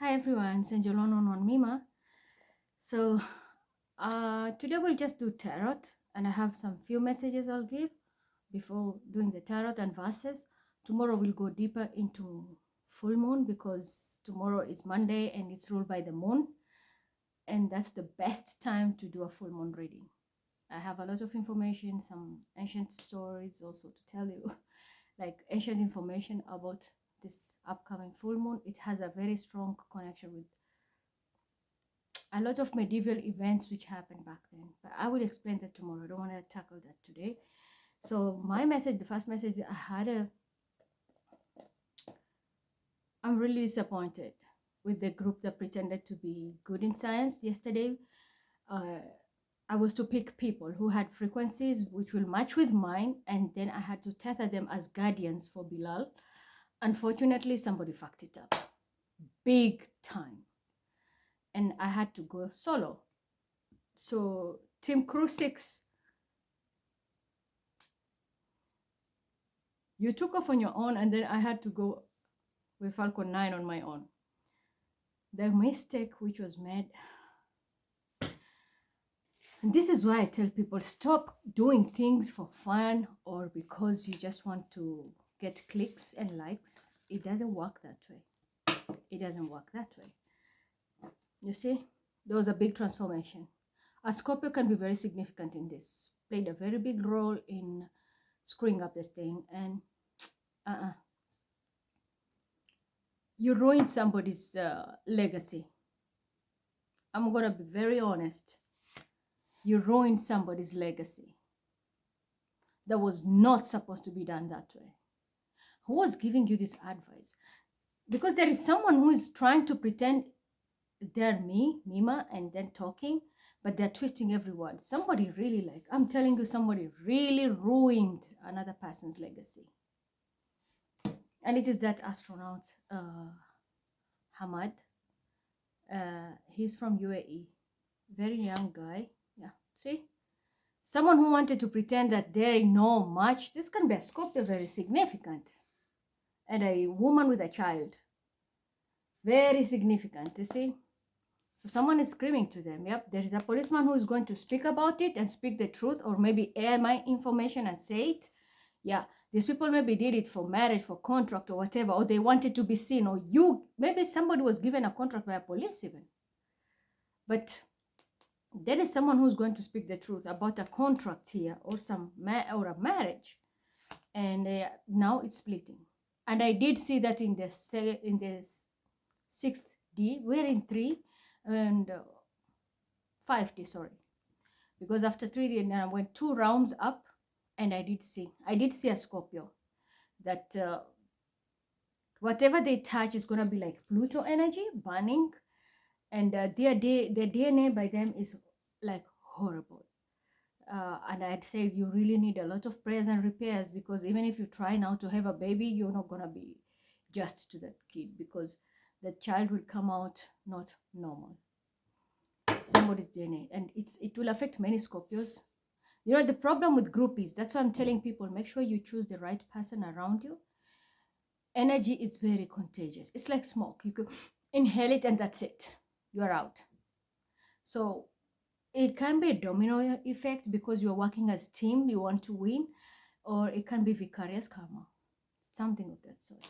Hi everyone, Sanjolono on Mima. So today we'll just do tarot, and I have some few messages I'll give before doing the tarot and verses. Tomorrow we'll go deeper into full moon because tomorrow is Monday and it's ruled by the moon, and that's the best time to do a full moon reading. I have a lot of information, some ancient stories also to tell you, like ancient information about this upcoming full moon. It has a very strong connection with a lot of medieval events which happened back then, but I will explain that tomorrow. I don't want to tackle that today. So my message, the first message I had, I'm really disappointed with the group that pretended to be good in science yesterday. I was to pick people who had frequencies which will match with mine, and then I had to tether them as guardians for Bilal. Unfortunately, somebody fucked it up big time, and I had to go solo. So Team Crew 6, you took off on your own, and then I had to go with Falcon 9 on my own. The mistake which was made, and this is why I tell people, stop doing things for fun or because you just want to get clicks and likes. It doesn't work that way. It doesn't work that way. You see, there was a big transformation. A Scorpio can be very significant in this, played a very big role in screwing up this thing, and you ruined somebody's legacy. I'm gonna be very honest. You ruined somebody's legacy. That was not supposed to be done that way. Who was giving you this advice? Because there is someone who is trying to pretend they're me, Mima, and then talking, but they're twisting every word. Somebody really, like, I'm telling you, somebody really ruined another person's legacy. And it is that astronaut, Hamad. He's from UAE. Very young guy. Yeah, see? Someone who wanted to pretend that they know much. This can be a Scorpio, very significant. And a woman with a child. Very significant, you see? So someone is screaming to them. Yep, there is a policeman who is going to speak about it and speak the truth, or maybe air my information and say it. Yeah, these people maybe did it for marriage, for contract or whatever, or they wanted to be seen, or maybe somebody was given a contract by a police even. But there is someone who's going to speak the truth about a contract here, or or a marriage, and now it's splitting. And I did see that in the 6th D. We're in 3 and 5D, sorry, because after 3D and then I went 2 rounds up, and I did see a Scorpio that whatever they touch is going to be like Pluto energy burning, and their DNA by them is like horrible. And I'd say you really need a lot of prayers and repairs, because even if you try now to have a baby, you're not going to be just to that kid, because the child will come out not normal. Somebody's DNA, and it will affect many Scorpios. You know, the problem with groupies, that's why I'm telling people, make sure you choose the right person around you. Energy is very contagious. It's like smoke. You could inhale it and that's it. You're out. So it can be a domino effect because you're working as team, you want to win, or it can be vicarious karma, something of that sort.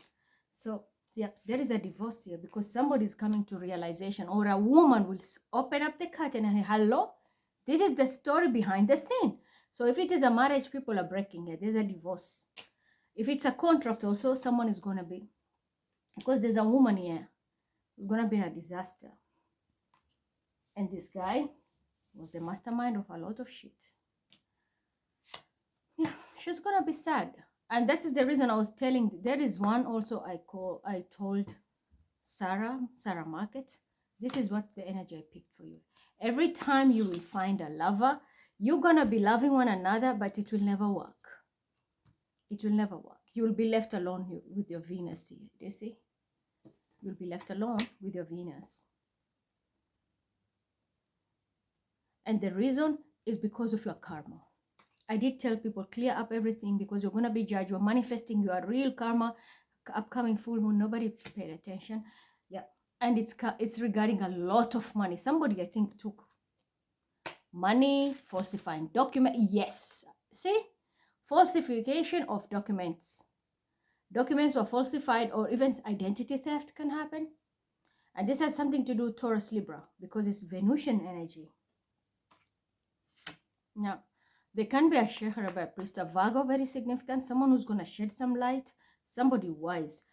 So yeah, there is a divorce here because somebody is coming to realization, or a woman will open up the curtain and hello, this is the story behind the scene. So if it is a marriage, people are breaking it. There's a divorce. If it's a contract also, someone is going to be, because there's a woman here, it's going to be a disaster. And this guy was the mastermind of a lot of shit. Yeah, she's going to be sad. And that is the reason I was telling, there is one also I told Sarah Market, this is what the energy I picked for you. Every time you will find a lover, you're going to be loving one another, but it will never work. It will never work. You will be left alone with your Venus here. Do you see? You'll be left alone with your Venus. And the reason is because of your karma. I did tell people, clear up everything, because you're going to be judged. You're manifesting your real karma. Upcoming full moon, nobody paid attention. Yeah. And it's regarding a lot of money. Somebody, I think, took money, falsifying document. Yes, see, falsification of documents. Documents were falsified, or even identity theft can happen. And this has something to do with Taurus Libra because it's Venusian energy. Now, there can be a sheikh or a priest, a Virgo, very significant, someone who's going to shed some light, somebody wise,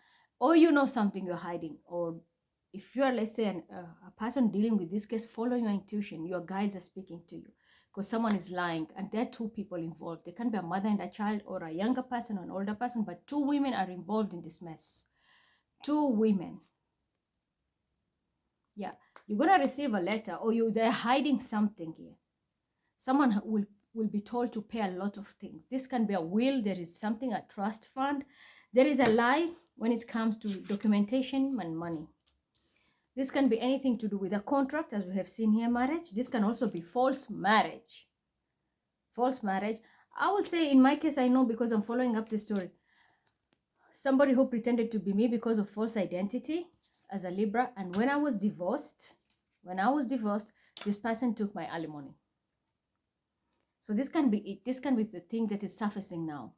or you know something you're hiding, or if you're, let's say, a person dealing with this case, follow your intuition. Your guides are speaking to you because someone is lying, and there are two people involved. There can be a mother and a child, or a younger person or an older person, but two women are involved in this mess. Two women. Yeah, you're going to receive a letter, or they're hiding something here. Someone will be told to pay a lot of things. This can be a will. There is something, a trust fund. There is a lie when it comes to documentation and money. This can be anything to do with a contract, as we have seen here, marriage. This can also be false marriage. False marriage. I will say, in my case, I know because I'm following up the story. Somebody who pretended to be me because of false identity as a Libra. And when I was divorced, this person took my alimony. So this can be it. This can be the thing that is surfacing now.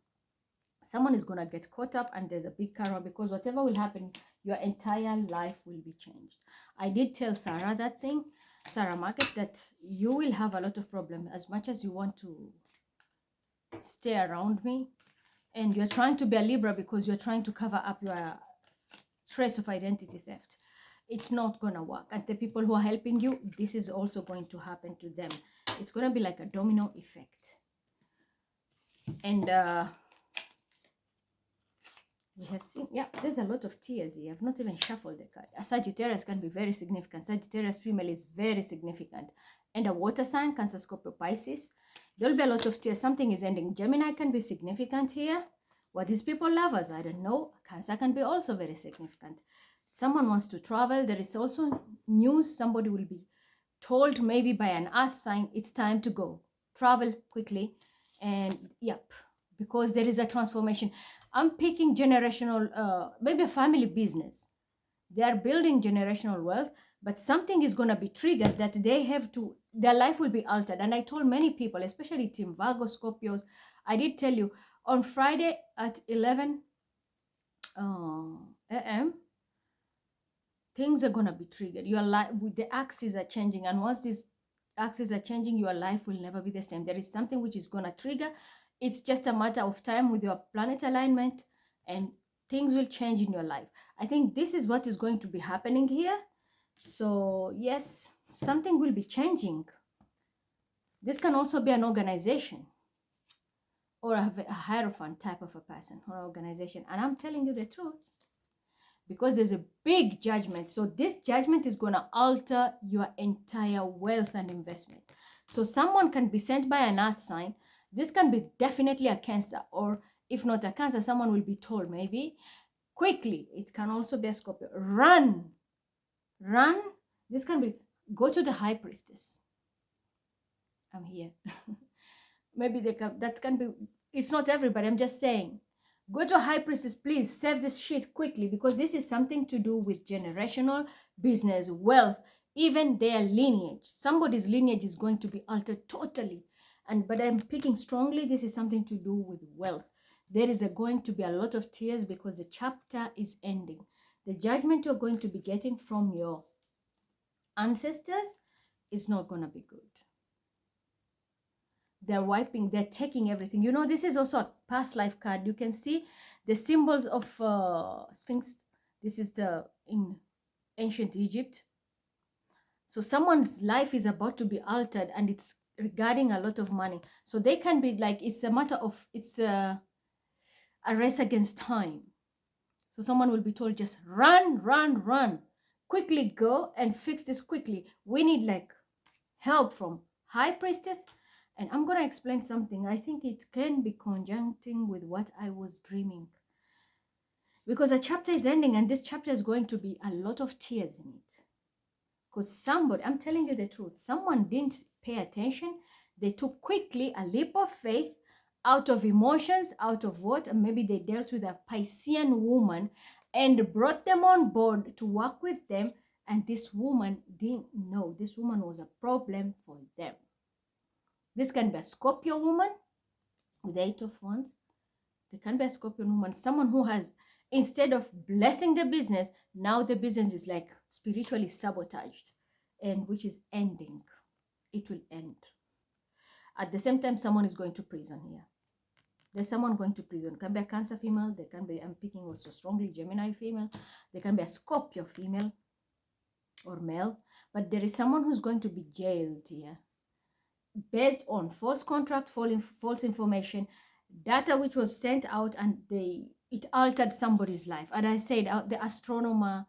Someone is going to get caught up, and there's a big karma, because whatever will happen, your entire life will be changed. I did tell Sarah that thing, Sarah Market, that you will have a lot of problems as much as you want to stay around me. And you're trying to be a Libra because you're trying to cover up your trace of identity theft. It's not going to work. And the people who are helping you, this is also going to happen to them. It's going to be like a domino effect. And we have seen, yeah, there's a lot of tears here. I've not even shuffled the card. A Sagittarius can be very significant. Sagittarius female is very significant. And a water sign, Cancer, Scorpio, Pisces. There'll be a lot of tears. Something is ending. Gemini can be significant here. What these people lovers, I don't know. Cancer can be also very significant. Someone wants to travel. There is also news. Somebody will be told maybe by an earth sign, it's time to go. Travel quickly. And yep, because there is a transformation. I'm picking generational, maybe a family business. They are building generational wealth, but something is going to be triggered that they have to, their life will be altered. And I told many people, especially Team Virgo, Scorpios, I did tell you, on Friday at 11 a.m., things are going to be triggered. Your life, the axes are changing. And once these axes are changing, your life will never be the same. There is something which is going to trigger. It's just a matter of time with your planet alignment, and things will change in your life. I think this is what is going to be happening here. So yes, something will be changing. This can also be an organization or a hierophant type of a person or organization. And I'm telling you the truth, because there's a big judgment. So this judgment is going to alter your entire wealth and investment. So someone can be sent by an earth sign. This can be definitely a Cancer, or if not a Cancer, someone will be told maybe quickly. It can also be a Scorpio. Run. This can be, go to the High Priestess. I'm here. Maybe that can be, it's not everybody, I'm just saying. Go to a High Priestess, please save this shit quickly, because this is something to do with generational business, wealth, even their lineage. Somebody's lineage is going to be altered totally. But I'm picking strongly, this is something to do with wealth. There is going to be a lot of tears because the chapter is ending. The judgment you're going to be getting from your ancestors is not going to be good. They're taking everything. You know, this is also a past life card. You can see the symbols of Sphinx. This is in ancient Egypt. So someone's life is about to be altered, and it's regarding a lot of money. So they can be like, it's a matter of, it's a race against time. So someone will be told, just run. Quickly go and fix this quickly. We need like help from High Priestess. And I'm going to explain something. I think it can be conjuncting with what I was dreaming. Because a chapter is ending, and this chapter is going to be a lot of tears in it. Because somebody, I'm telling you the truth, someone didn't pay attention. They took quickly a leap of faith out of emotions, out of what? And maybe they dealt with a Piscean woman and brought them on board to work with them. And this woman didn't know. This woman was a problem for them. This can be a Scorpio woman with the 8 of Wands. There can be a Scorpion woman, someone who has, instead of blessing the business, now the business is like spiritually sabotaged, and which is ending. It will end. At the same time, someone is going to prison here. There's someone going to prison. Can be a Cancer female. There can be, I'm picking also strongly Gemini female. There can be a Scorpio female or male. But there is someone who's going to be jailed here based on false contract, false information, data which was sent out, and it altered somebody's life. And I said, the astronomer,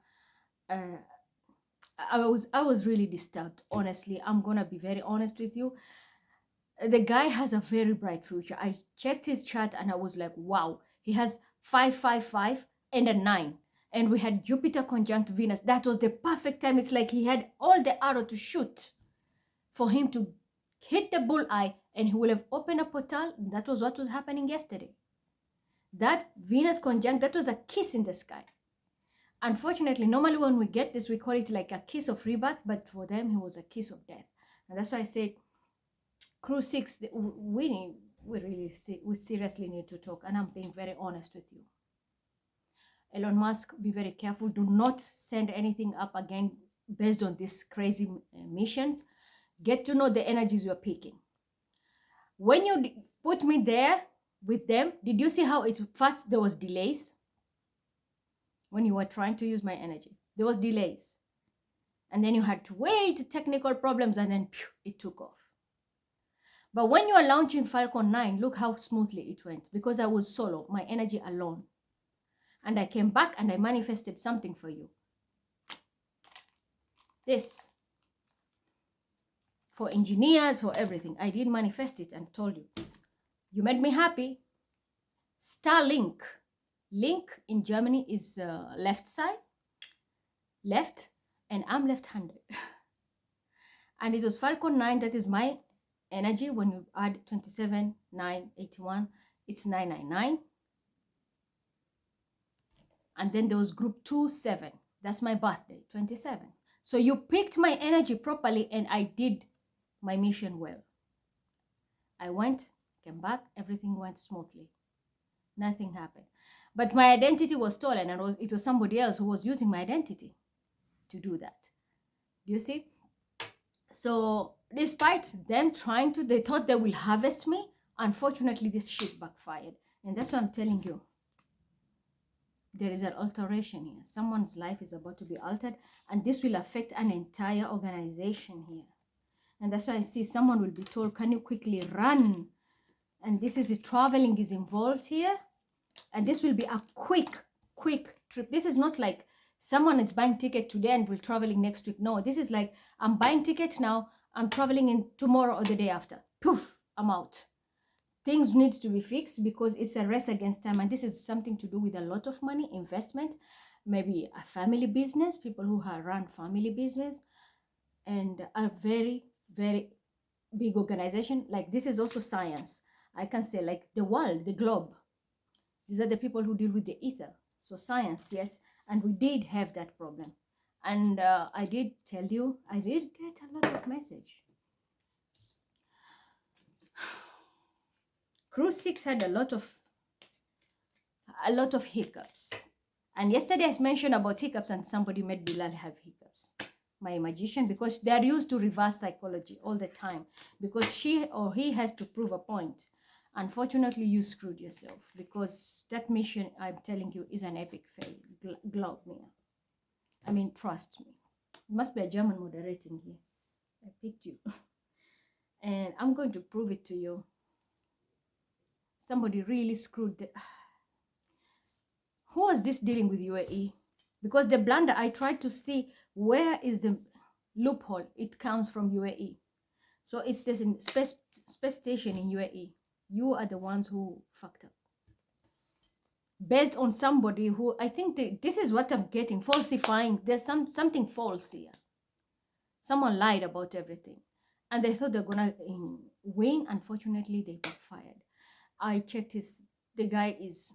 I was really disturbed. Honestly, I'm gonna be very honest with you. The guy has a very bright future. I checked his chart and I was like, wow, he has 555 and a 9. And we had Jupiter conjunct Venus. That was the perfect time. It's like he had all the arrow to shoot for him to hit the bullseye, and he will have opened a portal. That was what was happening yesterday. That Venus conjunct, that was a kiss in the sky. Unfortunately, normally when we get this, we call it like a kiss of rebirth, but for them, it was a kiss of death. And that's why I said, Crew 6, we seriously need to talk, and I'm being very honest with you. Elon Musk, be very careful. Do not send anything up again based on these crazy missions. Get to know the energies you're picking. When you put me there with them, did you see how first there was delays? When you were trying to use my energy, there was delays. And then you had to wait, technical problems, and then it took off. But when you are launching Falcon 9, look how smoothly it went, because I was solo, my energy alone. And I came back and I manifested something for you. This. For engineers, for everything. I did manifest it and told you. You made me happy. Starlink. Link in Germany is left side. Left. And I'm left-handed. And it was Falcon 9. That is my energy. When you add 27, 9, 81, it's 999. And then there was group 27. That's my birthday, 27. So you picked my energy properly, and I did my mission well. I went, came back, everything went smoothly. Nothing happened. But my identity was stolen, and it was somebody else who was using my identity to do that. Do you see? So despite them trying to, they thought they will harvest me. Unfortunately, this shit backfired. And that's what I'm telling you. There is an alteration here. Someone's life is about to be altered, and this will affect an entire organization here. And that's why I see someone will be told, can you quickly run? And this is traveling is involved here. And this will be a quick trip. This is not like someone is buying ticket today and will traveling next week. No, this is like, I'm buying ticket now, I'm traveling in tomorrow or the day after. Poof, I'm out. Things need to be fixed because it's a race against time. And this is something to do with a lot of money, investment, maybe a family business, people who have run family business, and a very, very big organization. Like this is also science. I can say like the world, the globe. These are the people who deal with the ether. So science, yes. And we did have that problem. And I did tell you, I did get a lot of message. Crew 6 had a lot of hiccups. And yesterday I mentioned about hiccups, and somebody made Bilal have hiccups. My magician, because they are used to reverse psychology all the time. Because she or he has to prove a point. Unfortunately, you screwed yourself, because that mission, I'm telling you, is an epic fail. Glaub me. I mean, trust me. It must be a German moderating here. I picked you. And I'm going to prove it to you. Somebody really screwed the... Who was this dealing with UAE? Because the blunder, I tried to see where is the loophole. It comes from UAE. So it's this in space station in UAE. You are the ones who fucked up. Based on somebody who, I think this is what I'm getting, falsifying. There's something false here. Someone lied about everything. And they thought they're going to win. Unfortunately, they backfired. I checked the guy is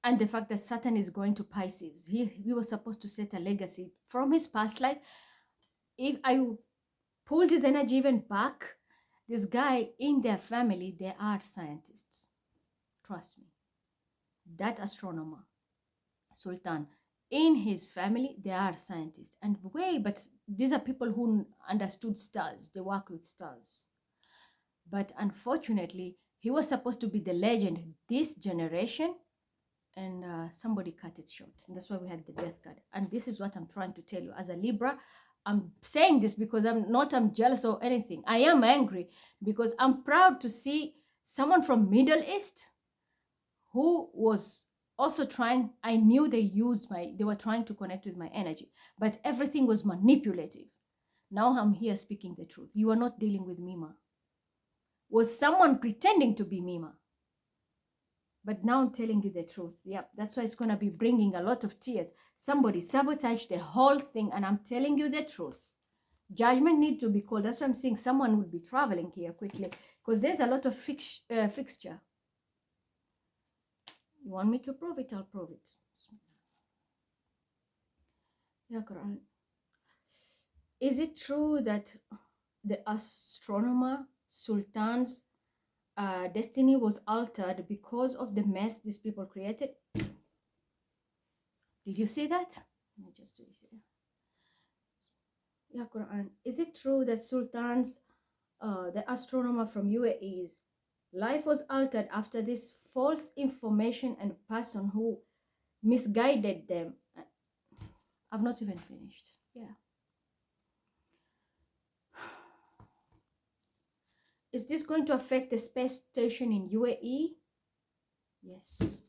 And the fact that Saturn is going to Pisces, he was supposed to set a legacy from his past life. If I pulled his energy even back, this guy in their family, they are scientists. Trust me. That astronomer, Sultan, in his family, they are scientists. And but these are people who understood stars. They work with stars. But unfortunately, he was supposed to be the legend this generation, and somebody cut it short. And that's why we had the death card. And this is what I'm trying to tell you. As a Libra, I'm saying this because I'm jealous or anything. I am angry because I'm proud to see someone from Middle East who was also trying. I knew they were trying to connect with my energy, but everything was manipulative. Now I'm here speaking the truth. You are not dealing with Mima. Was someone pretending to be Mima? But now I'm telling you the truth. Yep, that's why it's going to be bringing a lot of tears. Somebody sabotaged the whole thing, and I'm telling you the truth. Judgment need to be called. That's why I'm saying someone will be traveling here quickly, because there's a lot of fixture. You want me to prove it? I'll prove it. Yeah, Quran. Is it true that the astronomer Sultan's destiny was altered because of the mess these people created? Did you see that? Let me just do it here. Yeah, Quran. Is it true that Sultan's, the astronomer from UAE's life was altered after this false information and person who misguided them? I've not even finished. Yeah. Is this going to affect the space station in UAE? Yes.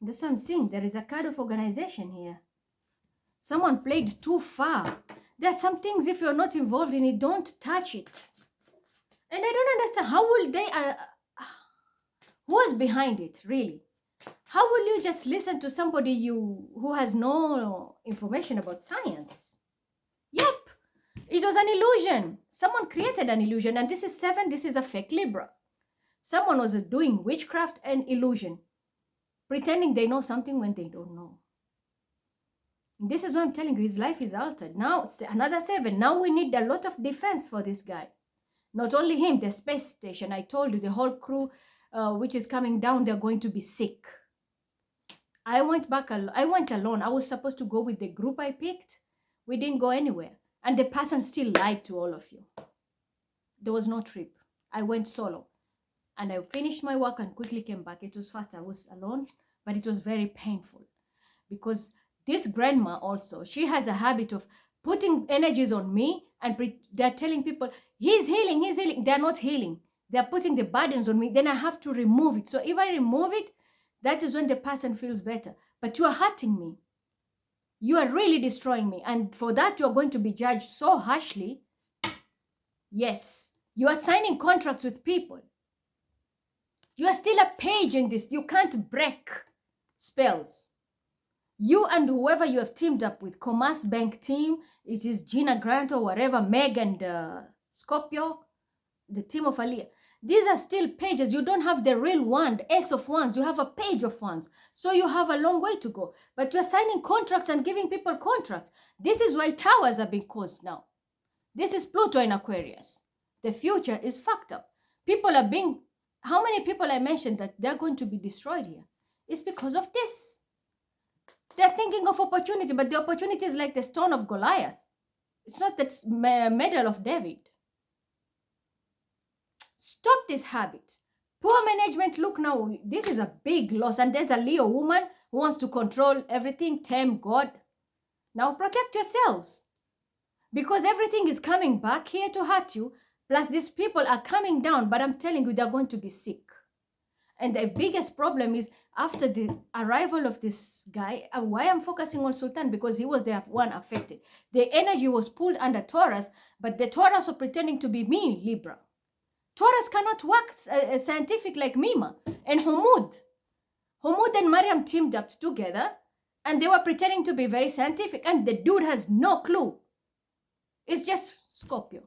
That's what I'm saying. There is a kind of organization here. Someone played too far. There are some things, if you're not involved in it, don't touch it. And I don't understand. How will they... who is behind it, really? How will you just listen to somebody who has no information about science? Yep. It was an illusion. Someone created an illusion. And this is 7. This is a fake Libra. Someone was doing witchcraft and illusion, pretending they know something when they don't know. This is what I'm telling you. His life is altered. Now, another 7. Now we need a lot of defense for this guy. Not only him, the space station. I told you, the whole crew which is coming down, they're going to be sick. I went alone. I was supposed to go with the group I picked. We didn't go anywhere. And the person still lied to all of you. There was no trip. I went solo. And I finished my work and quickly came back. It was fast. I was alone. But it was very painful. Because this grandma also, she has a habit of putting energies on me. And they're telling people, he's healing, he's healing. They're not healing. They're putting the burdens on me. Then I have to remove it. So if I remove it, that is when the person feels better. But you are hurting me. You are really destroying me. And for that, you're going to be judged so harshly. Yes. You are signing contracts with people. You are still a page in this. You can't break spells. You and whoever you have teamed up with, Commerce Bank team, it is Gina Grant or whatever, Meg and Scorpio, the team of Aliyah. These are still pages. You don't have the real wand, Ace of Wands. You have a page of wands. So you have a long way to go. But you're signing contracts and giving people contracts. This is why towers are being caused now. This is Pluto in Aquarius. The future is fucked up. People are being... How many people I mentioned that they're going to be destroyed here? It's because of this. They're thinking of opportunity, but the opportunity is like the stone of Goliath. It's not the medal of David. Stop this habit. Poor management, look now, this is a big loss. And there's a Leo woman who wants to control everything, tame God. Now protect yourselves. Because everything is coming back here to hurt you. Plus these people are coming down, but I'm telling you, they're going to be sick. And the biggest problem is after the arrival of this guy, why I'm focusing on Sultan, because he was the one affected. The energy was pulled under Taurus, but the Taurus were pretending to be me, Libra. Taurus cannot work scientific like Mima and Humud. Humud and Mariam teamed up together and they were pretending to be very scientific, and the dude has no clue. It's just Scorpio.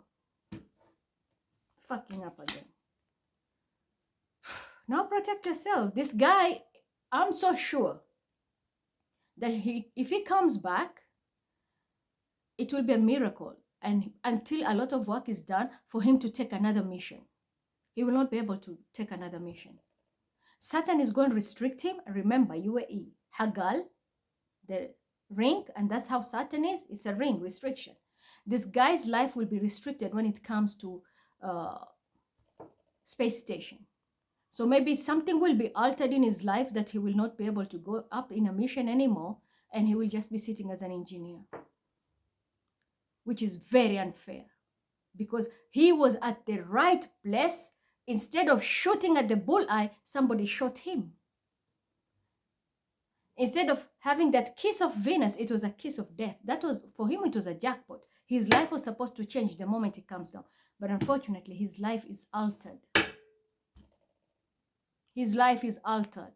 Fucking up again. Now protect yourself. This guy, I'm so sure that if he comes back, it will be a miracle. And until a lot of work is done for him to take another mission, he will not be able to take another mission. Satan is going to restrict him. Remember, UAE, Hagal, the ring, and that's how Satan is. It's a ring, restriction. This guy's life will be restricted when it comes to space station. So maybe something will be altered in his life that he will not be able to go up in a mission anymore, and he will just be sitting as an engineer, which is very unfair because he was at the right place. Instead of shooting at the bullseye, somebody shot him. Instead of having that kiss of Venus, it was a kiss of death. That was, for him, it was a jackpot. His life was supposed to change the moment he comes down. But unfortunately, his life is altered. His life is altered.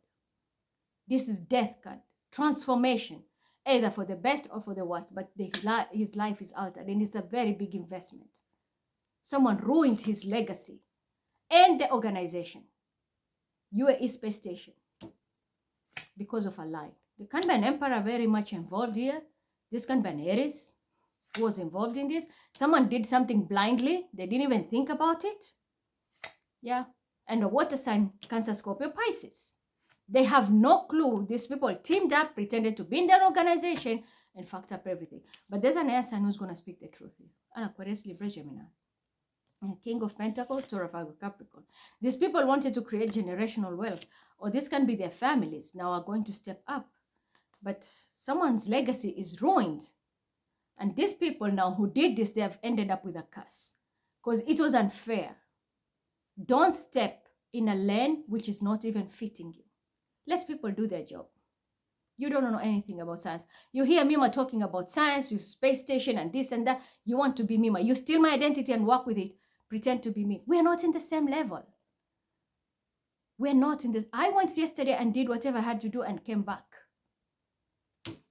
This is death card, transformation, either for the best or for the worst. But his life is altered, and it's a very big investment. Someone ruined his legacy and the organization, UAE Space Station, because of a lie. There can be an emperor very much involved here. This can be an Aries who was involved in this. Someone did something blindly. They didn't even think about it. Yeah. And a water sign, Cancer, Scorpio, Pisces. They have no clue. These people teamed up, pretended to be in their organization, and fucked up everything. But there's an air sign who's going to speak the truth here. An Aquarius, Libra, Gemini. King of Pentacles, Taurus, Virgo, Capricorn. These people wanted to create generational wealth, or this can be their families now are going to step up. But someone's legacy is ruined. And these people now who did this, they have ended up with a curse because it was unfair. Don't step in a lane which is not even fitting you. Let people do their job. You don't know anything about science. You hear Mima talking about science, you space station and this and that. You want to be Mima. You steal my identity and work with it. Pretend to be me. We're not in the same level. We're not in this. I went yesterday and did whatever I had to do and came back.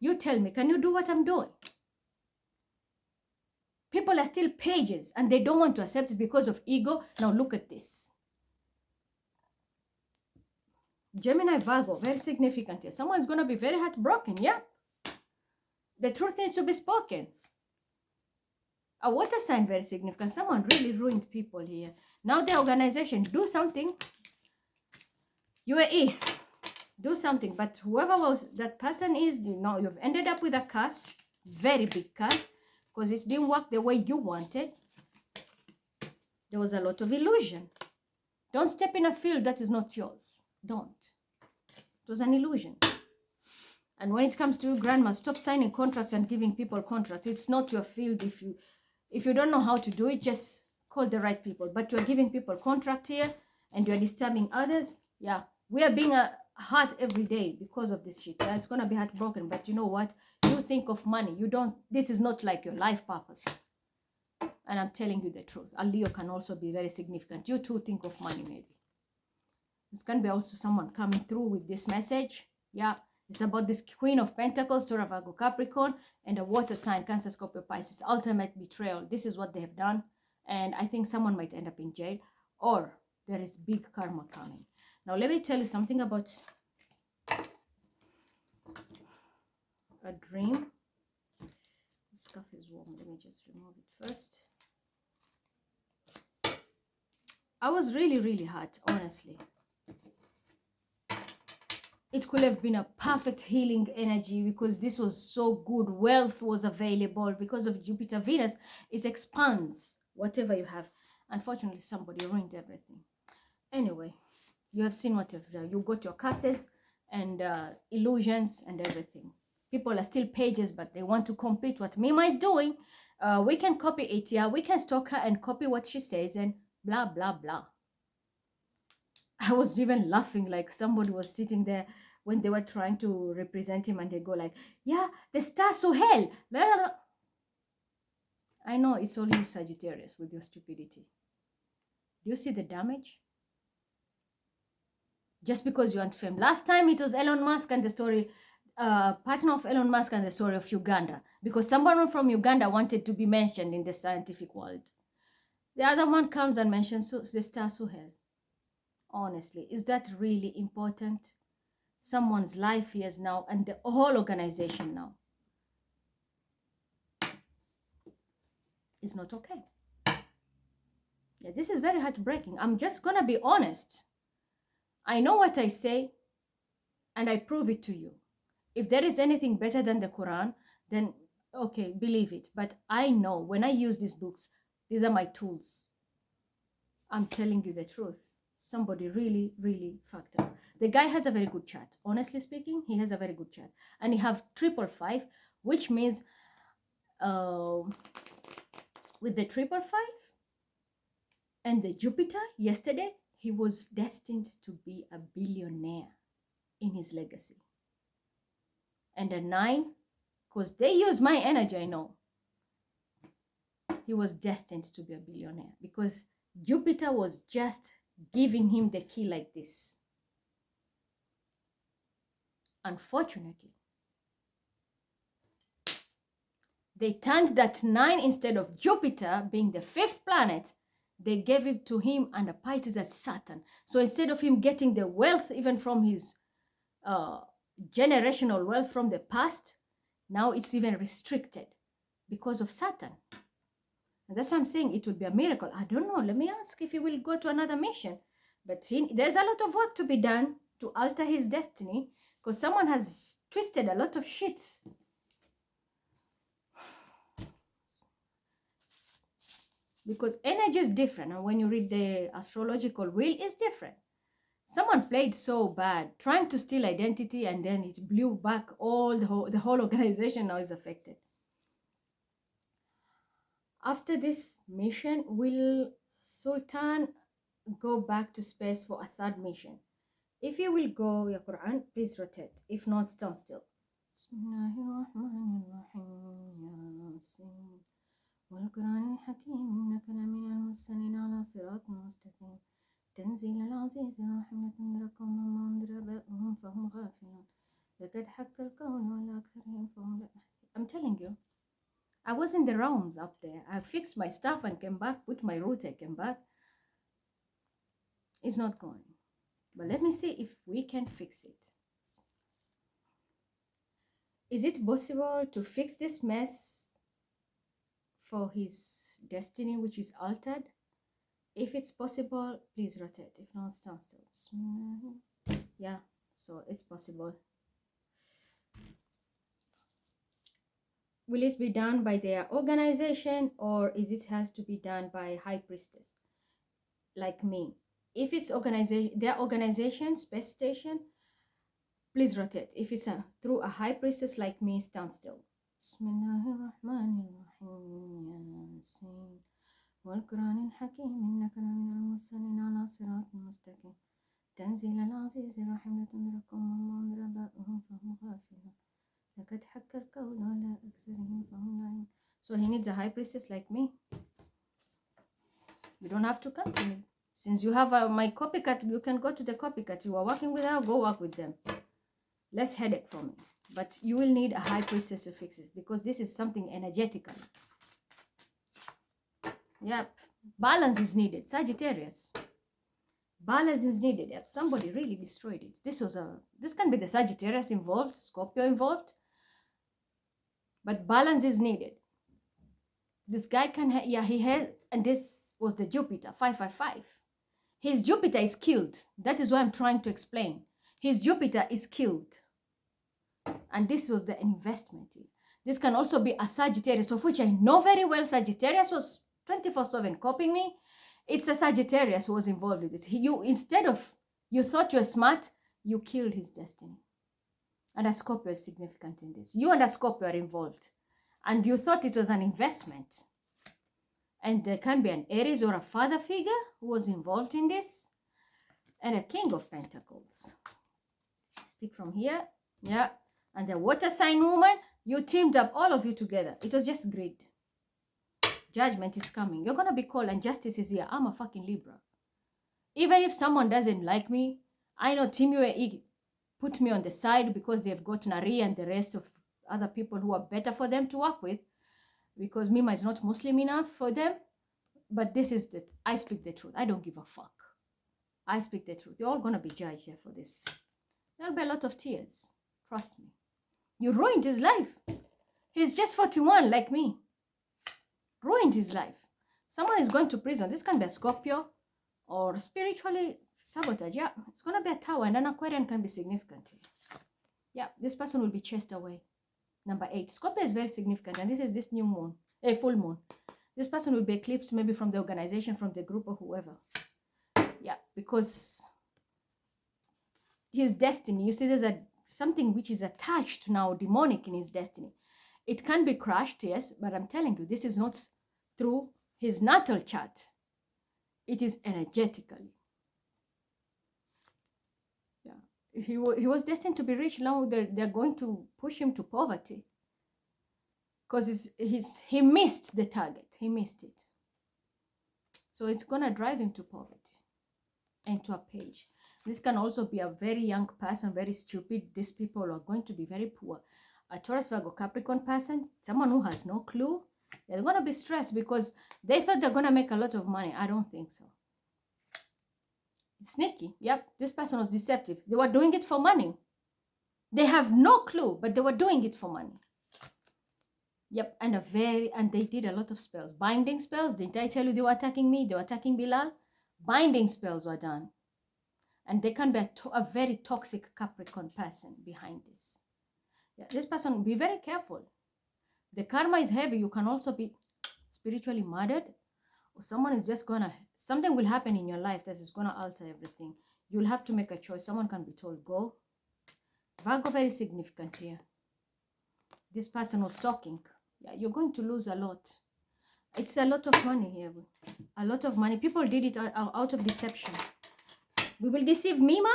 You tell me, can you do what I'm doing? People are still pages and they don't want to accept it because of ego. Now look at this. Gemini, Virgo, very significant here. Someone's going to be very heartbroken, yeah? The truth needs to be spoken. A water sign, very significant. Someone really ruined people here. Now the organization, do something. UAE, do something. But whoever was that person is, you know, you've ended up with a curse, very big curse, because it didn't work the way you wanted. There was a lot of illusion. Don't step in a field that is not yours. Don't. It was an illusion. And when it comes to you, grandma, stop signing contracts and giving people contracts. It's not your field. If you don't know how to do it, just call the right people. But you're giving people contract here and you're disturbing others. Yeah, we are being hurt every day because of this shit. Yeah? It's going to be heartbroken. But you know what? You think of money. You don't. This is not like your life purpose. And I'm telling you the truth. A Leo can also be very significant. You too think of money maybe. This can be also someone coming through with this message. Yeah. It's about this Queen of Pentacles, Taurus, Virgo, Capricorn, and a water sign, Cancer, Scorpio, Pisces. Ultimate betrayal. This is what they have done. And I think someone might end up in jail. Or there is big karma coming. Now, let me tell you something about a dream. The scarf is warm. Let me just remove it first. I was really, really hurt, honestly. It could have been a perfect healing energy because this was so good. Wealth was available because of Jupiter, Venus. It expands whatever you have. Unfortunately, somebody ruined everything. Anyway, you have seen what you've done. You got your curses and illusions and everything. People are still pages, but they want to compete what Mima is doing. We can copy it, yeah. We can stalk her and copy what she says and blah, blah, blah. I was even laughing like somebody was sitting there when they were trying to represent him and they go like, yeah, the star so hell. Blah, blah, blah. I know it's all you Sagittarius with your stupidity. Do you see the damage? Just because you want fame. Last time it was Elon Musk and the story, partner of Elon Musk and the story of Uganda. Because someone from Uganda wanted to be mentioned in the scientific world. The other one comes and mentions the star Suhel. Honestly, is that really important? someone's life years now and the whole organization now. It's not okay. Yeah, this is very heartbreaking. I'm just gonna be honest. I know what I say and I prove it to you. If there is anything better than the Quran, then okay, believe it. But I know when I use these books, these are my tools. I'm telling you the truth. Somebody really, really fucked up. The guy has a very good chat. Honestly speaking, he has a very good chat. And he have 555, which means with the 555 and the Jupiter yesterday, he was destined to be a billionaire in his legacy. And a 9, because they used my energy, I know. He was destined to be a billionaire because Jupiter was just giving him the key like this. Unfortunately, they turned that 9, instead of Jupiter being the 5th planet, they gave it to him under Pisces as Saturn. So instead of him getting the wealth even from his generational wealth from the past, now it's even restricted because of Saturn. And that's why I'm saying it would be a miracle. I don't know. Let me ask if he will go to another mission. But there's a lot of work to be done to alter his destiny because someone has twisted a lot of shit. Because energy is different. And when you read the astrological wheel, it's different. Someone played so bad, trying to steal identity, and then it blew back all the whole organization now is affected. After this mission, will Sultan go back to space for a 3rd mission? If you will go, Ya Quran, please rotate. If not, stand still. والقرآن الحكيم إنك لمن المرسلين على صراط مستقيم تنزيل العزيز الرحيم لتنذر قوما ما أنذر آباؤهم فهم غافلون لقد حق القول على أكثرهم فهم لا. I'm telling you, I was in the realms up there. I fixed my stuff and came back, put my router, came back. It's not going. But let me see if we can fix it. Is it possible to fix this mess for his destiny, which is altered? If it's possible, please rotate. If not, stand still. Yeah, so it's possible. Will it be done by their organization, or is it has to be done by high priestess like me? If it's their organization, space station, please rotate. If it's through a high priestess like me, stand still. والقرآن الحكيم إنك لمن المرسلين على صراط مستقيم تنزيل العزيز الرحيم لتنذر قوما ما أنذر آباؤهم فهم غافلون لقد حق القول على أكثرهم فهم لا يؤمنون. So he needs a high priestess like me. You don't have to come to me. Since you have my copycat, you can go to the copycat. You are working with her, go work with them. Less headache for me. But you will need a high priestess to fix this because this is something energetical. Yep. Balance is needed. Sagittarius. Balance is needed. Yep. Somebody really destroyed it. This can be the Sagittarius involved, Scorpio involved. But balance is needed. This guy he has, and this was the Jupiter, 555. His Jupiter is killed. That is what I'm trying to explain. His Jupiter is killed. And this was the investment. This can also be a Sagittarius, of which I know very well. Sagittarius was 24/7 copying me. It's a Sagittarius who was involved with this. Instead of, you thought you were smart, you killed his destiny. And a Scorpio is significant in this. You and a Scorpio are involved. And you thought it was an investment. And there can be an Aries or a father figure who was involved in this. And a King of Pentacles. Speak from here. Yeah. And the water sign woman, you teamed up, all of you together. It was just greed. Judgment is coming. You're going to be called and justice is here. I'm a fucking Libra. Even if someone doesn't like me, I know Team UAE put me on the side because they've got Nari and the rest of other people who are better for them to work with. Because Mima is not Muslim enough for them. But I speak the truth. I don't give a fuck. I speak the truth. You're all going to be judged here for this. There'll be a lot of tears. Trust me. You ruined his life. He's just 41 like me. Ruined his life. Someone is going to prison. This can be a Scorpio or spiritually sabotage. Yeah, it's going to be a tower, and an Aquarian can be significant. Yeah, this person will be chased away. Number 8. Scorpio is very significant, and this is this new moon, a full moon. This person will be eclipsed maybe from the organization, from the group, or whoever. Yeah, because his destiny, you see, there's something which is attached now, demonic in his destiny. It can be crushed, yes, but I'm telling you, this is not through his natal chart. It is energetically. Yeah, he was destined to be rich. Now they're going to push him to poverty because he missed the target. He missed it. So it's gonna drive him to poverty and to a page. This can also be a very young person, very stupid. These people are going to be very poor. A Taurus, Virgo, Capricorn person, someone who has no clue, they're going to be stressed because they thought they're going to make a lot of money. I don't think so. It's sneaky. Yep, this person was deceptive. They were doing it for money. They have no clue, but they were doing it for money. Yep, and they did a lot of spells. Binding spells. Didn't I tell you they were attacking me? They were attacking Bilal. Binding spells were done. And they can be a very toxic Capricorn person behind this. Yeah, this person, be very careful. The karma is heavy. You can also be spiritually murdered, or someone is just something will happen in your life that is gonna alter everything. You'll have to make a choice. Someone can be told, go. Virgo, very significant here. This person was talking. Yeah, you're going to lose a lot. It's a lot of money here. A lot of money. People did it out of deception. We will deceive Mima,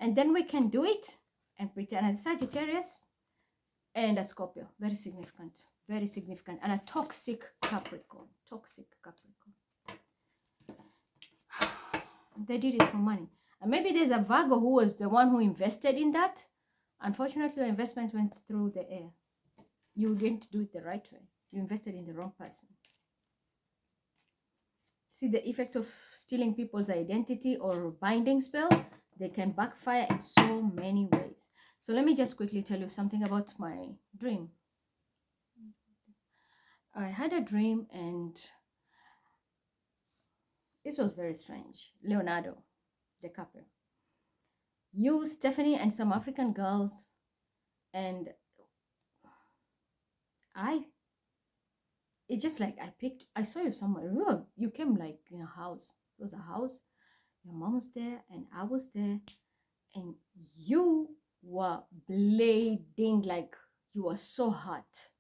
and then we can do it and pretend. And Sagittarius and a Scorpio, very significant, and a toxic Capricorn, They did it for money. And maybe there's a Virgo who was the one who invested in that. Unfortunately, the investment went through the air. You didn't do it the right way. You invested in the wrong person. See the effect of stealing people's identity or binding spell? They can backfire in so many ways. So let me just quickly tell you something about my dream. I had a dream, and this was very strange. Leonardo DiCaprio. You, Stephanie, and some African girls, and it's just like I saw you somewhere. You came like in a house. It was a house. Your mom was there, and I was there, and you were bleeding, like you were so hot.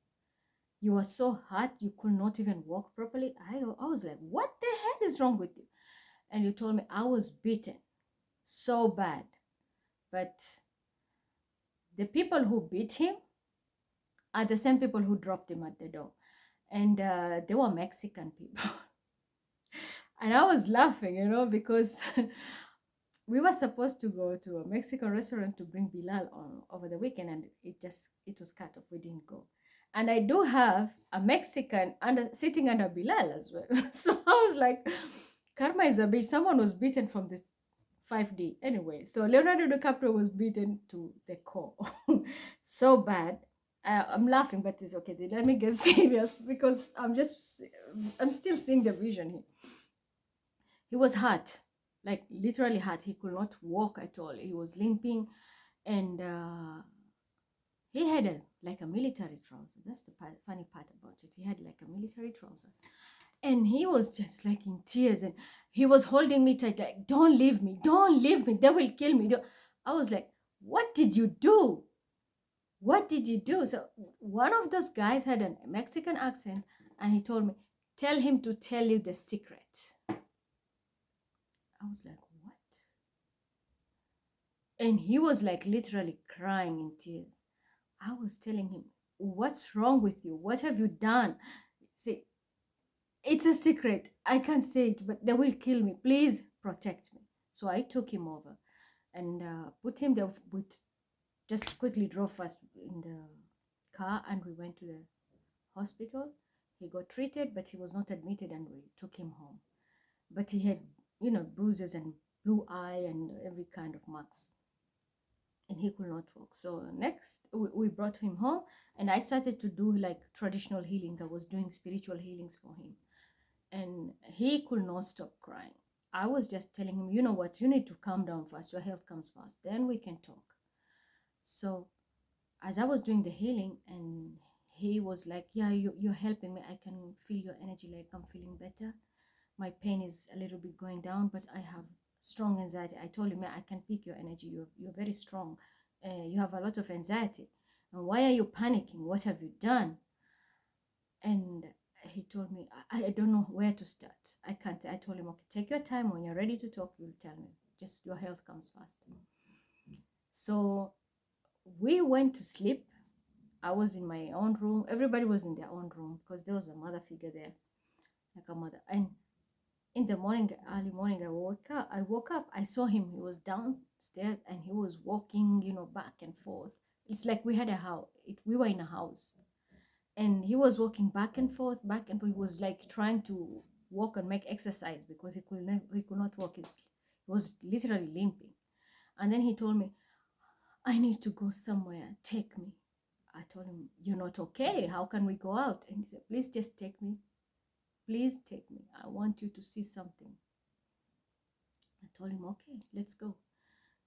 You were so hot, you could not even walk properly. I was like, what the hell is wrong with you? And you told me I was beaten so bad. But the people who beat him are the same people who dropped him at the door. And they were Mexican people. And I was laughing, because we were supposed to go to a Mexican restaurant to bring Bilal on over the weekend, and it was cut off. We didn't go. And I do have a Mexican sitting under Bilal as well. So I was like, karma is a bitch. Someone was beaten from the 5D. Anyway, so Leonardo DiCaprio was beaten to the core. So bad. I'm laughing, but it's okay. Let me get serious because I'm still seeing the vision here. He was hurt, like literally hurt. He could not walk at all. He was limping, and he had a military trouser. That's the funny part about it. He had like a military trouser, and he was just like in tears, and he was holding me tight, like, don't leave me, they will kill me. I was like, what did you do? What did you do? So one of those guys had a Mexican accent, and he told me, tell him to tell you the secret. I was like, what? And he was like literally crying in tears. I was telling him, what's wrong with you? What have you done? See, it's a secret. I can't say it, but they will kill me. Please protect me. So I took him over and put him there. We just quickly drove us in the car, and we went to the hospital. He got treated, but he was not admitted, and we took him home. But he had, bruises and blue eye and every kind of marks. and he could not walk. So next we brought him home, and I started to do like traditional healing. I was doing spiritual healings for him, and he could not stop crying. I was just telling him, you know what, you need to calm down first. Your health comes first, then we can talk. So as I was doing the healing, and he was like, yeah, you're helping me. I can feel your energy, like I'm feeling better. My pain is a little bit going down, but I have strong anxiety. I told him, yeah, I can pick your energy. You're very strong. You have a lot of anxiety. And why are you panicking? What have you done? And he told me, I don't know where to start. I can't. I told him, okay, take your time. When you're ready to talk, you'll tell me. Just your health comes first. So we went to sleep. I was in my own room. Everybody was in their own room because there was a mother figure there, like a mother. And in the morning, early morning, I woke up. I saw him. He was downstairs and he was walking, back and forth. It's like we had a house. We were in a house, and he was walking back and forth, back and forth. He was like trying to walk and make exercise because he could not walk. He was literally limping. And then he told me, I need to go somewhere. Take me. I told him, you're not okay. How can we go out? And he said, please just take me. Please take me. I want you to see something. I told him, okay, let's go.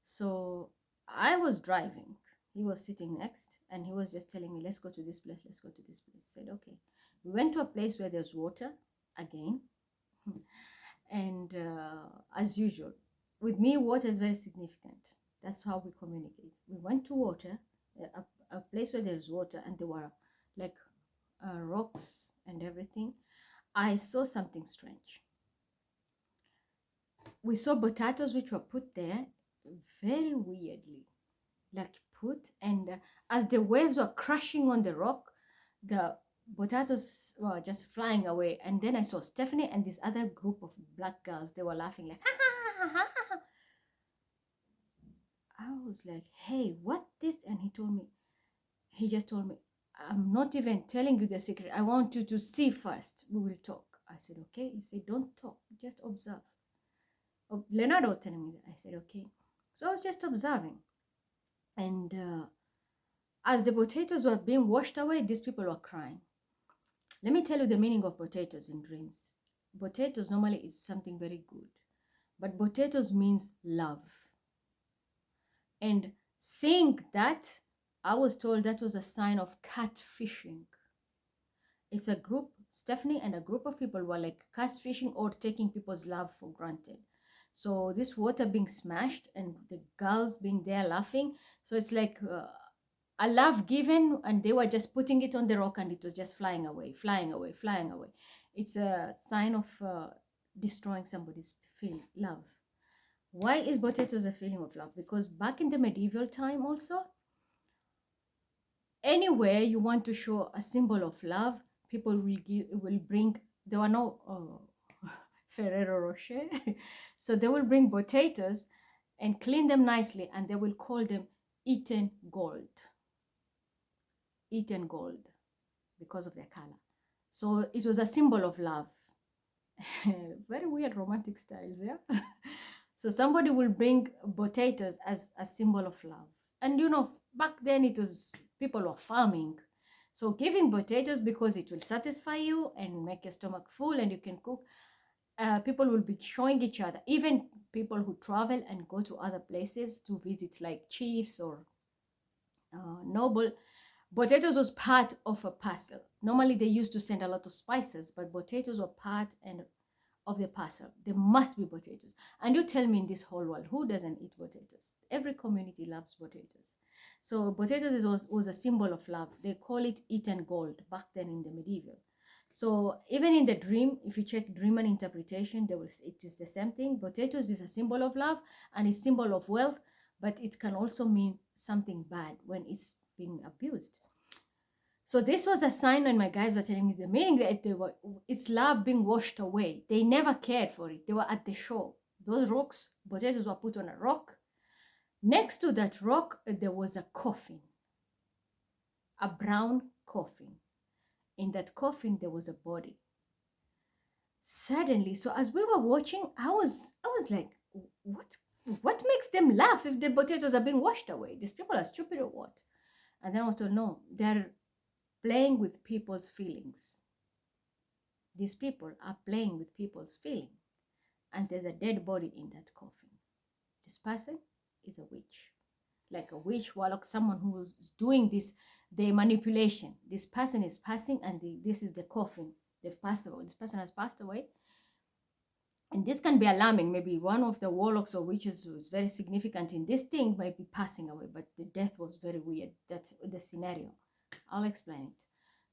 So I was driving. He was sitting next, and he was just telling me, let's go to this place, let's go to this place. I said, okay. We went to a place where there's water again. And as usual, with me, water is very significant. That's how we communicate. We went to water, a place where there's water, and there were like rocks and everything. I saw something strange. We saw potatoes which were put there very weirdly, like put, and as the waves were crashing on the rock, the potatoes were just flying away. And then I saw Stephanie and this other group of black girls. They were laughing like, ha ha ha ha ha. I was like, hey, what this? And he just told me, I'm not even telling you the secret. I want you to see first. We will talk. I said, okay. He said, don't talk, just observe. Leonardo was telling me that. I said, okay. So I was just observing. And as the potatoes were being washed away, these people were crying. Let me tell you the meaning of potatoes in dreams. Potatoes normally is something very good, but potatoes means love. And seeing that, I was told that was a sign of catfishing. It's a group, Stephanie and a group of people were like catfishing or taking people's love for granted. So this water being smashed and the girls being there laughing. So it's like a love given, and they were just putting it on the rock and it was just flying away, flying away, flying away. It's a sign of destroying somebody's love. Why is potatoes a feeling of love? Because back in the medieval time also, anywhere you want to show a symbol of love, people will bring, there were no Ferrero Rocher. So they will bring potatoes and clean them nicely, and they will call them eaten gold. Eaten gold because of their color. So it was a symbol of love. Very weird romantic styles, yeah? So somebody will bring potatoes as a symbol of love. And back then it was, people were farming. So giving potatoes because it will satisfy you and make your stomach full and you can cook. People will be showing each other, even people who travel and go to other places to visit, like chiefs or noble. Potatoes was part of a parcel. Normally they used to send a lot of spices, but potatoes were part of the parcel. There must be potatoes. And you tell me, in this whole world, who doesn't eat potatoes? Every community loves potatoes. So potatoes was a symbol of love. They call it eaten gold back then in the medieval. So even in the dream, if you check dream and interpretation, it is the same thing. Potatoes is a symbol of love and a symbol of wealth, but it can also mean something bad when it's being abused. So this was a sign when my guys were telling me the meaning that it's love being washed away. They never cared for it. They were at the shore. Those rocks, potatoes were put on a rock. Next to that rock, there was a coffin, a brown coffin. In that coffin, there was a body. Suddenly, so as we were watching, I was like, what What makes them laugh if the potatoes are being washed away? These people are stupid or what? And then I was told, no, they're playing with people's feelings. These people are playing with people's feelings. And there's a dead body in that coffin. This person is a witch. Like a witch, warlock, someone who is doing this, the manipulation. This person is passing, and this is the coffin. They've passed away. This person has passed away. And this can be alarming. Maybe one of the warlocks or witches who is very significant in this thing might be passing away, but the death was very weird. That's the scenario. I'll explain it.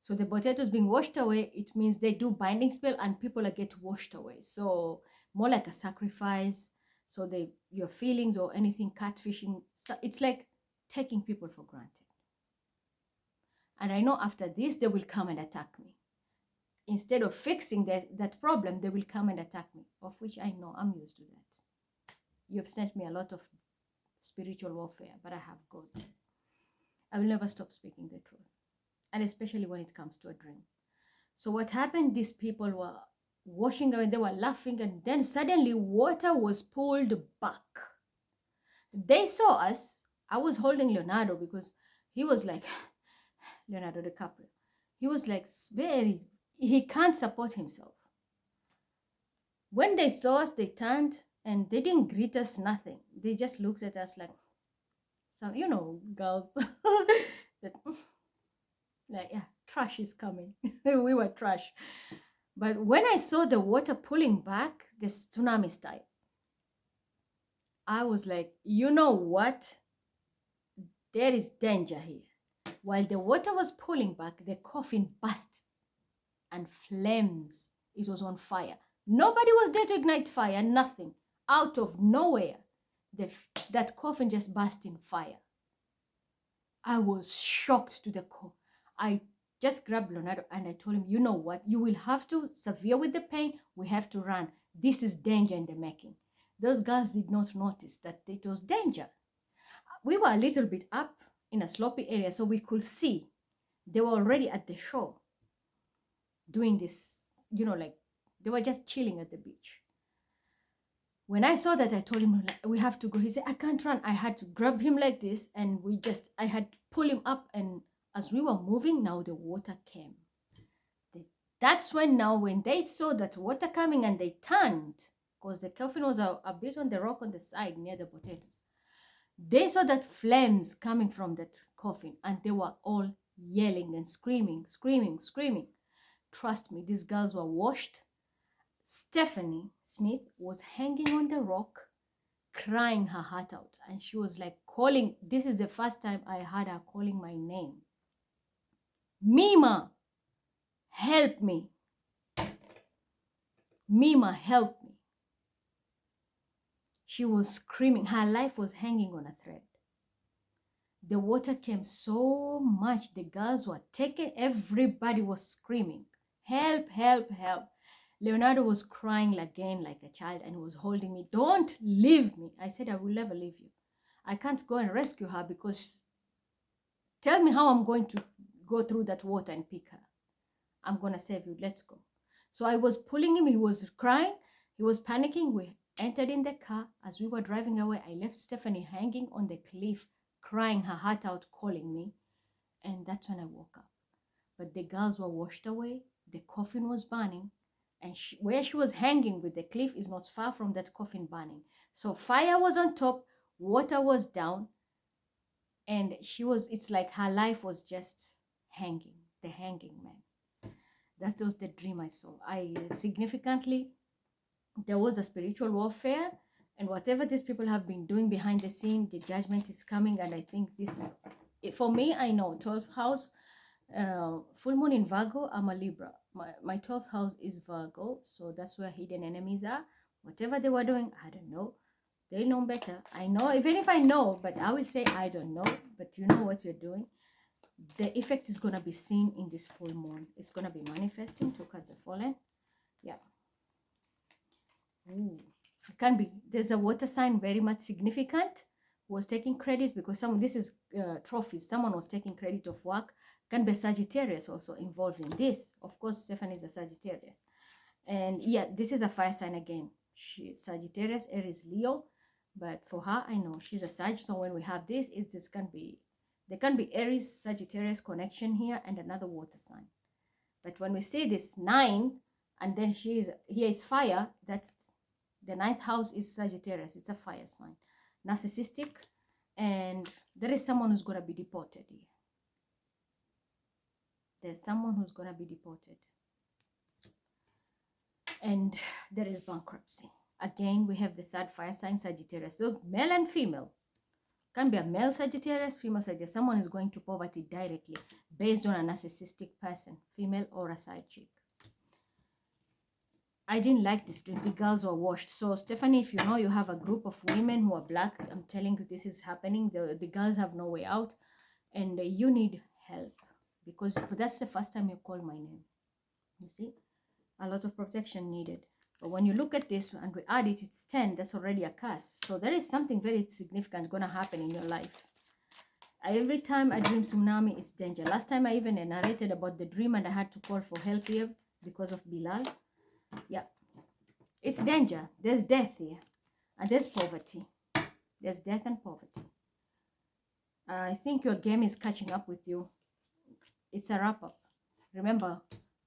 So the potatoes being washed away, it means they do binding spell and people are get washed away. So more like a sacrifice. So your feelings or anything, catfishing, so it's like taking people for granted. And I know after this, they will come and attack me. Instead of fixing that problem, they will come and attack me, of which I know I'm used to that. You've sent me a lot of spiritual warfare, but I have God. I will never stop speaking the truth. And especially when it comes to a dream. So what happened, these people were washing away, they were laughing, and then suddenly water was pulled back. They saw us. I was holding Leonardo because he was like, Leonardo DiCaprio. He was like he can't support himself. When they saw us, they turned and they didn't greet us, nothing. They just looked at us like some, girls. that, like, yeah, trash is coming. We were trash. But when I saw the water pulling back, the tsunami style, I was like, you know what? There is danger here. While the water was pulling back, the coffin burst and flames. It was on fire. Nobody was there to ignite fire, nothing. Out of nowhere, that coffin just burst in fire. I was shocked to the core. I just grabbed Leonardo and I told him, you know what? You will have to severe with the pain. We have to run. This is danger in the making. Those girls did not notice that it was danger. We were a little bit up in a slopey area, so we could see. They were already at the shore doing this, like they were just chilling at the beach. When I saw that, I told him, we have to go. He said, I can't run. I had to grab him like this, and I had to pull him up, and as we were moving, now the water came. That's when they saw that water coming and they turned, because the coffin was a bit on the rock on the side near the potatoes. They saw that flames coming from that coffin, and they were all yelling and screaming. Trust me, these girls were washed. Stephanie Smith was hanging on the rock, crying her heart out. And she was like calling. This is the first time I heard her calling my name. Mima, help me. Mima, help me. She was screaming. Her life was hanging on a thread. The water came so much. The girls were taken. Everybody was screaming. Help, help, help. Leonardo was crying again like a child and was holding me. Don't leave me. I said, I will never leave you. I can't go and rescue her because tell me how I'm going to go through that water and pick her. I'm going to save you. Let's go. So I was pulling him. He was crying. He was panicking. We entered in the car. As we were driving away, I left Stephanie hanging on the cliff, crying her heart out, calling me. And that's when I woke up. But the girls were washed away. The coffin was burning. And where she was hanging with the cliff is not far from that coffin burning. So fire was on top, water was down, and it's like her life was just hanging, the hanging man. That was the dream I saw. Significantly, there was a spiritual warfare, and whatever these people have been doing behind the scene, the judgment is coming. And I think for me, I know 12th house, full moon in Virgo, I'm a Libra. My 12th house is Virgo, so that's where hidden enemies are. Whatever they were doing, I don't know. They know better. I know, even if I know, but I will say I don't know. But you know what you're doing. The effect is going to be seen in this full moon. It's going to be manifesting. 2 cards have fallen. Yeah. Ooh. It can be. There's a water sign very much significant who was taking credits because this is trophies. Someone was taking credit of work. Can be Sagittarius also involved in this. Of course, Stephanie is a Sagittarius. And yeah, this is a fire sign again. Sagittarius, Aries, Leo. But for her, I know she's a Sag. So when we have this, there can be Aries Sagittarius connection here and another water sign. But when we see this 9, and then here is fire, that's the 9th house is Sagittarius. It's a fire sign, narcissistic, and there is someone who's going to be deported here. There's someone who's going to be deported. And there is bankruptcy. Again, we have the 3rd fire sign, Sagittarius. So male and female. Can be a male Sagittarius, female Sagittarius. Someone is going to poverty directly based on a narcissistic person, female or a side chick. I didn't like this dream. The girls were washed. So Stephanie, if you know you have a group of women who are black, I'm telling you this is happening. The girls have no way out and you need help because that's the first time you call my name. You see, a lot of protection needed. But when you look at this and we add it, it's 10. That's already a curse. So there is something very significant going to happen in your life. Every time I dream tsunami, it's danger. Last time I even narrated about the dream and I had to call for help here because of Bilal. Yeah, it's danger. There's death here and there's poverty. There's death and poverty. I think your game is catching up with you. It's a wrap up. Remember,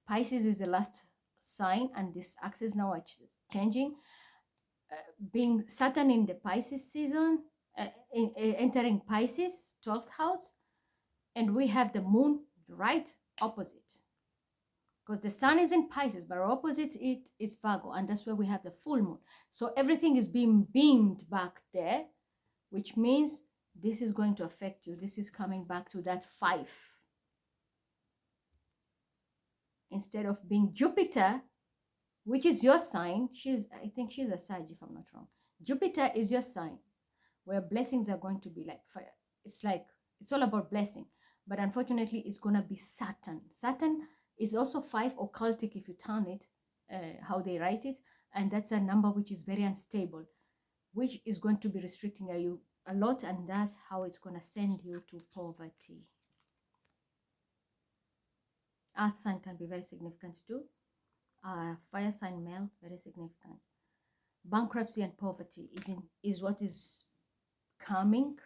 Pisces is the last sign and this axis now are changing. Being Saturn in the Pisces season, entering Pisces, 12th house, and we have the moon right opposite. Because the sun is in Pisces, but opposite it is Virgo, and that's where we have the full moon. So everything is being beamed back there, which means this is going to affect you. This is coming back to that 5. Instead of being Jupiter, which is your sign, I think she's a Sag if I'm not wrong. Jupiter is your sign, where blessings are going to be like fire. It's all about blessing. But unfortunately, it's going to be Saturn. Saturn is also 5 occultic if you turn it, how they write it. And that's a number which is very unstable, which is going to be restricting you a lot. And that's how it's going to send you to poverty. Earth sign can be very significant too. Fire sign male, very significant. Bankruptcy and poverty is what is coming.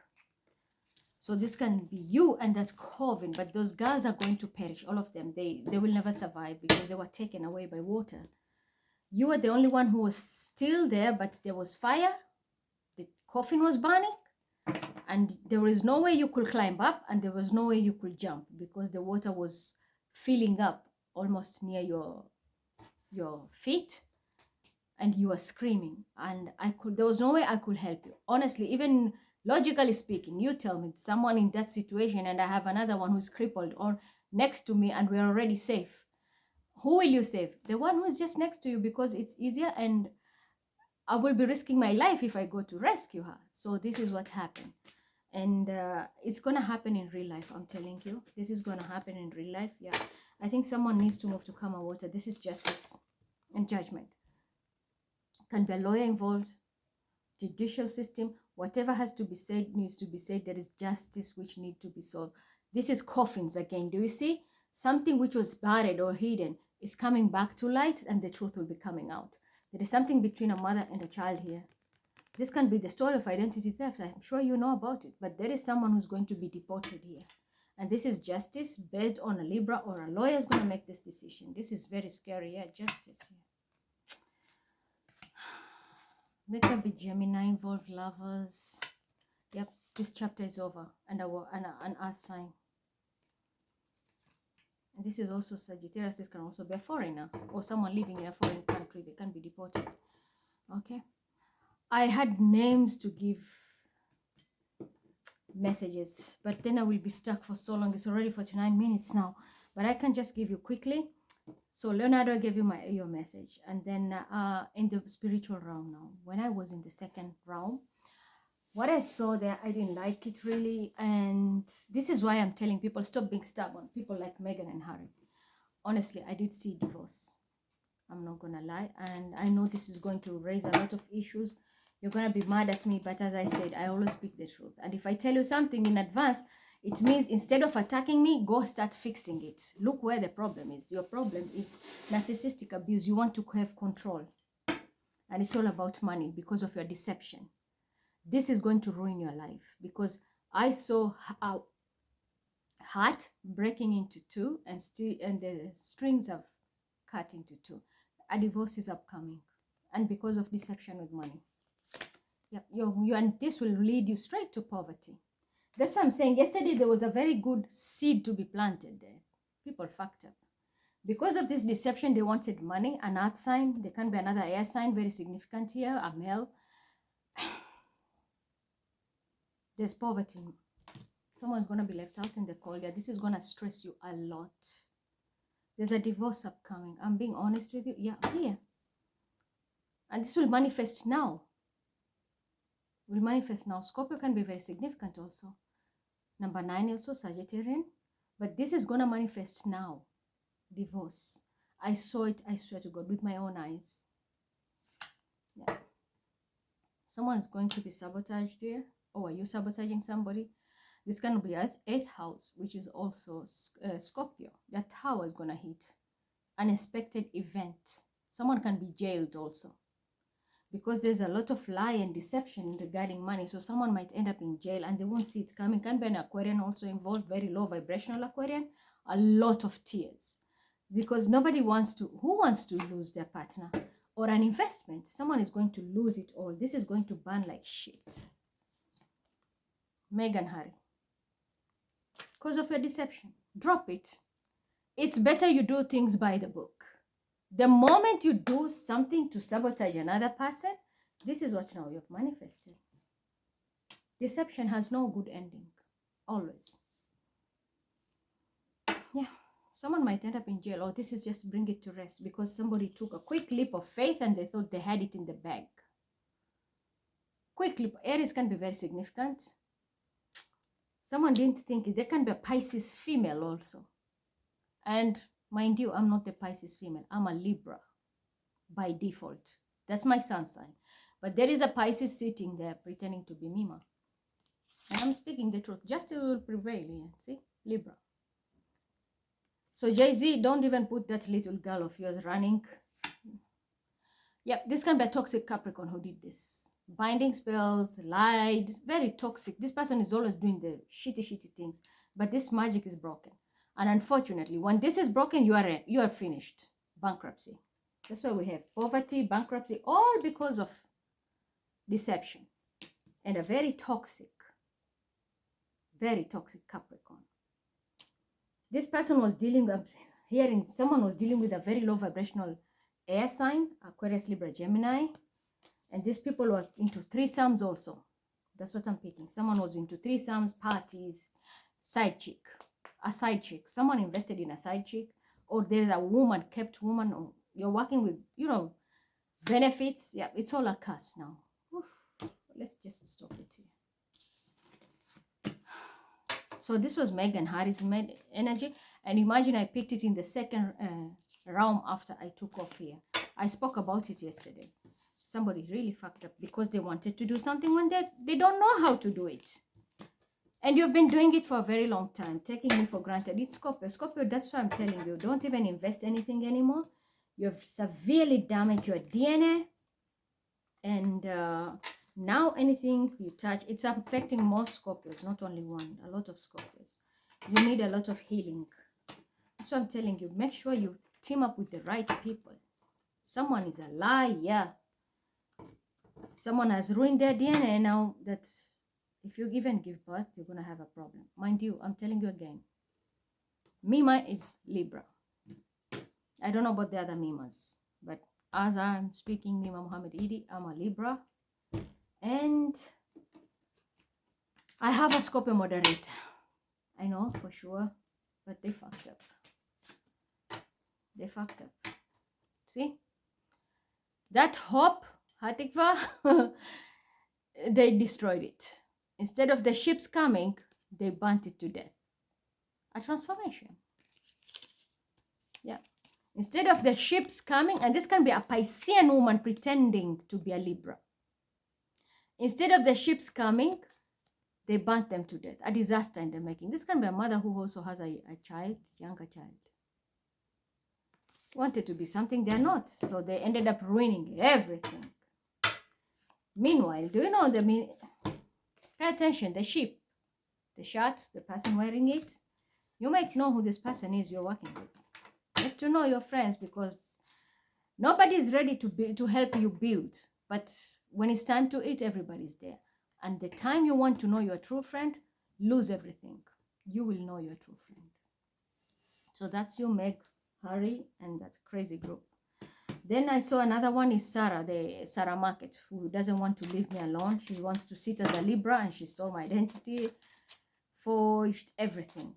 So this can be you and that's Coven, but those girls are going to perish, all of them. They will never survive because they were taken away by water. You were the only one who was still there, but there was fire. The coffin was burning and there was no way you could climb up and there was no way you could jump because the water was filling up almost near your feet and you were screaming and there was no way I could help you. Honestly, even logically speaking, you tell me someone in that situation and I have another one who's crippled or next to me and we're already safe. Who will you save? The one who is just next to you because it's easier and I will be risking my life if I go to rescue her. So this is what happened. And it's going to happen in real life, I'm telling you. This is going to happen in real life. Yeah, I think someone needs to move to calmer water. This is justice and judgment. Can be a lawyer involved, judicial system, whatever has to be said needs to be said. There is justice which needs to be solved. This is coffins again. Do you see? Something which was buried or hidden is coming back to light and the truth will be coming out. There is something between a mother and a child here. This can be the story of identity theft. I'm sure you know about it, but there is someone who's going to be deported here. And this is justice based on a Libra or a lawyer is going to make this decision. This is very scary. Yeah, justice. Yeah. There can be Gemini involved, lovers. Yep, this chapter is over. And an earth sign. And this is also Sagittarius. This can also be a foreigner or someone living in a foreign country. They can be deported. Okay. I had names to give messages, but then I will be stuck for so long. It's already 49 minutes now, but I can just give you quickly. So Leonardo, I gave you your message. And then in the spiritual realm now, when I was in the second realm, what I saw there, I didn't like it really. And this is why I'm telling people, stop being stubborn. People like Meghan and Harry. Honestly, I did see divorce. I'm not going to lie. And I know this is going to raise a lot of issues. You're going to be mad at me. But as I said, I always speak the truth. And if I tell you something in advance, it means instead of attacking me, go start fixing it. Look where the problem is. Your problem is narcissistic abuse. You want to have control. And it's all about money because of your deception. this is going to ruin your life, because I saw a heart breaking into two, and the strings have cut into two. A divorce is upcoming, and because of deception with money. Yeah, and this will lead you straight to poverty. That's what I'm saying. Yesterday there was a very good seed to be planted there. People fucked up. Because of this deception, they wanted money, an earth sign. There can be another air sign, very significant here, a male. There's poverty. Someone's going to be left out in the cold. Yeah, this is going to stress you a lot. There's a divorce upcoming. I'm being honest with you. Yeah, here. And this will manifest now. Will manifest now. Scorpio can be very significant also. Number 9 also Sagittarian. But this is going to manifest now. Divorce. I saw it, I swear to God, with my own eyes. Yeah. Someone is going to be sabotaged here. Oh, are you sabotaging somebody? This can be 8th house, which is also Scorpio. That tower is going to hit. Unexpected event. Someone can be jailed also, because there's a lot of lie and deception regarding money. So someone might end up in jail and they won't see it coming. Can be an Aquarian also involved, very low vibrational Aquarian. A lot of tears, because nobody wants to. Who wants to lose their partner or an investment? Someone is going to lose it all. This is going to burn like shit. Meghan, hurry. Because of your deception. Drop it. It's better you do things by the book. The moment you do something to sabotage another person, this is what now you've manifested. Deception has no good ending. Always. Yeah. Someone might end up in jail. Or this is just bring it to rest, because somebody took a quick leap of faith and they thought they had it in the bag. Quick leap. Aries can be very significant. Someone didn't think it. There can be a Pisces female also. And mind you, I'm not the Pisces female. I'm a Libra by default. That's my sun sign. But there is a Pisces sitting there pretending to be Mima. And I'm speaking the truth. Justice will prevail here. See? Libra. So Jay-Z, don't even put that little girl of yours running. Yep, this can be a toxic Capricorn who did this. Binding spells, lied, very toxic. This person is always doing the shitty things. But this magic is broken. And unfortunately, when this is broken, you are finished. Bankruptcy. That's why we have poverty, bankruptcy, all because of deception. And a very toxic Capricorn. This person was dealing, I'm hearing someone was dealing with a very low vibrational air sign, Aquarius, Libra, Gemini. And these people were into threesomes also. That's what I'm picking. Someone was into threesomes, parties, side chick. A side chick. Someone invested in a side chick. Or there's a woman, kept woman. Or you're working with, benefits. Yeah, it's all a curse now. Oof. Let's just stop it here. So this was Meghan Harris' energy. And imagine I picked it in the second realm after I took off here. I spoke about it yesterday. Somebody really fucked up because they wanted to do something when they don't know how to do it. And you've been doing it for a very long time, taking me for granted. It's Scorpio. Scorpio, that's what I'm telling you. Don't even invest anything anymore. You've severely damaged your DNA. And now anything you touch, it's affecting most Scorpios, not only one. A lot of Scorpios. You need a lot of healing. That's what I'm telling you. Make sure you team up with the right people. Someone is a liar. Someone has ruined their DNA now. That if you even give birth, you're going to have a problem. Mind you, I'm telling you again. Mima is Libra. I don't know about the other Mimas. But as I'm speaking, Mima Muhammad Idi, I'm a Libra. And I have a Scorpio moderator. I know for sure. But they fucked up. They fucked up. See? That hope, Hatikva, they destroyed it. Instead of the ships coming, they burnt it to death. A transformation. Yeah. Instead of the ships coming, and this can be a Piscean woman pretending to be a Libra. Instead of the ships coming, they burnt them to death. A disaster in the making. This can be a mother who also has a child, younger child. Wanted to be something they're not. So they ended up ruining everything. Meanwhile, do you know pay attention, the sheep, the shirt, the person wearing it, you might know who this person is you're working with. Get to know your friends, because nobody is ready to help you build. But when it's time to eat, everybody's there. And the time you want to know your true friend, lose everything. You will know your true friend. So that's you, Meg, Harry, and that crazy group. Then I saw another one is Sarah, the Sarah Market, who doesn't want to leave me alone. She wants to sit as a Libra, and she stole my identity, forged everything.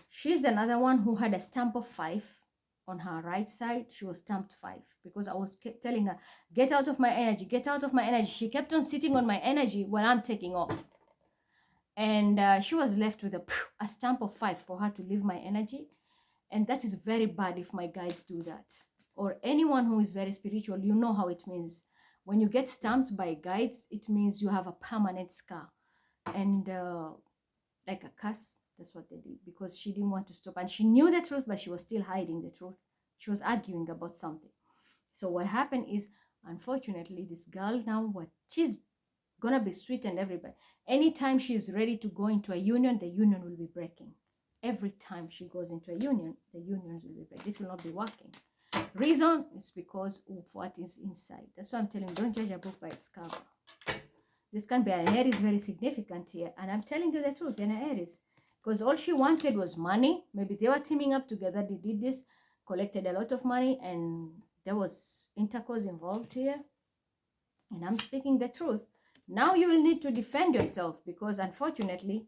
She's another one who had a stamp of 5 on her right side. She was stamped 5 because I was telling her, get out of my energy, get out of my energy. She kept on sitting on my energy when I'm taking off. And she was left with a stamp of 5 for her to leave my energy. And that is very bad if my guides do that. Or anyone who is very spiritual, you know how it means. When you get stamped by guides, it means you have a permanent scar. And like a curse, that's what they did, because she didn't want to stop. And she knew the truth, but she was still hiding the truth. She was arguing about something. So what happened is, unfortunately, this girl now, she's gonna be sweet and everybody. Anytime she's ready to go into a union, the union will be breaking. Every time she goes into a union, the unions will be breaking. It will not be working. Reason is because of what is inside. That's why I'm telling you, don't judge a book by its cover. This can be an Aries, very significant here. And I'm telling you the truth, an Aries. Because all she wanted was money. Maybe they were teaming up together. They did this, collected a lot of money, and there was intercourse involved here. And I'm speaking the truth. Now you will need to defend yourself, because unfortunately,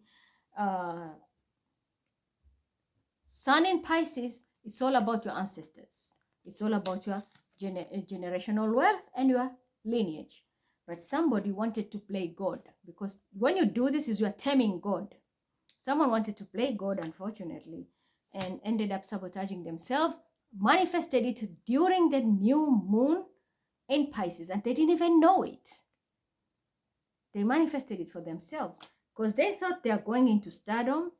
Sun in Pisces, it's all about your ancestors. It's all about your generational wealth and your lineage. But somebody wanted to play God, because when you do this, you are taming God. Someone wanted to play God, unfortunately, and ended up sabotaging themselves, manifested it during the new moon in Pisces, and they didn't even know it. They manifested it for themselves because they thought they are going into stardom.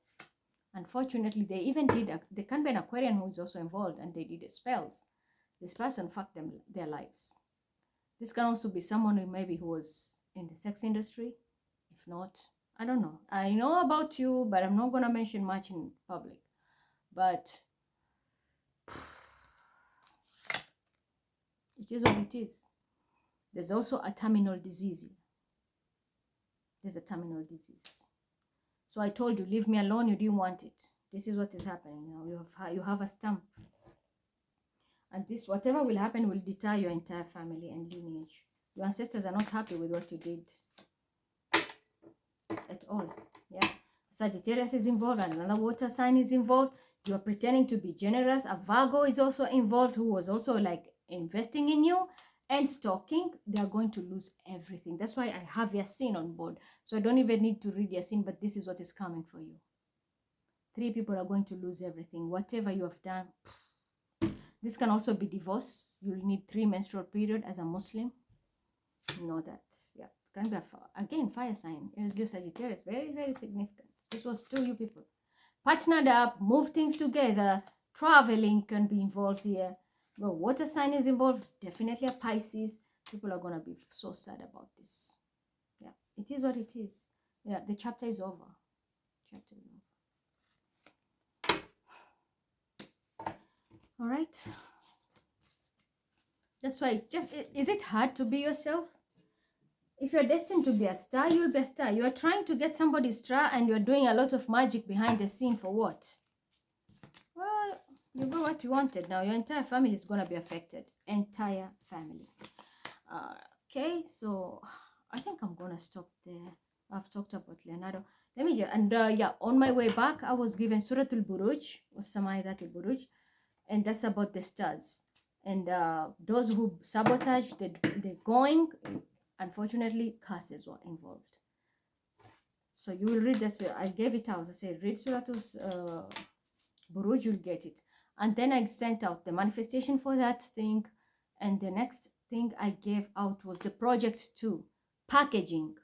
Unfortunately, they even did, there can be an Aquarian who is also involved, and they did spells. This person fucked their lives. This can also be someone who was in the sex industry. If not, I don't know. I know about you, but I'm not going to mention much in public. But it is what it is. There's also a terminal disease. There's a terminal disease. So I told you, leave me alone. You didn't want it. This is what is happening now. You have a stamp. And this, whatever will happen, will deter your entire family and lineage. Your ancestors are not happy with what you did at all. Yeah. Sagittarius is involved, and another water sign is involved. You are pretending to be generous. A Virgo is also involved, who was also like investing in you and stalking. They are going to lose everything. That's why I have Yasin on board. So I don't even need to read Yasin, but this is what is coming for you. 3 people are going to lose everything. Whatever you have done. This can also be divorce. You'll need 3 menstrual period as a Muslim. You know that. Yeah. Can be again fire sign. It was just Sagittarius. Very, very significant. This was 2 you people. Partnered up, move things together. Traveling can be involved here. Well, water sign is involved. Definitely a Pisces. People are going to be so sad about this. Yeah. It is what it is. Yeah. The chapter is over. Chapter is over. All right. That's why, is it hard to be yourself? If you're destined to be a star, you'll be a star. You are trying to get somebody's star, and you're doing a lot of magic behind the scene for what? Well, you got what you wanted. Now your entire family is going to be affected. Entire family. Okay, so I think I'm going to stop there. I've talked about Leonardo. Let me just, and yeah, on my way back, I was given Suratul Buruj, or Samaidatul Buruj, and that's about the stars. And those who sabotage the going, unfortunately, curses were involved. So you will read this. I gave it out. I said, read Suratul Buruj, you'll get it. And then I sent out the manifestation for that thing. And the next thing I gave out was the projects too. Packaging.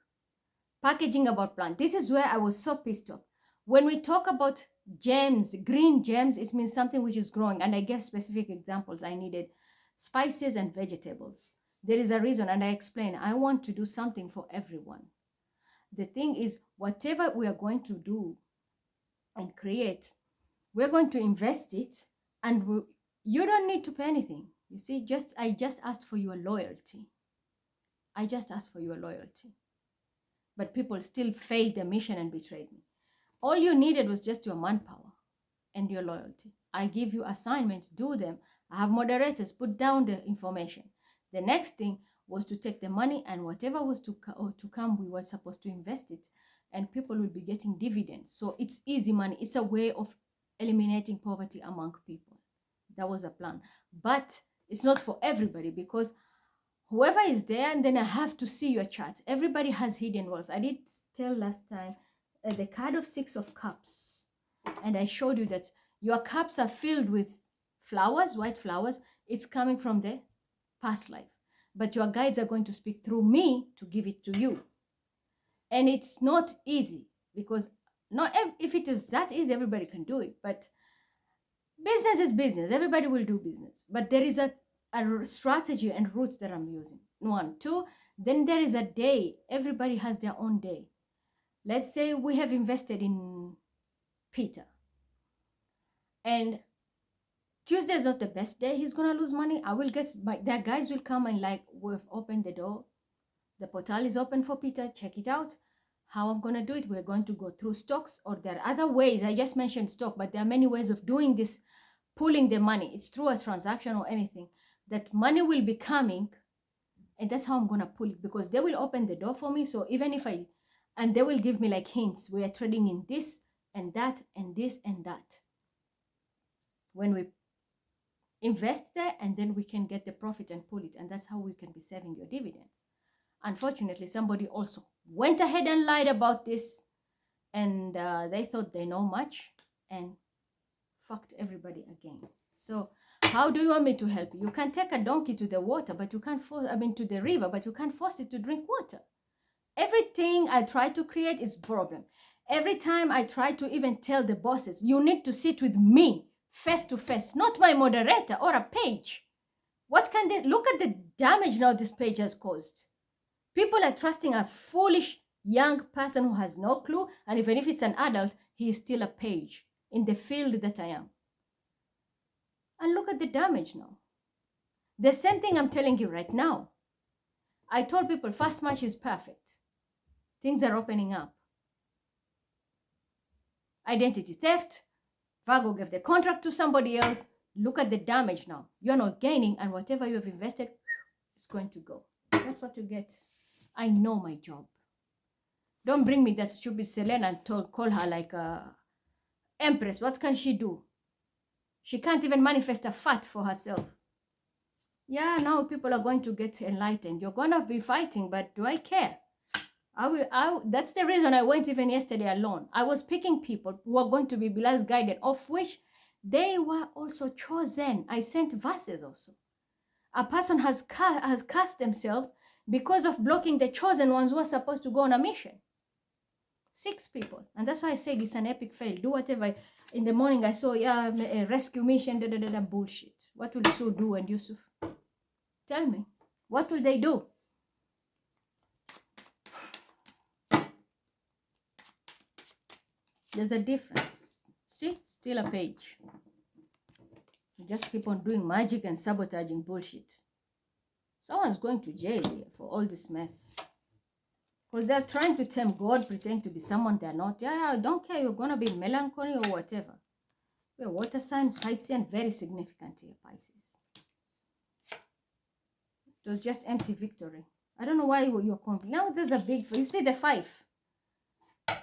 Packaging about plant. This is where I was so pissed off. When we talk about gems, green gems, it means something which is growing. And I gave specific examples. I needed spices and vegetables. There is a reason, and I explain. I want to do something for everyone. The thing is, whatever we are going to do and create, we're going to invest it, and you don't need to pay anything. You see, I just asked for your loyalty. I just asked for your loyalty. But people still failed their mission and betrayed me. All you needed was just your manpower and your loyalty. I give you assignments, do them. I have moderators, put down the information. The next thing was to take the money, and whatever was to come, we were supposed to invest it, and people will be getting dividends. So it's easy money. It's a way of eliminating poverty among people. That was a plan. But it's not for everybody, because whoever is there, and then I have to see your chart. Everybody has hidden wealth. I did tell last time the card of 6 of Cups, and I showed you that your cups are filled with flowers, white flowers. It's coming from the past life, but your guides are going to speak through me to give it to you. And it's not easy, because not if it is that easy, everybody can do it. But business is business. Everybody will do business, but there is a strategy and routes that I'm using. 1, 2. Then there is a day. Everybody has their own day. Let's say we have invested in Peter, and Tuesday is not the best day. He's gonna lose money. I will get their guys will come, and like, we've opened the door. The portal is open for Peter. Check it out. How I'm gonna do it? We're going to go through stocks, or there are other ways. I just mentioned stock, but there are many ways of doing this, pulling the money. It's through a transaction or anything. That money will be coming, and that's how I'm gonna pull it, because they will open the door for me. So even if and they will give me like hints. We are trading in this and that and this and that. When we invest there, and then we can get the profit and pull it, and that's how we can be saving your dividends. Unfortunately, somebody also went ahead and lied about this, and they thought they know much and fucked everybody again. So how do you want me to help you? You can take a donkey to the water, but you can't force, to the river, but you can't force it to drink water. Everything I try to create is problem. Every time I try to even tell the bosses, you need to sit with me face to face, not my moderator or a page. What can they look at the damage now this page has caused? People are trusting a foolish young person who has no clue, and even if it's an adult, he is still a page in the field that I am. And look at the damage now. The same thing I'm telling you right now. I told people Fast Match is perfect. Things are opening up. Identity theft. Virgo gave the contract to somebody else. Look at the damage now. You're not gaining, and whatever you have invested is going to go. That's what you get. I know my job. Don't bring me that stupid Selena and call her like a empress. What can she do? She can't even manifest a fat for herself. Yeah, now people are going to get enlightened. You're going to be fighting, but do I care? That's the reason I went even yesterday alone. I was picking people who are going to be Bilal's guided, of which they were also chosen. I sent verses also. A person has cast themselves because of blocking the chosen ones who are supposed to go on a mission. 6 people. And that's why I said it's an epic fail. Do whatever. In the morning I saw, a rescue mission, bullshit. What will Sue do and Yusuf? Tell me. What will they do? There's a difference. See? Still a page. You just keep on doing magic and sabotaging bullshit. Someone's going to jail here for all this mess. Because they're trying to tempt God, pretend to be someone they're not. Yeah, I don't care. You're going to be melancholy or whatever. We're water sign, Piscean, very significant here, Pisces. It was just empty victory. I don't know why you're complaining. Now there's a big, you see the 5.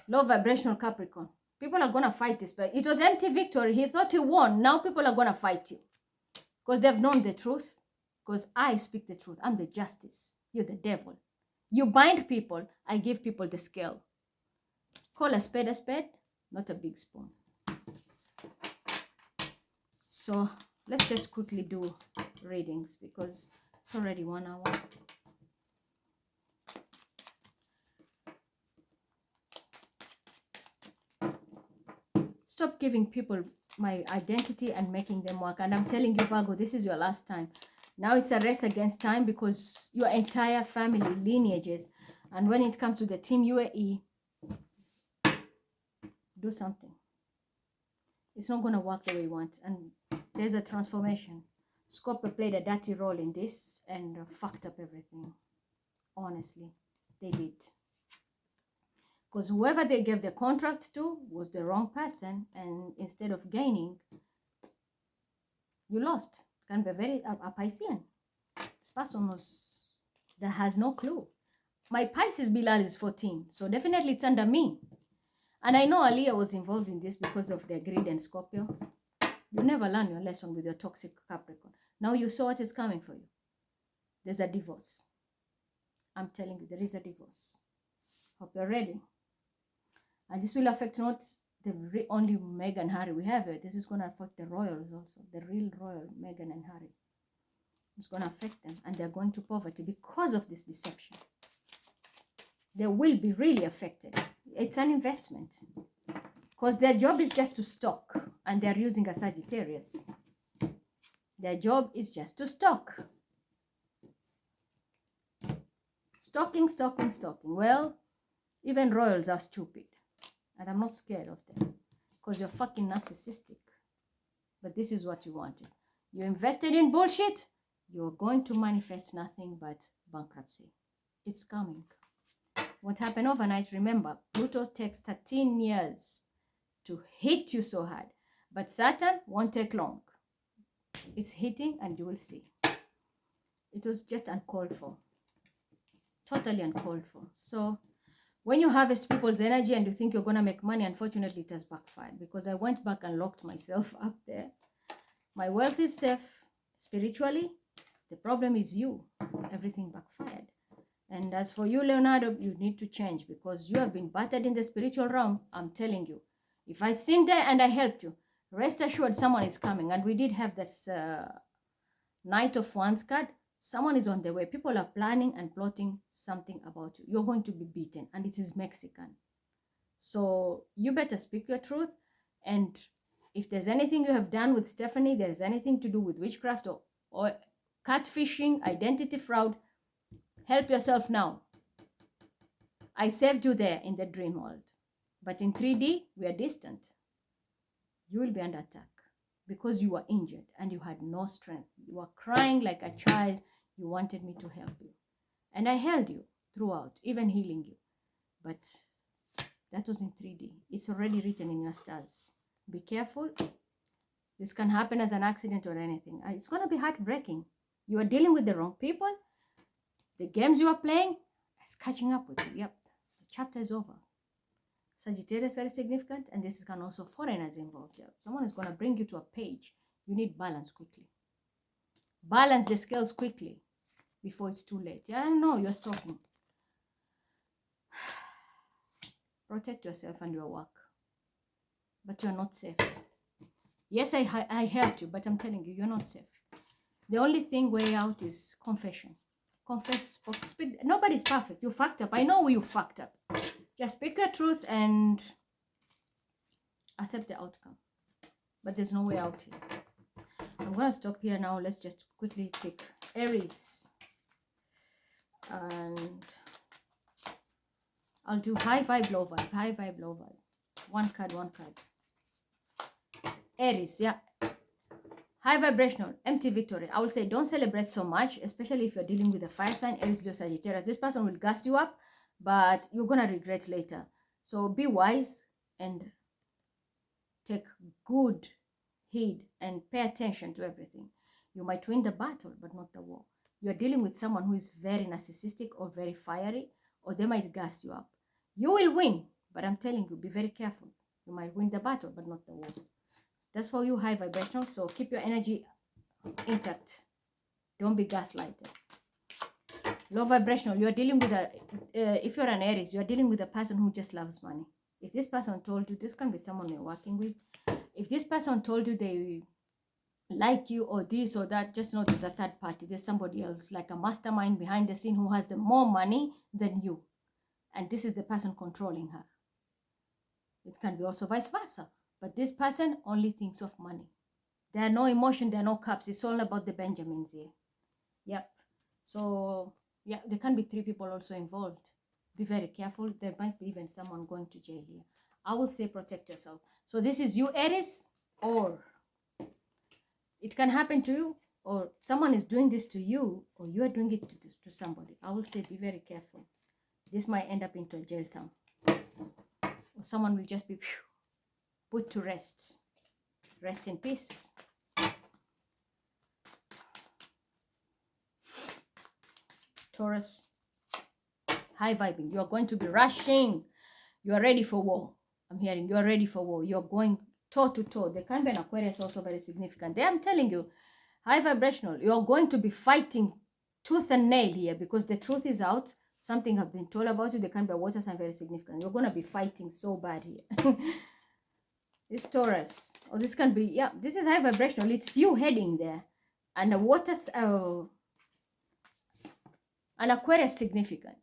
Low vibrational Capricorn. People are going to fight this, but it was empty victory. He thought he won. Now people are going to fight you. Because they've known the truth. Because I speak the truth. I'm the justice. You're the devil. You bind people. I give people the scale. Call a spade, not a big spoon. So let's just quickly do readings because it's already 1 hour. Stop giving people my identity and making them work. And I'm telling you, Virgo, this is your last time. Now it's a race against time because your entire family lineages, and when it comes to the team UAE, do something. It's not going to work the way you want, and there's a transformation. Scorpio played a dirty role in this and fucked up everything. Honestly, they did. Because whoever they gave the contract to was the wrong person, and instead of gaining, you lost. Can be very a Piscean. This person that has no clue. My Pisces Bilal is 14, so definitely it's under me. And I know Aliyah was involved in this because of their greed and Scorpio. You never learn your lesson with your toxic Capricorn. Now you saw what is coming for you. There's a divorce. I'm telling you, there is a divorce. Hope you're ready. And this will affect not the only Meghan and Harry we have here. This is going to affect the royals also. The real royal, Meghan and Harry. It's going to affect them. And they're going to poverty because of this deception. They will be really affected. It's an investment. Because their job is just to stock. And they're using a Sagittarius. Their job is just to stock. Stocking, stocking, stocking. Well, even royals are stupid. And I'm not scared of them. Because you're fucking narcissistic. But this is what you wanted. You invested in bullshit. You're going to manifest nothing but bankruptcy. It's coming. What happened overnight, remember, Pluto takes 13 years to hit you so hard. But Saturn won't take long. It's hitting and you will see. It was just uncalled for. Totally uncalled for. So when you harvest people's energy and you think you're going to make money, unfortunately it has backfired. Because I went back and locked myself up there. My wealth is safe spiritually. The problem is you. Everything backfired. And as for you, Leonardo, you need to change because you have been battered in the spiritual realm. I'm telling you. If I seen there and I helped you, rest assured someone is coming. And we did have this Knight of Wands card. Someone is on the way. People are planning and plotting something about you. You're going to be beaten. And it is Mexican. So you better speak your truth. And if there's anything you have done with Stephanie, there's anything to do with witchcraft or catfishing, identity fraud, help yourself now. I saved you there in the dream world. But in 3D, we are distant. You will be under attack because you were injured and you had no strength. You were crying like a child. You wanted me to help you. And I held you throughout, even healing you. But that was in 3D. It's already written in your stars. Be careful. This can happen as an accident or anything. It's going to be heartbreaking. You are dealing with the wrong people. The games you are playing is catching up with you. Yep, the chapter is over. Sagittarius is very significant, and this can also foreigners involved here. Someone is going to bring you to a page. You need balance quickly. Balance the scales quickly before it's too late. Yeah, I know you're stalking. Protect yourself and your work. But you're not safe. Yes, I helped you, but I'm telling you, you're not safe. The only way out is confession. Confess, speak. Nobody's perfect. You fucked up. I know you fucked up. Just speak your truth and accept the outcome. But there's no way out here. I'm going to stop here now. Let's just quickly pick Aries. And I'll do high vibe, low vibe. High vibe, low vibe. One card, one card. Aries, yeah. High vibrational, empty victory. I will say don't celebrate so much, especially if you're dealing with a fire sign, Aries, Leo, Sagittarius. This person will gas you up, but you're going to regret later. So be wise and take good heed and pay attention to everything. You might win the battle, but not the war. You're dealing with someone who is very narcissistic or very fiery, or they might gas you up. You will win, but I'm telling you, be very careful. You might win the battle, but not the war. That's for you, high vibrational. So keep your energy intact. Don't be gaslighted. Low vibrational, you're dealing with if you're an Aries, you're dealing with a person who just loves money. If this person told you, this can be someone you're working with. If this person told you they like you or this or that, just know there's a third party. There's somebody else, like a mastermind behind the scene who has more money than you. And this is the person controlling her. It can be also vice versa. But this person only thinks of money. There are no emotion, there are no cups. It's all about the Benjamins here. Yep. So yeah, there can be 3 people also involved. Be very careful. There might be even someone going to jail here. I will say protect yourself. So this is you, Aries, or it can happen to you, or someone is doing this to you, or you are doing it to somebody. I will say be very careful. This might end up into a jail term, or someone will just be put to rest. Rest in peace. Taurus, high vibing. You are going to be rushing. You are ready for war. I'm hearing you are ready for war. You're going toe to toe. There can be an Aquarius also very significant. There I'm telling you, high vibrational. You're going to be fighting tooth and nail here because the truth is out. Something have been told about you. There can be a water sign very significant. You're going to be fighting so bad here. This Taurus, or this can be, yeah, this is high vibrational. It's you heading there. And a water, an Aquarius significant.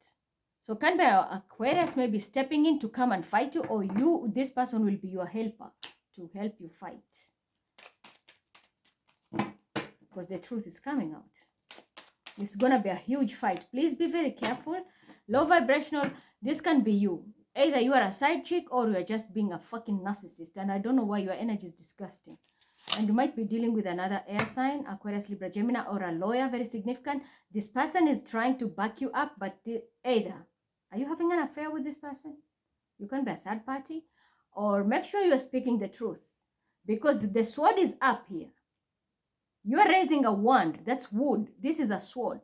So can be Aquarius maybe stepping in to come and fight you, or you, this person will be your helper to help you fight. Because the truth is coming out. It's going to be a huge fight. Please be very careful. Low vibrational, this can be you. Either you are a side chick or you are just being a fucking narcissist. And I don't know why your energy is disgusting. And you might be dealing with another air sign, Aquarius, Libra, Gemini, or a lawyer, very significant. This person is trying to back you up, but either are you having an affair with this person? You can be a third party. Or make sure you are speaking the truth. Because the sword is up here. You are raising a wand. That's wood. This is a sword.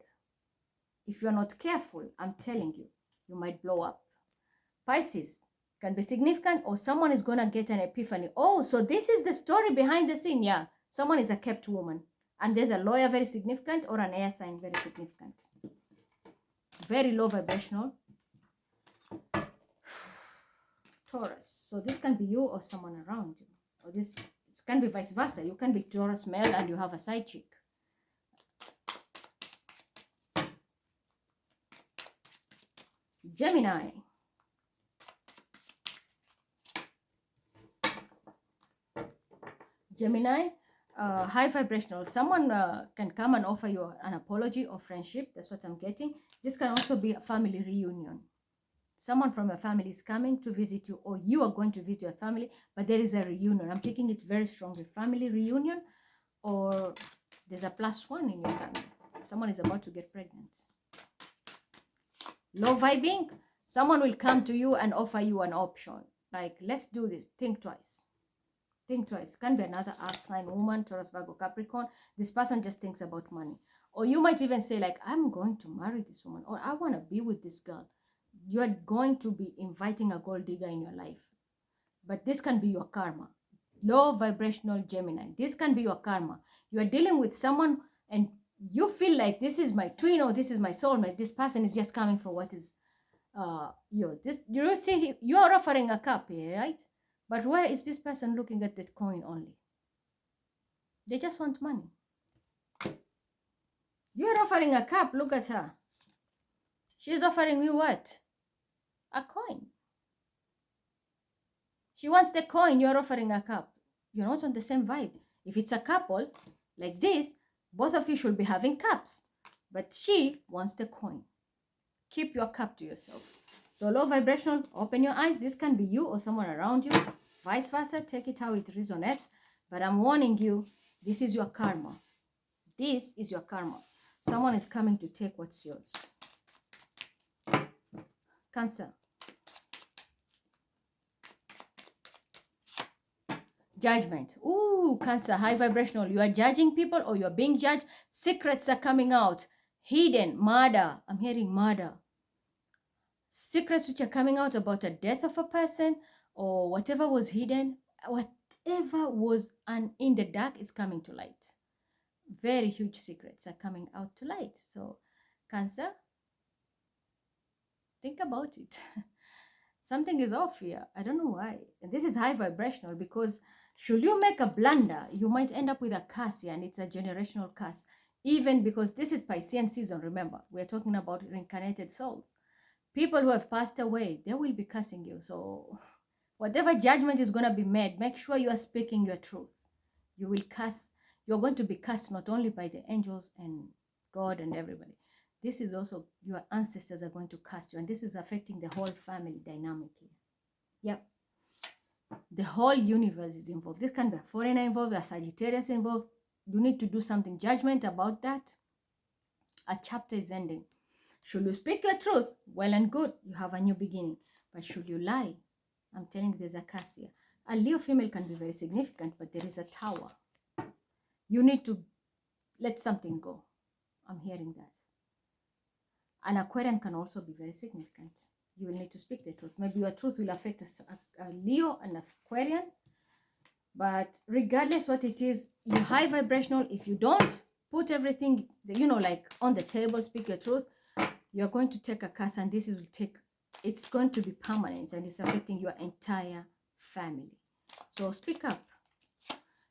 If you're not careful, I'm telling you, you might blow up. Pisces can be significant, or someone is going to get an epiphany. Oh, so this is the story behind the scene. Yeah, someone is a kept woman. And there's a lawyer, very significant, or an air sign, very significant. Very low vibrational. Taurus. So this can be you or someone around you. Or this can be vice versa. You can be Taurus male and you have a side chick. Gemini. Gemini, high vibrational. Someone can come and offer you an apology or friendship. That's what I'm getting. This can also be a family reunion. Someone from your family is coming to visit you, or you are going to visit your family, but there is a reunion. I'm taking it very strongly. Family reunion, or there's a +1 in your family. Someone is about to get pregnant. Low vibing, someone will come to you and offer you an option. Like, let's do this. Think twice. Think twice. Can be another earth sign woman, Taurus, Virgo, Capricorn. This person just thinks about money. Or you might even say, like, I'm going to marry this woman, or I want to be with this girl. You are going to be inviting a gold digger in your life. But this can be your karma. Low vibrational Gemini. This can be your karma. You are dealing with someone and you feel like this is my twin or this is my soulmate. This person is just coming for what is yours. This, you see, you are offering a cup here, right? But where is this person looking at that coin only? They just want money. You are offering a cup. Look at her. She's offering you what? A coin. She wants the coin. You're offering a cup. You're not on the same vibe. If it's a couple like this, both of you should be having cups. But she wants the coin. Keep your cup to yourself. So low vibrational, open your eyes. This can be you or someone around you. Vice versa, take it how it resonates. But I'm warning you, this is your karma. This is your karma. Someone is coming to take what's yours. Cancer. Judgment. Ooh, Cancer, high vibrational. You are judging people or you are being judged. Secrets are coming out. Hidden, murder. I'm hearing murder. Secrets which are coming out about the death of a person or whatever was hidden. Whatever was in the dark is coming to light. Very huge secrets are coming out to light. So, Cancer, think about it. Something is off here. I don't know why. And this is high vibrational because should you make a blunder, you might end up with a curse here, and it's a generational curse. Even because this is Piscean season, remember, we're talking about reincarnated souls. People who have passed away, they will be cursing you. So whatever judgment is going to be made, make sure you are speaking your truth. You will curse. You're going to be cursed not only by the angels and God and everybody. This is also your ancestors are going to cast you, and this is affecting the whole family dynamic here. Yep. The whole universe is involved. This can be a foreigner involved, a Sagittarius involved. You need to do something. Judgment about that. A chapter is ending. Should you speak your truth? Well and good. You have a new beginning. But should you lie? I'm telling you, there's a curse here. A Leo female can be very significant, but there is a tower. You need to let something go. I'm hearing that. An Aquarian can also be very significant. You will need to speak the truth. Maybe your truth will affect a Leo and Aquarian. But regardless what it is, you're high vibrational. If you don't put everything, like on the table, speak your truth, you're going to take a curse, and this will take, it's going to be permanent, and it's affecting your entire family. So speak up.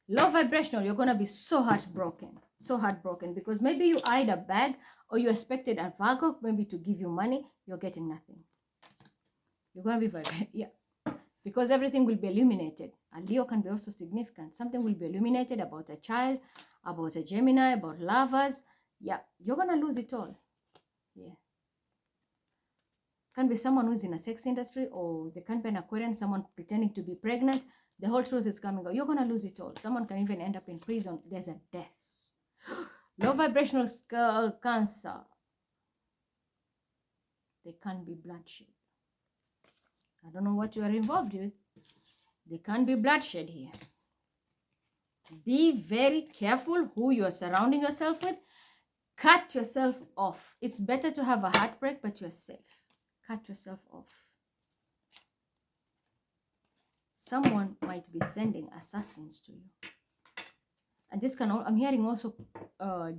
Low vibrational, you're going to be so heartbroken, because maybe you eyed a bag, or you expected a Virgo maybe to give you money. You're getting nothing. You're going to be very, yeah, because everything will be illuminated. A Leo can be also significant. Something will be illuminated about a child, about a Gemini, about lovers. Yeah, you're going to lose it all. Yeah. Can be someone who's in a sex industry, or they can be an Aquarian, someone pretending to be pregnant. The whole truth is coming out. You're going to lose it all. Someone can even end up in prison. There's a death. Low vibrational cancer. They can be bloodshed. I don't know what you are involved with. There can be bloodshed here. Be very careful who you are surrounding yourself with. Cut yourself off. It's better to have a heartbreak, but you're safe. Cut yourself off. Someone might be sending assassins to you. And this can, I'm hearing also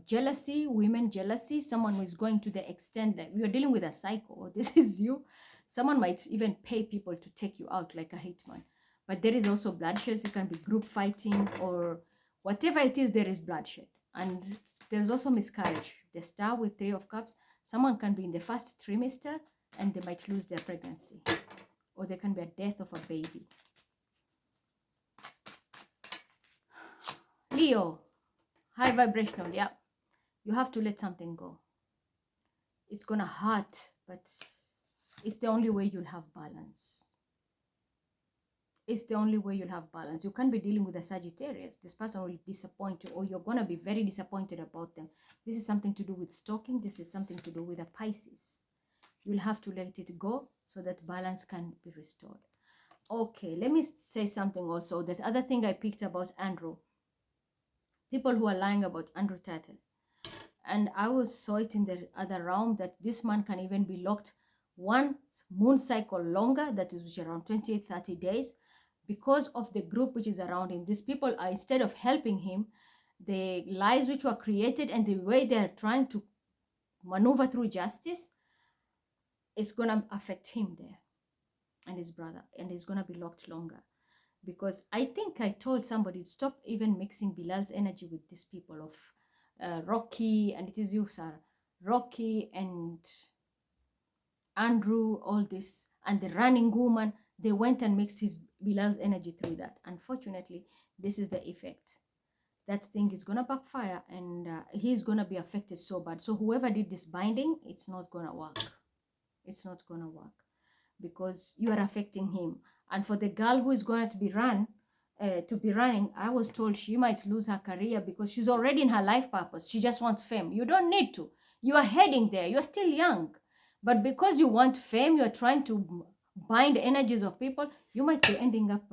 jealousy, women jealousy. Someone who is going to the extent that you're dealing with a psycho, or this is you. Someone might even pay people to take you out like a hitman. But there is also bloodshed. It can be group fighting, or whatever it is, there is bloodshed. And there's also miscarriage. The star with 3 of cups. Someone can be in the first trimester and they might lose their pregnancy. Or there can be a death of a baby. Leo, high vibrational, yeah. You have to let something go. It's going to hurt, but it's the only way you'll have balance. It's the only way you'll have balance. You can't be dealing with a Sagittarius. This person will disappoint you, or you're going to be very disappointed about them. This is something to do with stalking. This is something to do with a Pisces. You'll have to let it go so that balance can be restored. Okay, let me say something also. That other thing I picked about Andrew. People who are lying about Andrew Tate. And I saw it in the other realm that this man can even be locked one moon cycle longer, that is which around 28-30 days, because of the group which is around him. These people are, instead of helping him, the lies which were created and the way they are trying to maneuver through justice is going to affect him there and his brother, and he's going to be locked longer. Because I think I told somebody, stop even mixing Bilal's energy with these people of Rocky, and it is you, Sarah, Rocky and Andrew, all this, and the running woman. They went and mixed Bilal's energy through that. Unfortunately, this is the effect. That thing is going to backfire, and he's going to be affected so bad. So whoever did this binding, it's not going to work. It's not going to work, because you are affecting him. And for the girl who is going to be running, I was told she might lose her career because she's already in her life purpose. She just wants fame. You don't need to. You are heading there. You're still young. But because you want fame, you're trying to bind energies of people, you might be ending up,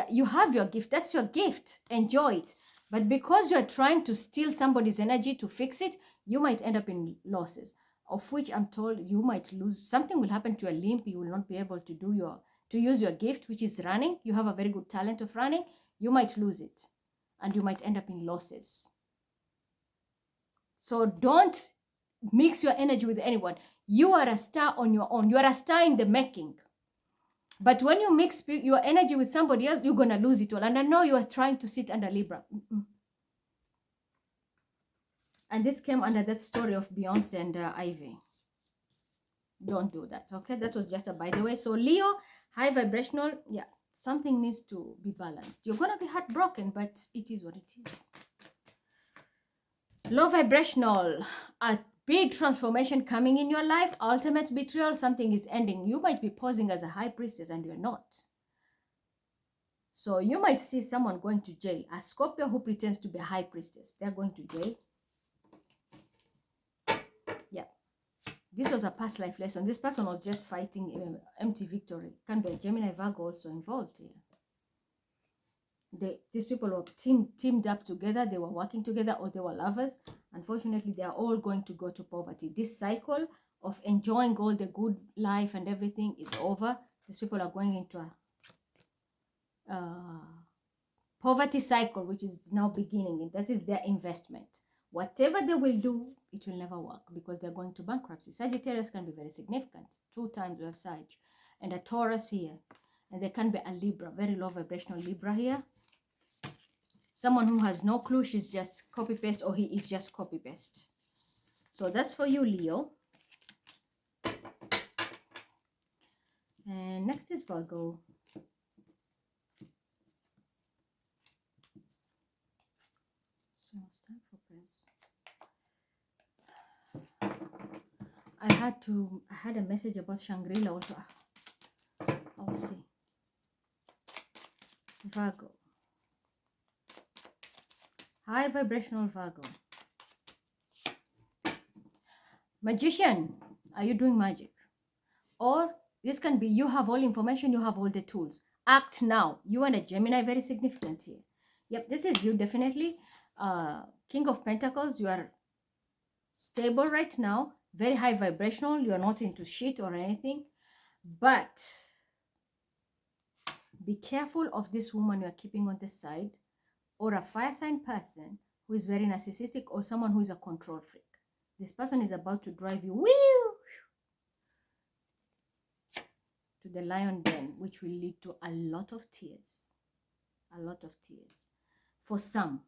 you have your gift. That's your gift. Enjoy it. But because you're trying to steal somebody's energy to fix it, you might end up in losses, of which I'm told you might lose. Something will happen to your limb. You will not be able to use your gift, which is running. You have a very good talent of running. You might lose it, and you might end up in losses. So don't mix your energy with anyone. You are a star on your own. You are a star in the making. But when you mix your energy with somebody else, you're going to lose it all. And I know you are trying to sit under Libra. And this came under that story of Beyonce and Ivy. Don't do that, okay? That was just a by the way. So Leo, high vibrational, yeah, something needs to be balanced. You're going to be heartbroken, but it is what it is. Low vibrational, a big transformation coming in your life, ultimate betrayal, something is ending. You might be posing as a high priestess and you're not. So you might see someone going to jail. A Scorpio who pretends to be a high priestess, they're going to jail. Yeah. This was a past life lesson. This person was just fighting empty victory. Can be a Gemini Virgo also involved here. These people were teamed up together. They were working together, or they were lovers. Unfortunately, they are all going to go to poverty. This cycle of enjoying all the good life and everything is over. These people are going into a poverty cycle, which is now beginning, and that is their investment. Whatever they will do, it will never work because they're going to bankruptcy. Sagittarius can be very significant. 2 times we have Sag, and a Taurus here, and there can be a Libra, very low vibrational Libra here. Someone who has no clue, she's just copy paste, or he is just copy paste. So that's for you, Leo. And next is Virgo. So it's time for prayers. I had a message about Shangri-La also. I'll see. Virgo. High vibrational Virgo. Magician, are you doing magic? Or this can be you have all information, you have all the tools. Act now. You and a Gemini, very significant here. Yep, this is you definitely. King of Pentacles, you are stable right now, very high vibrational. You are not into shit or anything. But be careful of this woman you are keeping on the side, or a fire sign person who is very narcissistic, or someone who is a control freak. This person is about to drive you to the lion den, which will lead to a lot of tears. A lot of tears. For some.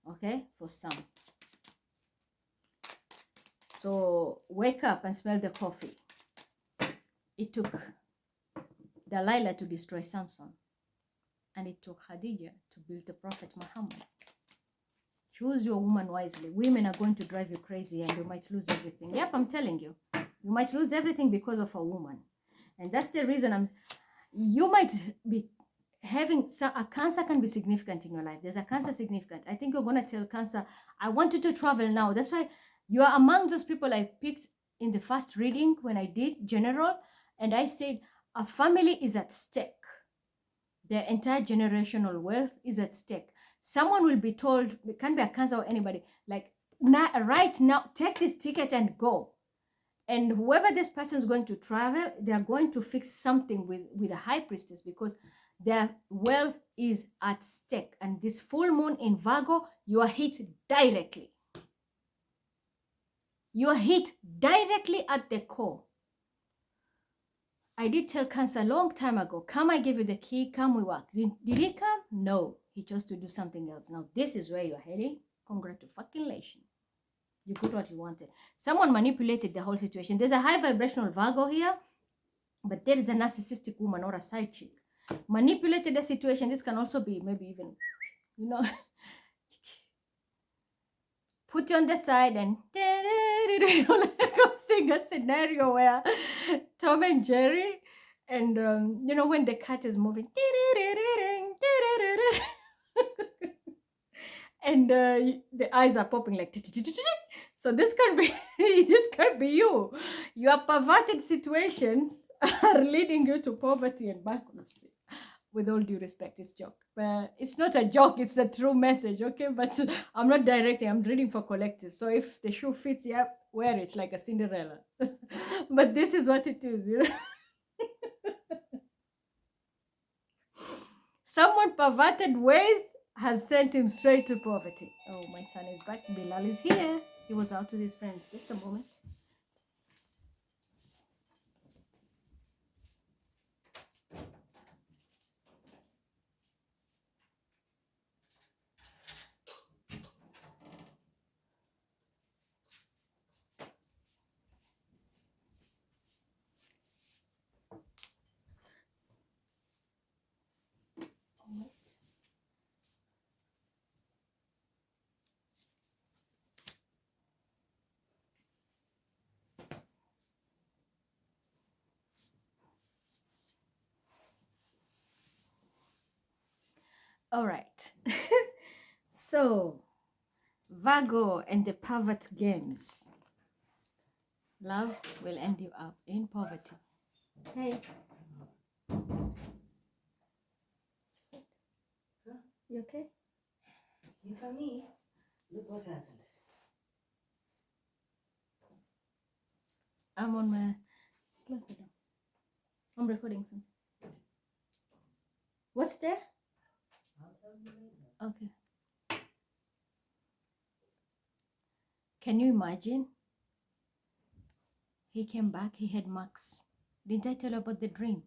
Okay? For some. So wake up and smell the coffee. It took Delilah to destroy Samson. And it took Khadija to build the Prophet Muhammad. Choose your woman wisely. Women are going to drive you crazy and you might lose everything. Yep, I'm telling you. You might lose everything because of a woman. And that's the reason you might be having a Cancer can be significant in your life. There's a Cancer significant. I think you're going to tell Cancer, I want you to travel now. That's why you are among those people I picked in the first reading when I did general. And I said, a family is at stake. Their entire generational wealth is at stake. Someone will be told, it can be a Cancer or anybody, like, right now, take this ticket and go. And whoever this person is going to travel, they are going to fix something with a high priestess because their wealth is at stake. And this full moon in Virgo, you are hit directly. You are hit directly at the core. I did tell Cancer a long time ago, come, I give you the key, come, we work. Did he come? No. He chose to do something else. Now, this is where you're heading. Congratulations. You got what you wanted. Someone manipulated the whole situation. There's a high vibrational Virgo here, but there is a narcissistic woman or a side chick. Manipulated the situation. This can also be maybe even, put you on the side and sing a scenario where Tom and Jerry and, when the cat is moving, and the eyes are popping like, so this can be you. Your perverted situations are leading you to poverty and bankruptcy. With all due respect, it's a joke. But it's not a joke, it's a true message, okay? But I'm not directing, I'm reading for collective. So if the shoe fits, yeah, wear it like a Cinderella. But this is what it is, Someone perverted ways has sent him straight to poverty. Oh, my son is back. Bilal is here. He was out with his friends. Just a moment. All right. So, Virgo and the pervert games. Love will end you up in poverty. Hey. You okay? You tell me. Look what happened. I'm on my... Close the door. I'm recording some. What's there? I'll tell you later. Okay. Can you imagine? He came back, he had marks. Didn't I tell you about the dream?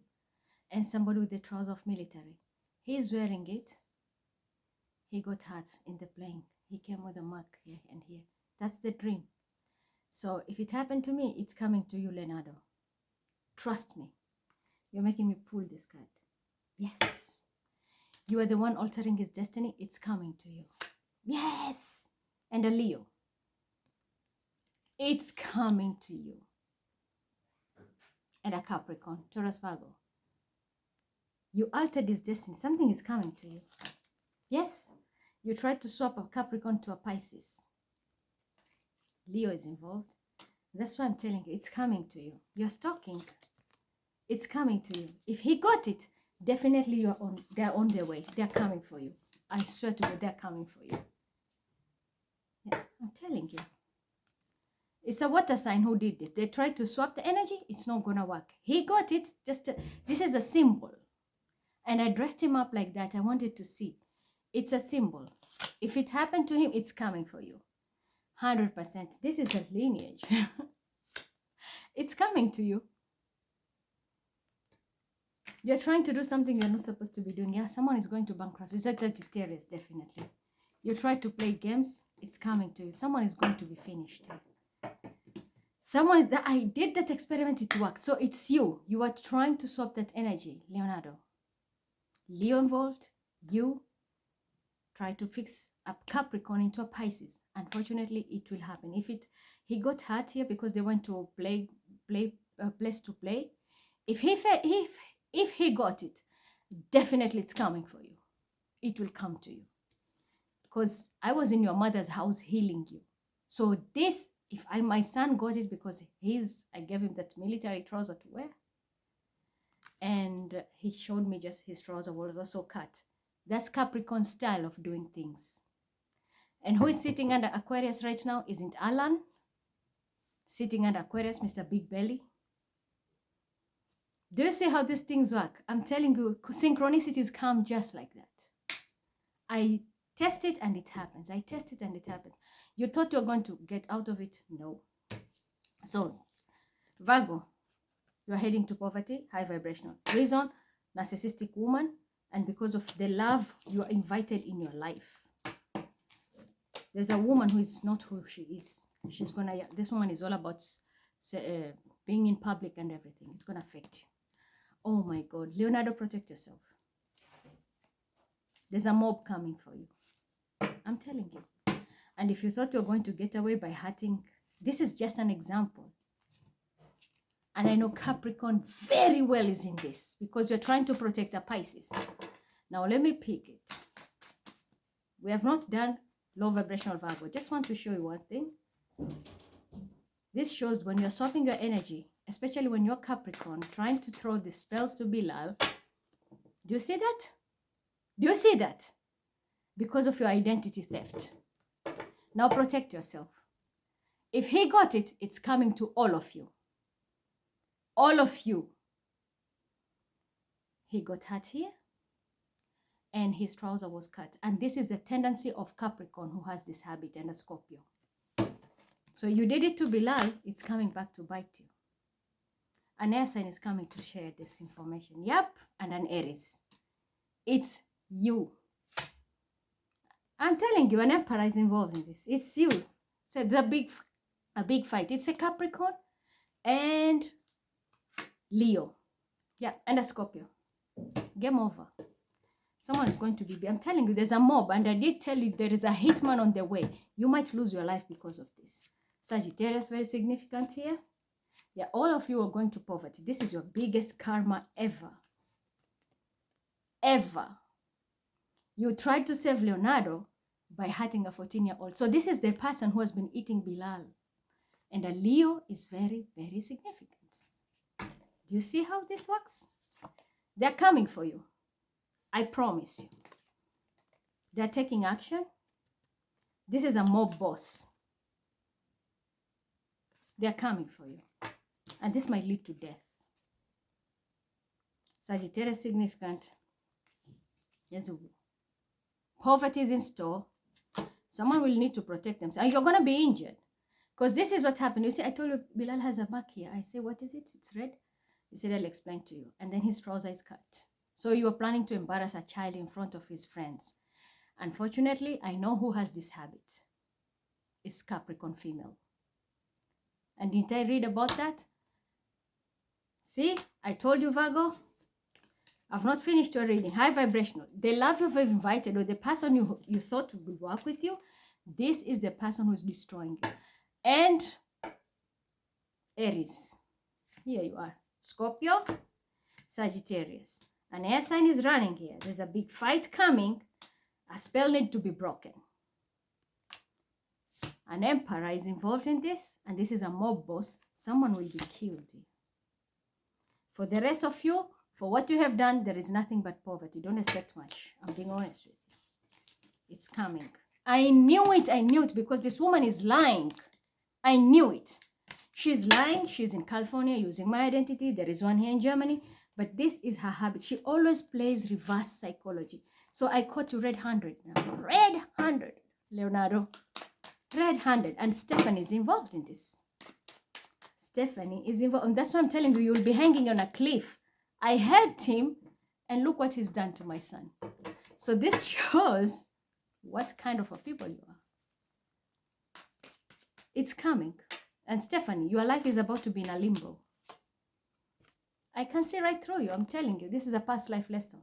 And somebody with the trousers of military. He's wearing it. He got hurt in the plane. He came with a mark here and here. That's the dream. So if it happened to me, it's coming to you, Leonardo. Trust me. You're making me pull this card. Yes. You are the one altering his destiny. It's coming to you. Yes. And a Leo. It's coming to you. And a Capricorn, Taurus, Virgo. You altered his destiny. Something is coming to you. Yes. You tried to swap a Capricorn to a Pisces. Leo is involved. That's why I'm telling you, it's coming to you. You're stalking. It's coming to you. If he got it, definitely they're on their way. They're coming for you. I swear to God, they're coming for you. Yeah, I'm telling you. It's a water sign who did this. They tried to swap the energy. It's not going to work. He got it. This is a symbol. And I dressed him up like that. I wanted to see. It's a symbol. If it happened to him, it's coming for you. 100%. This is a lineage. It's coming to you. You're trying to do something you're not supposed to be doing. Yeah, someone is going to bankrupt. It's a Sagittarius, definitely. You try to play games, it's coming to you. Someone is going to be finished. Someone is that I did that experiment, it worked. So it's you. You are trying to swap that energy, Leonardo. Leo involved, you try to fix a Capricorn into a Pisces. Unfortunately, it will happen. He got hurt here because they went to place to play. If he got it, definitely it's coming for you. It will come to you. Because I was in your mother's house healing you. So this, my son got it because I gave him that military trouser to wear. And he showed me just his trouser was also cut. That's Capricorn style of doing things. And who is sitting under Aquarius right now? Isn't Alan? Sitting under Aquarius, Mr. Big Belly. Do you see how these things work? I'm telling you, synchronicities come just like that. I test it and it happens. I test it and it happens. You thought you're going to get out of it? No. So, Virgo, you're heading to poverty, high vibrational. Reason, narcissistic woman, and because of the love you are invited in your life. There's a woman who is not who she is. This woman is all about being in public and everything. It's going to affect you. Oh my God. Leonardo, protect yourself. There's a mob coming for you. I'm telling you. And if you thought you're going to get away by hurting, this is just an example. And I know Capricorn very well is in this because you're trying to protect a Pisces. Now let me pick it. We have not done low vibrational Virgo. Just want to show you one thing. This shows when you're swapping your energy, especially when you're Capricorn, trying to throw the spells to Bilal. Do you see that? Do you see that? Because of your identity theft. Now protect yourself. If he got it, it's coming to all of you. All of you. He got hurt here. And his trouser was cut. And this is the tendency of Capricorn who has this habit, and a Scorpio. So you did it to Bilal, it's coming back to bite you. An air sign is coming to share this information. Yep, and an Aries. It's you. I'm telling you, an emperor is involved in this. It's you. So it's a big fight. It's a Capricorn and Leo. Yeah, and a Scorpio. Game over. Someone is going to be... I'm telling you, there's a mob. And I did tell you there is a hitman on the way. You might lose your life because of this. Sagittarius, very significant here. Yeah, all of you are going to poverty. This is your biggest karma ever. Ever. You tried to save Leonardo by hurting a 14-year-old. So this is the person who has been eating Bilal. And a Leo is very, very significant. Do you see how this works? They're coming for you. I promise you. They're taking action. This is a mob boss. They're coming for you. And this might lead to death. Sagittarius significant. Yes. Poverty is in store. Someone will need to protect themselves. And you're going to be injured. Because this is what happened. You see, I told you Bilal has a mark here. I say, what is it? It's red. He said, I'll explain to you. And then his trouser is cut. So you are planning to embarrass a child in front of his friends. Unfortunately, I know who has this habit. It's Capricorn female. And didn't I read about that? See, I told you, Virgo. I've not finished your reading. High vibrational. The love you've invited or the person you thought would work with you, this is the person who's destroying you. And Aries. Here you are. Scorpio, Sagittarius. An air sign is running here. There's a big fight coming. A spell needs to be broken. An emperor is involved in this, and this is a mob boss. Someone will be killed. For the rest of you, for what you have done, there is nothing but poverty. Don't expect much. I'm being honest with you. It's coming. I knew it because this woman is lying. I knew it. She's lying. She's in California using my identity. There is one here in Germany. But this is her habit. She always plays reverse psychology. So I caught you red-handed now. Red-handed, Leonardo. Red-handed. And Stephanie is involved in this. Stephanie is involved. And that's what I'm telling you. You'll be hanging on a cliff. I helped him. And look what he's done to my son. So this shows what kind of a people you are. It's coming. And Stephanie, your life is about to be in a limbo. I can see right through you. I'm telling you, this is a past life lesson.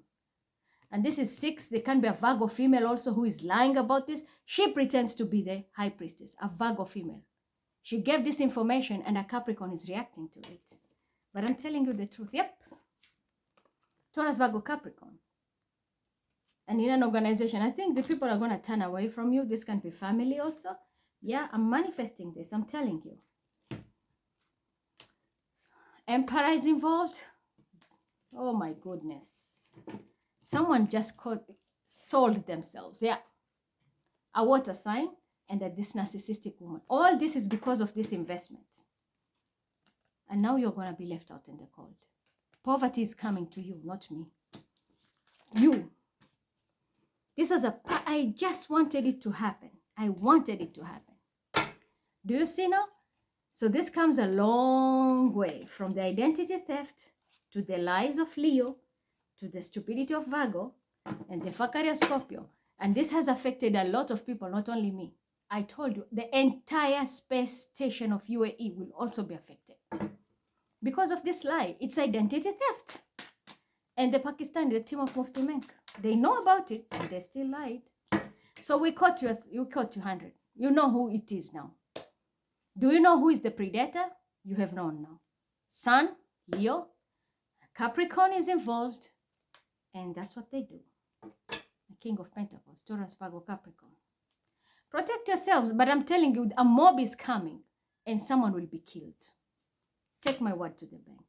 And this is 6. There can be a Virgo female also who is lying about this. She pretends to be the high priestess, a Virgo female. She gave this information and a Capricorn is reacting to it. But I'm telling you the truth. Yep. Taurus, Virgo, Capricorn. And in an organization, I think the people are going to turn away from you. This can be family also. Yeah, I'm manifesting this. I'm telling you. Emperor is involved. Oh my goodness. Someone just sold themselves. Yeah. A water sign and this narcissistic woman. All this is because of this investment. And now you're going to be left out in the cold. Poverty is coming to you, not me. You. This was I just wanted it to happen. I wanted it to happen. Do you see now? So this comes a long way from the identity theft to the lies of Leo to the stupidity of Virgo and the fuckery of Scorpio. And this has affected a lot of people, not only me. I told you, the entire space station of UAE will also be affected. Because of this lie, it's identity theft. And the Pakistani, the team of Mufti Menk, they know about it and they still lied. So we caught you, you caught 200. You know who it is now. Do you know who is the predator? You have known now. Sun, Leo, Capricorn is involved. And that's what they do. The King of Pentacles, Taurus, Virgo, Capricorn. Protect yourselves, but I'm telling you, a mob is coming and someone will be killed. Take my word to the bank.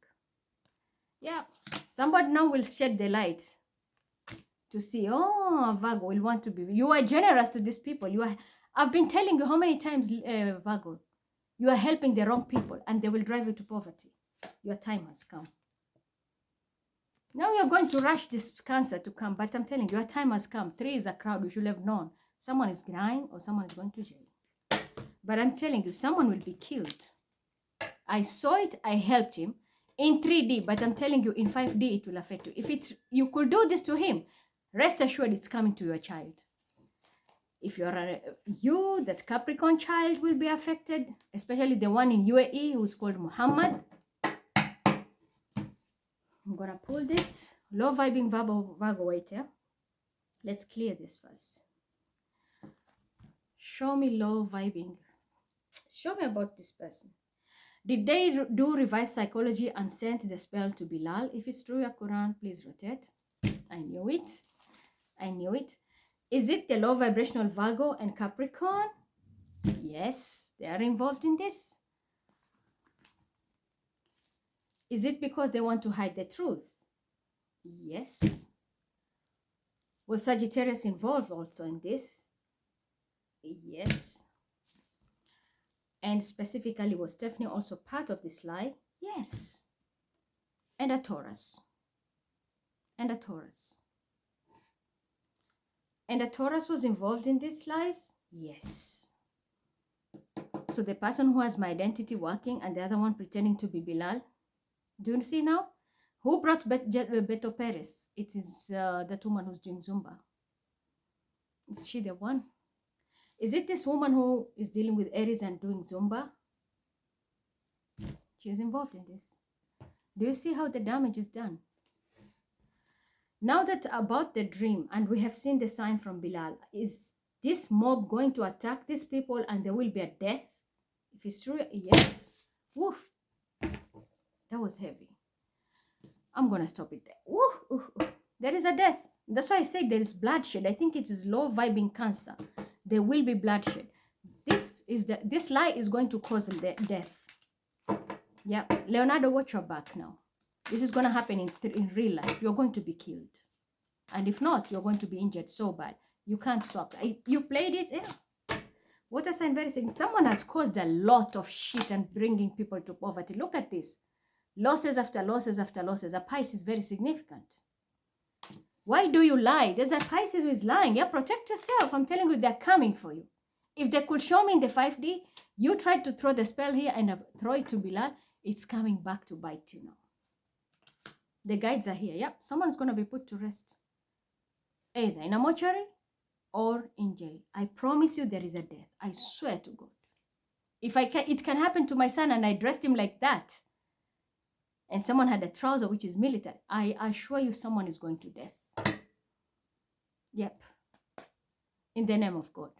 Yeah, somebody now will shed the light to see, oh, Virgo will want to be. You are generous to these people. I've been telling you how many times, Virgo, you are helping the wrong people and they will drive you to poverty. Your time has come. Now you're going to rush this Cancer to come, but I'm telling you, your time has come. 3 is a crowd. You should have known. Someone is dying or someone is going to jail. But I'm telling you, someone will be killed. I saw it. I helped him in 3D, but I'm telling you, in 5D, it will affect you. If you could do this to him, rest assured it's coming to your child. If you're that Capricorn child will be affected, especially the one in UAE who's called Muhammad. I'm going to pull this. Low vibing Virgo weight here. Let's clear this first. Show me low vibing. Show me about this person. Did they do reverse psychology and send the spell to Bilal? If it's true, your Quran, please rotate. I knew it. I knew it. Is it the low vibrational Virgo and Capricorn? Yes, they are involved in this. Is it because they want to hide the truth? Yes. Was Sagittarius involved also in this? Yes. And specifically, was Stephanie also part of this lie? Yes. And a Taurus. And a Taurus. And a Taurus was involved in these lies? Yes. So the person who has my identity working and the other one pretending to be Bilal. Do you see now? Who brought Beto Perez? It is that woman who's doing Zumba. Is she the one? Is it this woman who is dealing with Aries and doing Zumba? She is involved in this. Do you see how the damage is done? Now that about the dream, and we have seen the sign from Bilal, is this mob going to attack these people and there will be a death? If it's true, yes. Woof. That was heavy. I'm going to stop it there. Woof, oof, oof. There is a death. That's why I said there is bloodshed. I think it is low vibing Cancer. There will be bloodshed. This lie is going to cause death. Yeah. Leonardo, watch your back now. This is going to happen in real life. You're going to be killed. And if not, you're going to be injured so bad. You can't swap. You played it. Yeah. Water sign, very significant. Someone has caused a lot of shit and bringing people to poverty. Look at this. Losses after losses after losses. A Pisces is very significant. Why do you lie? There's a Pisces who is lying. Yeah, protect yourself. I'm telling you, they're coming for you. If they could show me in the 5D, you tried to throw the spell here and throw it to Bilal, it's coming back to bite you now. The guides are here. Yep, someone's going to be put to rest. Either in a mortuary or in jail. I promise you there is a death. I swear to God. If it can happen to my son and I dressed him like that, and someone had a trouser which is military, I assure you someone is going to death. Yep. In the name of God.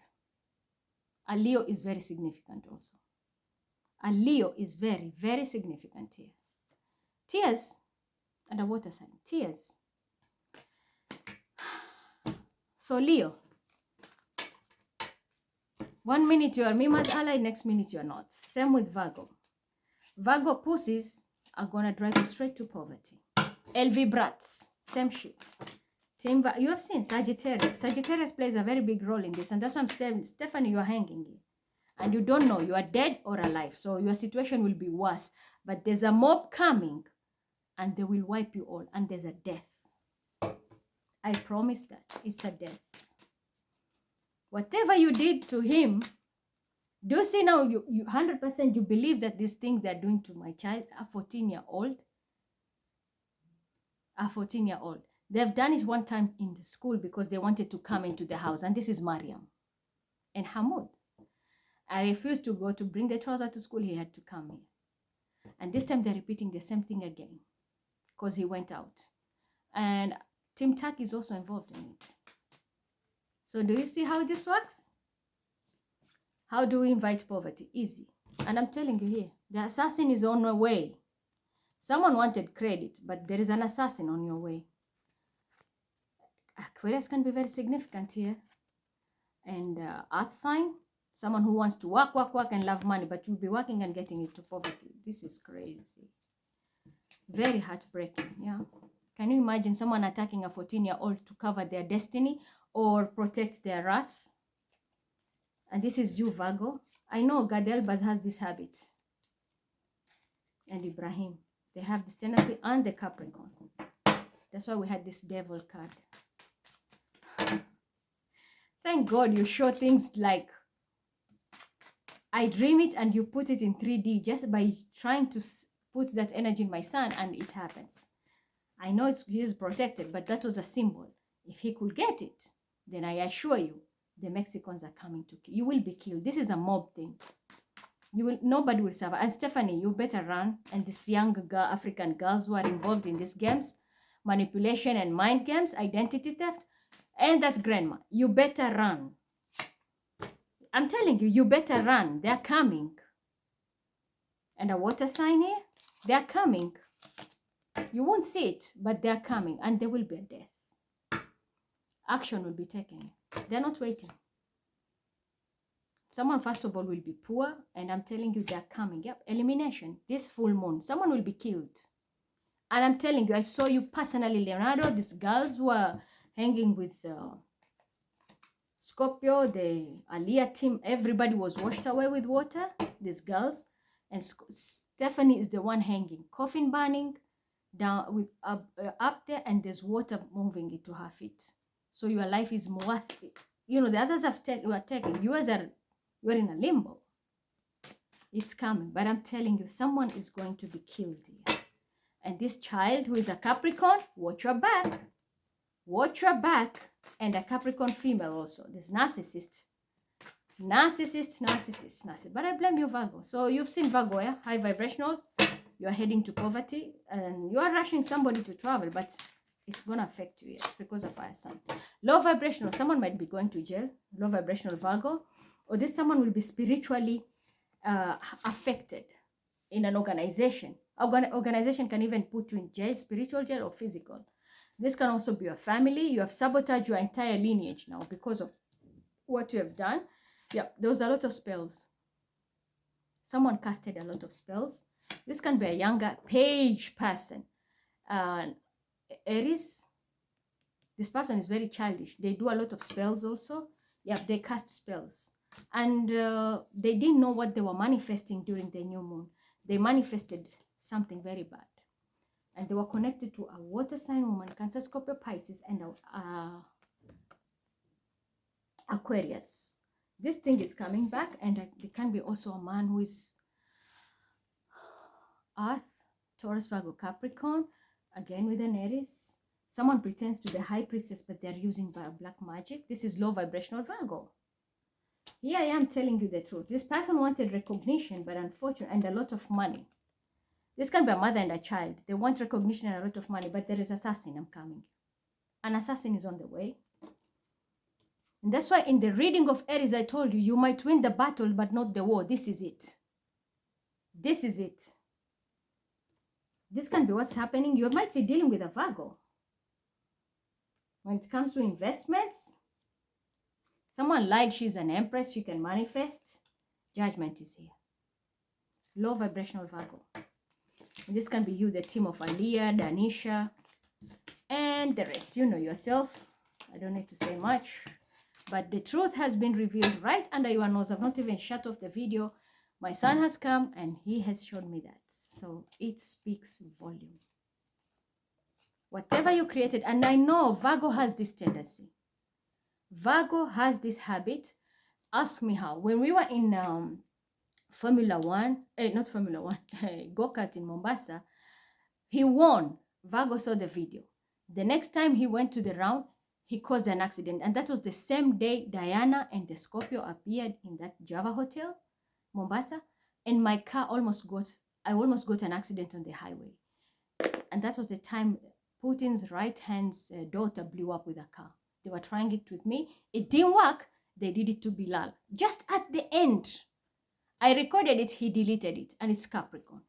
A Leo is very significant also. A Leo is very, very significant here. Tears and a water sign. Tears. So Leo. 1 minute you are Mima's ally, next minute you are not. Same with Virgo. Virgo pussies are going to drive you straight to poverty. LV brats. Same shit. You have seen Sagittarius. Sagittarius plays a very big role in this. And that's why I'm saying, Stephanie, you are hanging here. And you don't know, you are dead or alive. So your situation will be worse. But there's a mob coming and they will wipe you all. And there's a death. I promise that. It's a death. Whatever you did to him, do you see now, you 100% you believe that these things they're doing to my child, a 14-year-old? A 14-year-old. They've done it one time in the school because they wanted to come into the house. And this is Mariam and Hamoud. I refused to go to bring the trouser to school. He had to come here. And this time they're repeating the same thing again because he went out. And Tim Tuck is also involved in it. So do you see how this works? How do we invite poverty? Easy. And I'm telling you here, the assassin is on the way. Someone wanted credit, but there is an assassin on your way. Aquarius can be very significant here. And earth sign, someone who wants to work and love money, but you'll be working and getting into poverty. This is crazy. Very heartbreaking, yeah. Can you imagine someone attacking a 14-year-old to cover their destiny or protect their wrath? And this is you, Virgo. I know Gadelbaz has this habit. And Ibrahim. They have this tendency, and the Capricorn. That's why we had this devil card. Thank God you show things like I dream it and you put it in 3D just by trying to put that energy in my son, and it happens. I know he is protected, but that was a symbol. If he could get it, then I assure you, the Mexicans are coming to kill. You will be killed. This is a mob thing. Nobody will survive. And Stephanie, you better run. And these young African girls who are involved in these games, manipulation and mind games, identity theft, and that grandma, you better run. I'm telling you, you better run. They're coming. And a water sign here, they're coming. You won't see it, but they're coming, and there will be a death. Action will be taken. They're not waiting. Someone, first of all, will be poor, and I'm telling you, they're coming. Yep, elimination. This full moon, someone will be killed. And I'm telling you, I saw you personally, Leonardo. These girls were hanging with Scorpio, the Aliyah team. Everybody was washed away with water, these girls. And Stephanie is the one hanging, coffin burning down with up there, and there's water moving it to her feet. So your life is worth it. You know, the others were taken. You're in a limbo. It's coming. But I'm telling you, someone is going to be killed here. And this child who is a Capricorn, watch your back. Watch your back. And a Capricorn female also. This narcissist. Narcissist. But I blame you, Virgo. So you've seen Virgo, yeah? High vibrational. You are heading to poverty. And you are rushing somebody to travel. But it's going to affect you, yes, because of fire sign. Low vibrational. Someone might be going to jail. Low vibrational Virgo. Or this someone will be spiritually affected in an organization. Organization can even put you in jail, spiritual jail or physical. This can also be your family. You have sabotaged your entire lineage now because of what you have done. Yep, there was a lot of spells. Someone casted a lot of spells. This can be a younger page person. Aries, this person is very childish. They do a lot of spells also. Yep, they cast spells. And they didn't know what they were manifesting during the new moon. They manifested something very bad. And they were connected to a water sign woman, Cancer, Scorpio, Pisces, and Aquarius. This thing is coming back, and there can be also a man who is Earth, Taurus, Virgo, Capricorn, again with an Aries. Someone pretends to be the high priestess, but they're using black magic. This is low vibrational Virgo. Here I am telling you the truth. This person wanted recognition, but unfortunately, and a lot of money. This can be a mother and a child. They want recognition and a lot of money, but there is assassin. I'm coming. An assassin is on the way. And that's why in the reading of Aries, I told you, you might win the battle, but not the war. This is it. This is it. This can be what's happening. You might be dealing with a Virgo. When it comes to investments, someone lied she's an empress, she can manifest. Judgment is here. Low vibrational Virgo. And this can be you, the team of Aliyah, Danisha, and the rest. You know yourself. I don't need to say much. But the truth has been revealed right under your nose. I've not even shut off the video. My son has come and he has shown me that. So it speaks volume. Whatever you created, and I know Virgo has this tendency. Virgo has this habit. Ask me how. When we were in Formula One, not Formula One, go-kart in Mombasa, he won. Virgo saw the video. The next time he went to the round, he caused an accident. And that was the same day Diana and the Scorpio appeared in that Java hotel, Mombasa. And my car I almost got an accident on the highway. And that was the time Putin's right-hand's daughter blew up with a car. They were trying it with me. It didn't work. They did it to Bilal. Just at the end, I recorded it. He deleted it. And it's Capricorn.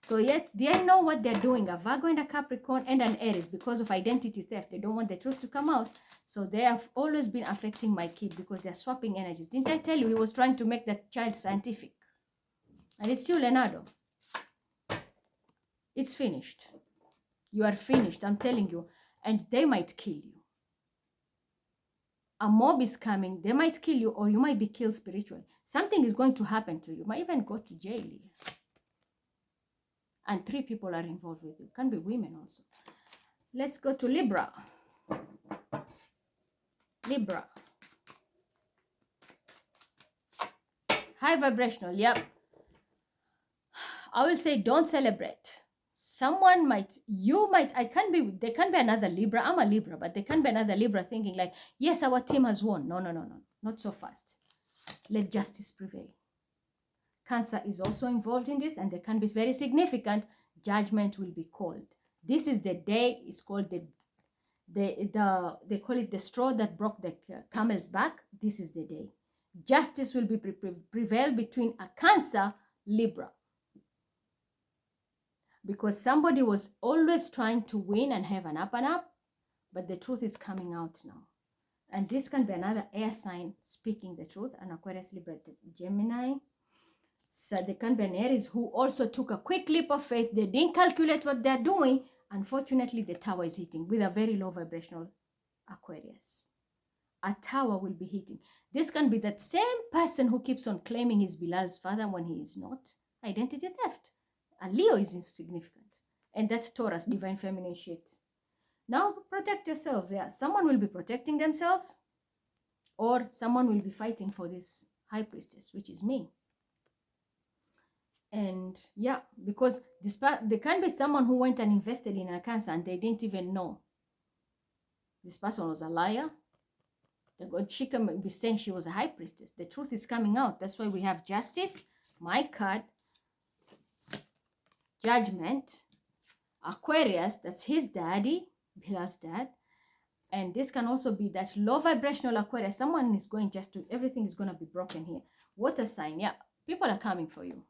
So yet, they know what they're doing. A Virgo and a Capricorn and an Aries because of identity theft. They don't want the truth to come out. So they have always been affecting my kid because they're swapping energies. Didn't I tell you he was trying to make that child scientific? And it's still Leonardo. It's finished. You are finished, I'm telling you. And they might kill you. A mob is coming. They might kill you or you might be killed spiritually. Something is going to happen to you. You might even go to jail here. And 3 people are involved with you. Can be women also. Let's go to Libra. Libra. High vibrational, yep. I will say don't celebrate. Someone might, there can be another Libra. I'm a Libra, but there can be another Libra thinking like, yes, our team has won. No. Not so fast. Let justice prevail. Cancer is also involved in this, and there can be very significant judgment will be called. This is the day. It's called they call it the straw that broke the camel's back. This is the day. Justice will be prevail between a Cancer Libra. Because somebody was always trying to win and have an up and up, but the truth is coming out now. And this can be another air sign speaking the truth, an Aquarius, Libra, Gemini. So they can be an Aries who also took a quick leap of faith. They didn't calculate what they're doing. Unfortunately, the tower is hitting with a very low vibrational Aquarius. A tower will be hitting. This can be that same person who keeps on claiming he's Bilal's father when he is not. Identity theft. A Leo is insignificant. And that's Taurus, divine feminine shit. Now protect yourself. Yeah, someone will be protecting themselves, or someone will be fighting for this high priestess, which is me. And yeah, because there can be someone who went and invested in a Cancer and they didn't even know this person was a liar. She can be saying she was a high priestess. The truth is coming out. That's why we have Justice, my card, Judgment, Aquarius, that's his daddy, Bilal's dad. And this can also be that low vibrational Aquarius. Someone is going just to, everything is going to be broken here. Water sign, yeah, people are coming for you.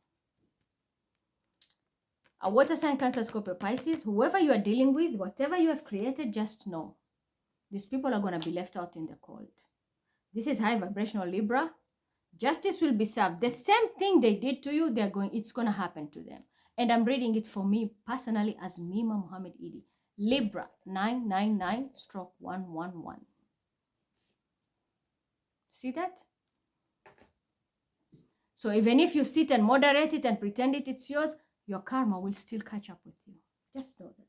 A water sign, Cancer, Scorpio, Pisces, whoever you are dealing with, whatever you have created, just know these people are going to be left out in the cold. This is high vibrational Libra. Justice will be served. The same thing they did to you, it's going to happen to them. And I'm reading it for me personally as Mima Muhammad Idi. Libra 999/111. See that? So even if you sit and moderate it and pretend it's yours, your karma will still catch up with you. Just know that.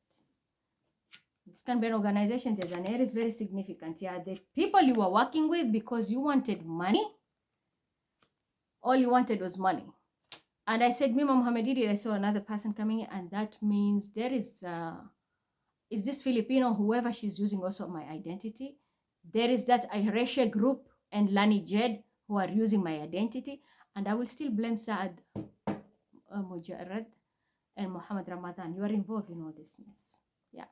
This can be an organization. There's an Aries very significant. Yeah, the people you were working with because you wanted money, all you wanted was money. And I said, Mima Muhammadidi, I saw another person coming in, and that means there is this Filipino, whoever she's using also my identity. There is that Iresha group and Lani Jed who are using my identity. And I will still blame Saad Mujarrad and Muhammad Ramadan. You are involved in all this mess. Yeah.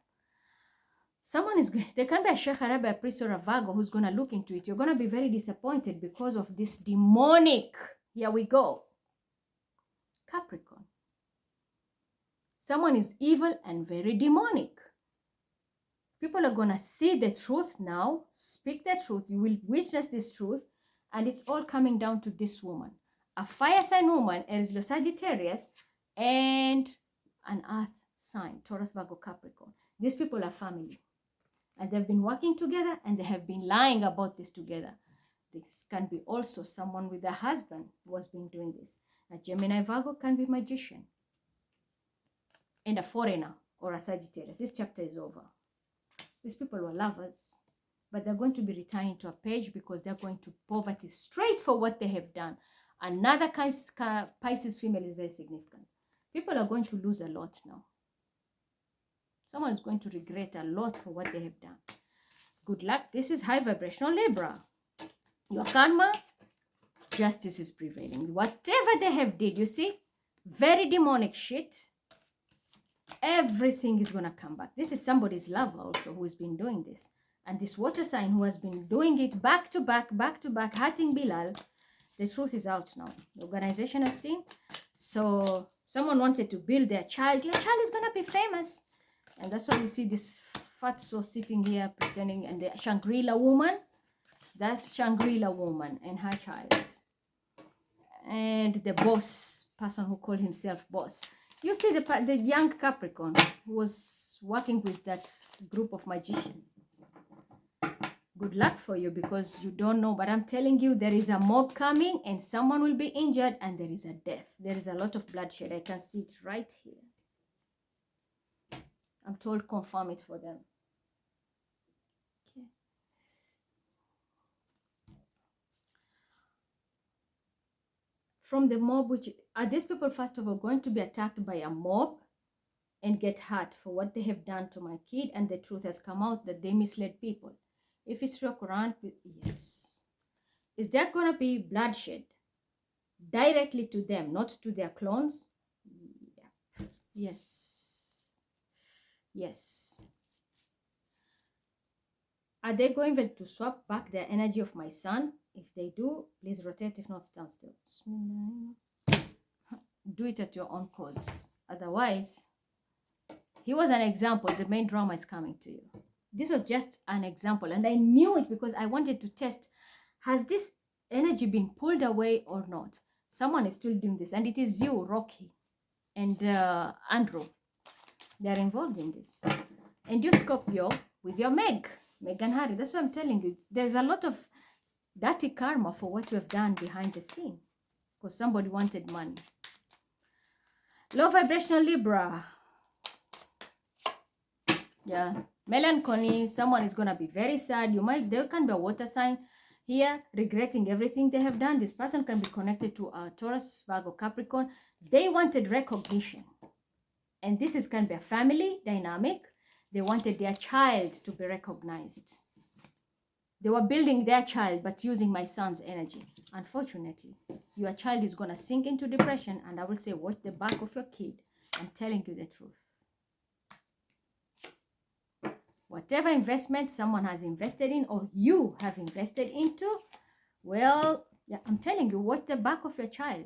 Someone is going, there can be a Sheikh Arabi, a priest, or a Vago who's going to look into it. You're going to be very disappointed because of this demonic. Here we go. Capricorn. Someone is evil and very demonic. People are going to see the truth now, speak the truth. You will witness this truth, and it's all coming down to this woman. A fire sign woman, Aries, Sagittarius, and an earth sign, Taurus, Virgo, Capricorn. These people are family, and they've been working together, and they have been lying about this together. This can be also someone with a husband who has been doing this. A Gemini, Virgo can be magician, and a foreigner or a Sagittarius. This chapter is over. These people were lovers, but they're going to be returning to a page because they're going to poverty straight for what they have done. Another Pisces female is very significant. People are going to lose a lot now. Someone is going to regret a lot for what they have done. Good luck. This is high vibrational Libra. Your karma, justice is prevailing. Whatever they have did, you see, very demonic shit. Everything is going to come back. This is somebody's lover also who has been doing this. And this water sign who has been doing it back to back, hurting Bilal. The truth is out now. The organization has seen. So someone wanted to build their child. Your child is going to be famous. And that's why you see this fatso sitting here pretending. And the Shangri-La woman, that's Shangri-La woman and her child. And the boss, person who called himself boss. You see the young Capricorn who was working with that group of magicians. Good luck for you because you don't know. But I'm telling you, there is a mob coming and someone will be injured and there is a death. There is a lot of bloodshed. I can see it right here. I'm told confirm it for them. Okay. From the mob, which are these people, first of all, going to be attacked by a mob and get hurt for what they have done to my kid? And the truth has come out that they misled people. If it's your Quran, yes. Is there going to be bloodshed directly to them, not to their clones? Yeah. Yes. Yes. Are they going to swap back their energy of my son? If they do, please rotate. If not, stand still. Do it at your own cause. Otherwise, he was an example. The main drama is coming to you. this was just an example, and I knew it because I wanted to test, has this energy been pulled away or not? Someone is still doing this, and it is you, Rocky, and Andrew. They are involved in this. And you, Scorpio, with your Meghan Harry. That's what I'm telling you. There's a lot of dirty karma for what you have done behind the scene, because somebody wanted money. Low vibrational Libra. Yeah, melancholy. Someone is gonna be very sad. There can be a water sign here, regretting everything they have done. This person can be connected to a Taurus, Virgo, Capricorn. They wanted recognition, and this can be a family dynamic. They wanted their child to be recognized. They were building their child, but using my son's energy. Unfortunately, your child is gonna sink into depression, and I will say, watch the back of your kid. I'm telling you the truth. Whatever investment someone has invested in, or you have invested into, well, yeah, I'm telling you, watch the back of your child.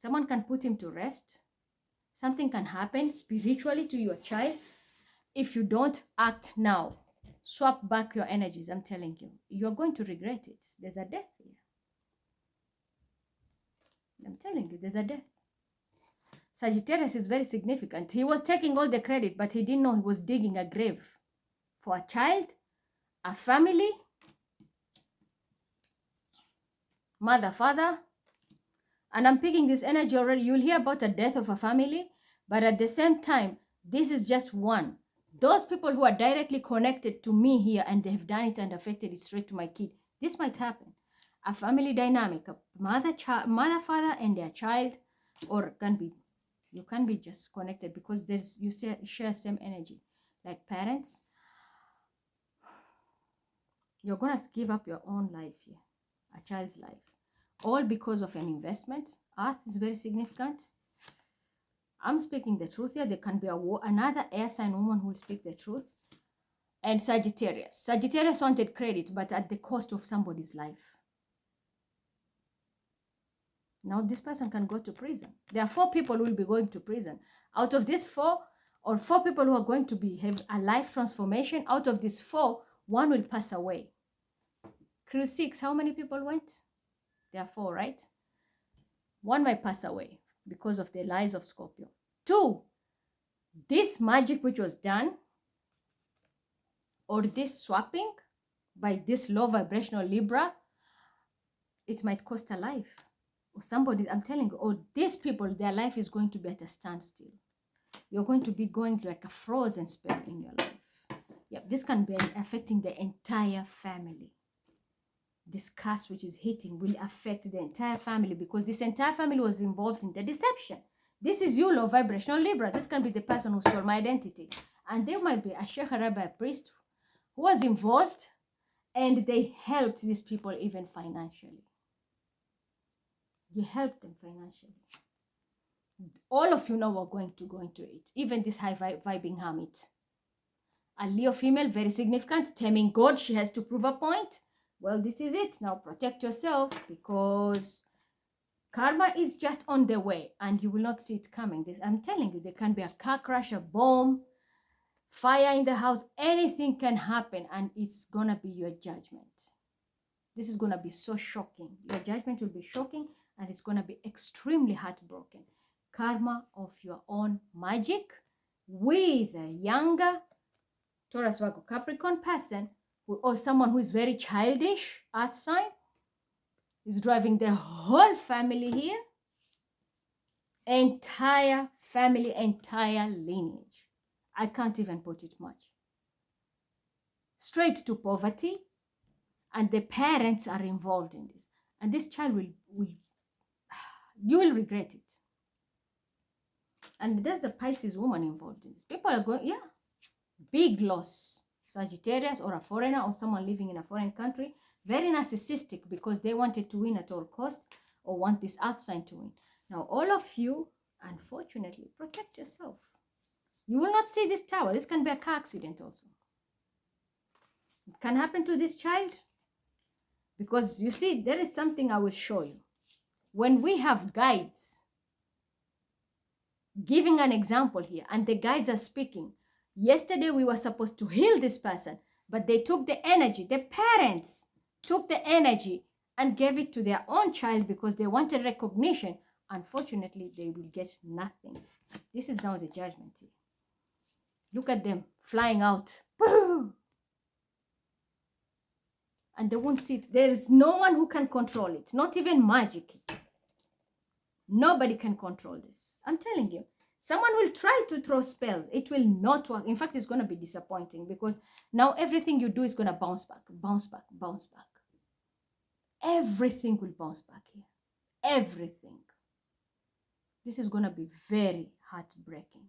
Someone can put him to rest. Something can happen spiritually to your child if you don't act now. Swap back your energies. I'm telling you, you're going to regret it. There's a death here. I'm telling you, there's a death. Sagittarius is very significant. He was taking all the credit, but he didn't know he was digging a grave for a child, a family, mother, father. And I'm picking this energy already. You'll hear about the death of a family, but at the same time, this is just one. Those people who are directly connected to me here, and they have done it and affected it straight to my kid. This might happen. A family dynamic, a mother, father, and their child, or you can be just connected because you share same energy, like parents. You're gonna give up your own life here, a child's life, all because of an investment. Earth is very significant. I'm speaking the truth here. There can be another air sign woman who will speak the truth. And Sagittarius. Sagittarius wanted credit, but at the cost of somebody's life. Now this person can go to prison. There are 4 people who will be going to prison. Out of these 4, or 4 people who are going to have a life transformation, out of these 4, 1 will pass away. Crew 6, how many people went? There are 4, right? 1 might pass away because of the lies of Scorpio. 2, this magic which was done, or this swapping by this low vibrational Libra, it might cost a life. Or somebody, I'm telling you, or these people, their life is going to be at a standstill. You're going to be going like a frozen spell in your life. Yep, this can be affecting the entire family. This curse which is hitting will affect the entire family, because this entire family was involved in the deception. This is you, low vibrational Libra. This can be the person who stole my identity. And there might be a sheikh, a rabbi, a priest who was involved, and they helped these people even financially. You helped them financially. All of you know we're going to go into it. Even this high vibing hermit. A Leo female, very significant. Taming God, she has to prove a point. Well, this is it. Now protect yourself, because karma is just on the way and you will not see it coming. I'm telling you, there can be a car crash, a bomb, fire in the house. Anything can happen, and it's going to be your judgment. This is going to be so shocking. Your judgment will be shocking, and it's going to be extremely heartbroken. Karma of your own magic with a younger Taurus, Virgo, Capricorn person, or someone who is very childish, earth sign, is driving the whole family here. Entire family, entire lineage. I can't even put it much. Straight to poverty, and the parents are involved in this. And this child will you will regret it. And there's a Pisces woman involved in this. People are going, yeah, big loss. Sagittarius, or a foreigner, or someone living in a foreign country, very narcissistic, because they wanted to win at all costs, or want this earth sign to win. Now, all of you, unfortunately, protect yourself. You will not see this tower. This can be a car accident also. It can happen to this child, because you see, there is something I will show you. When we have guides giving an example here, and the guides are speaking, Yesterday, we were supposed to heal this person, but they took the energy. The parents took the energy and gave it to their own child because they wanted recognition. Unfortunately, they will get nothing. This is now the judgment here. Look at them flying out. And they won't see it. There is no one who can control it, not even magic. Nobody can control this. I'm telling you. Someone will try to throw spells. It will not work. In fact, it's going to be disappointing because now everything you do is going to bounce back, bounce back, bounce back. Everything will bounce back here. Everything. This is going to be very heartbreaking.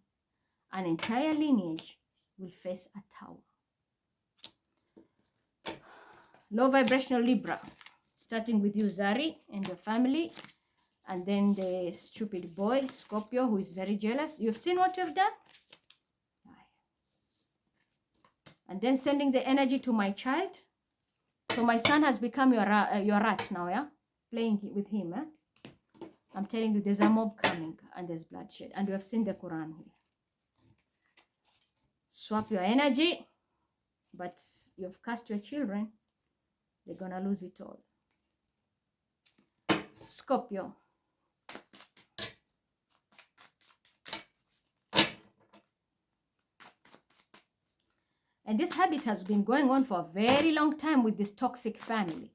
An entire lineage will face a tower. Low vibrational Libra, starting with you, Zari, and your family. And then the stupid boy, Scorpio, who is very jealous. You've seen what you've done? And then sending the energy to my child. So my son has become your rat now, yeah? Playing with him, eh? I'm telling you, there's a mob coming and there's bloodshed. And you have seen the Quran here. Swap your energy, but you've cast your children. They're going to lose it all. Scorpio. And this habit has been going on for a very long time with this toxic family.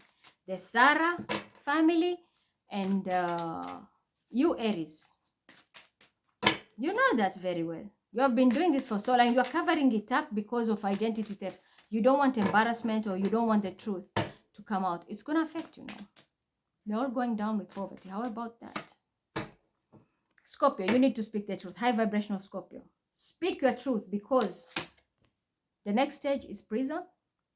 The Sarah family and you, Aries. You know that very well. You have been doing this for so long. You are covering it up because of identity theft. You don't want embarrassment or you don't want the truth to come out. It's going to affect you now. You're all going down with poverty. How about that? Scorpio, you need to speak the truth. High vibrational Scorpio. Speak your truth because the next stage is prison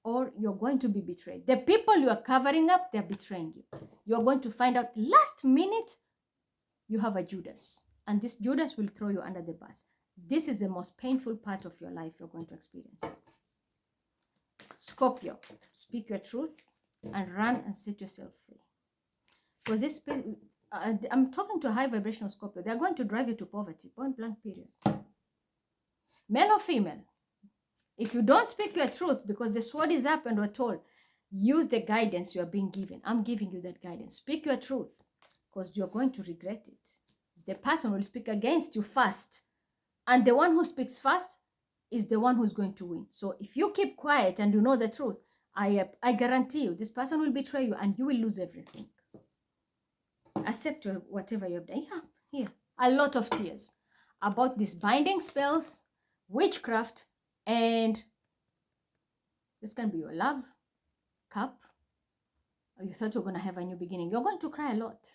or you're going to be betrayed. The people you are covering up, they're betraying you. You're going to find out last minute you have a Judas. And this Judas will throw you under the bus. This is the most painful part of your life you're going to experience. Scorpio, speak your truth and run and set yourself free. Because this, I'm talking to a high vibrational Scorpio. They're going to drive you to poverty, point blank period. Male or female. If you don't speak your truth, because the sword is up and we're told, use the guidance you are being given. I'm giving you that guidance. Speak your truth, because you're going to regret it. The person will speak against you first. And the one who speaks first is the one who's going to win. So if you keep quiet and you know the truth, I guarantee you, this person will betray you and you will lose everything. Accept whatever you have done. Yeah, here. A lot of tears about these binding spells, witchcraft, and this can be your love cup. Or you thought you're going to have a new beginning. You're going to cry a lot.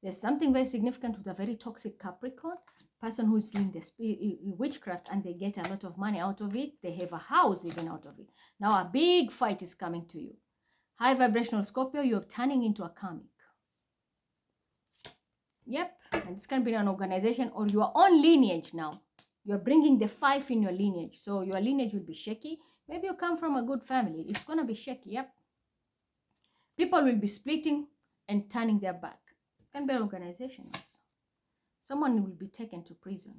There's something very significant with a very toxic Capricorn, person who's doing this witchcraft and they get a lot of money out of it. They have a house even out of it. Now a big fight is coming to you. High vibrational Scorpio, you're turning into a karmic. Yep, and this can be an organization or your own lineage now. You're bringing the 5 in your lineage. So your lineage will be shaky. Maybe you come from a good family. It's going to be shaky, yep. People will be splitting and turning their back. It can be an organization also. Someone will be taken to prison.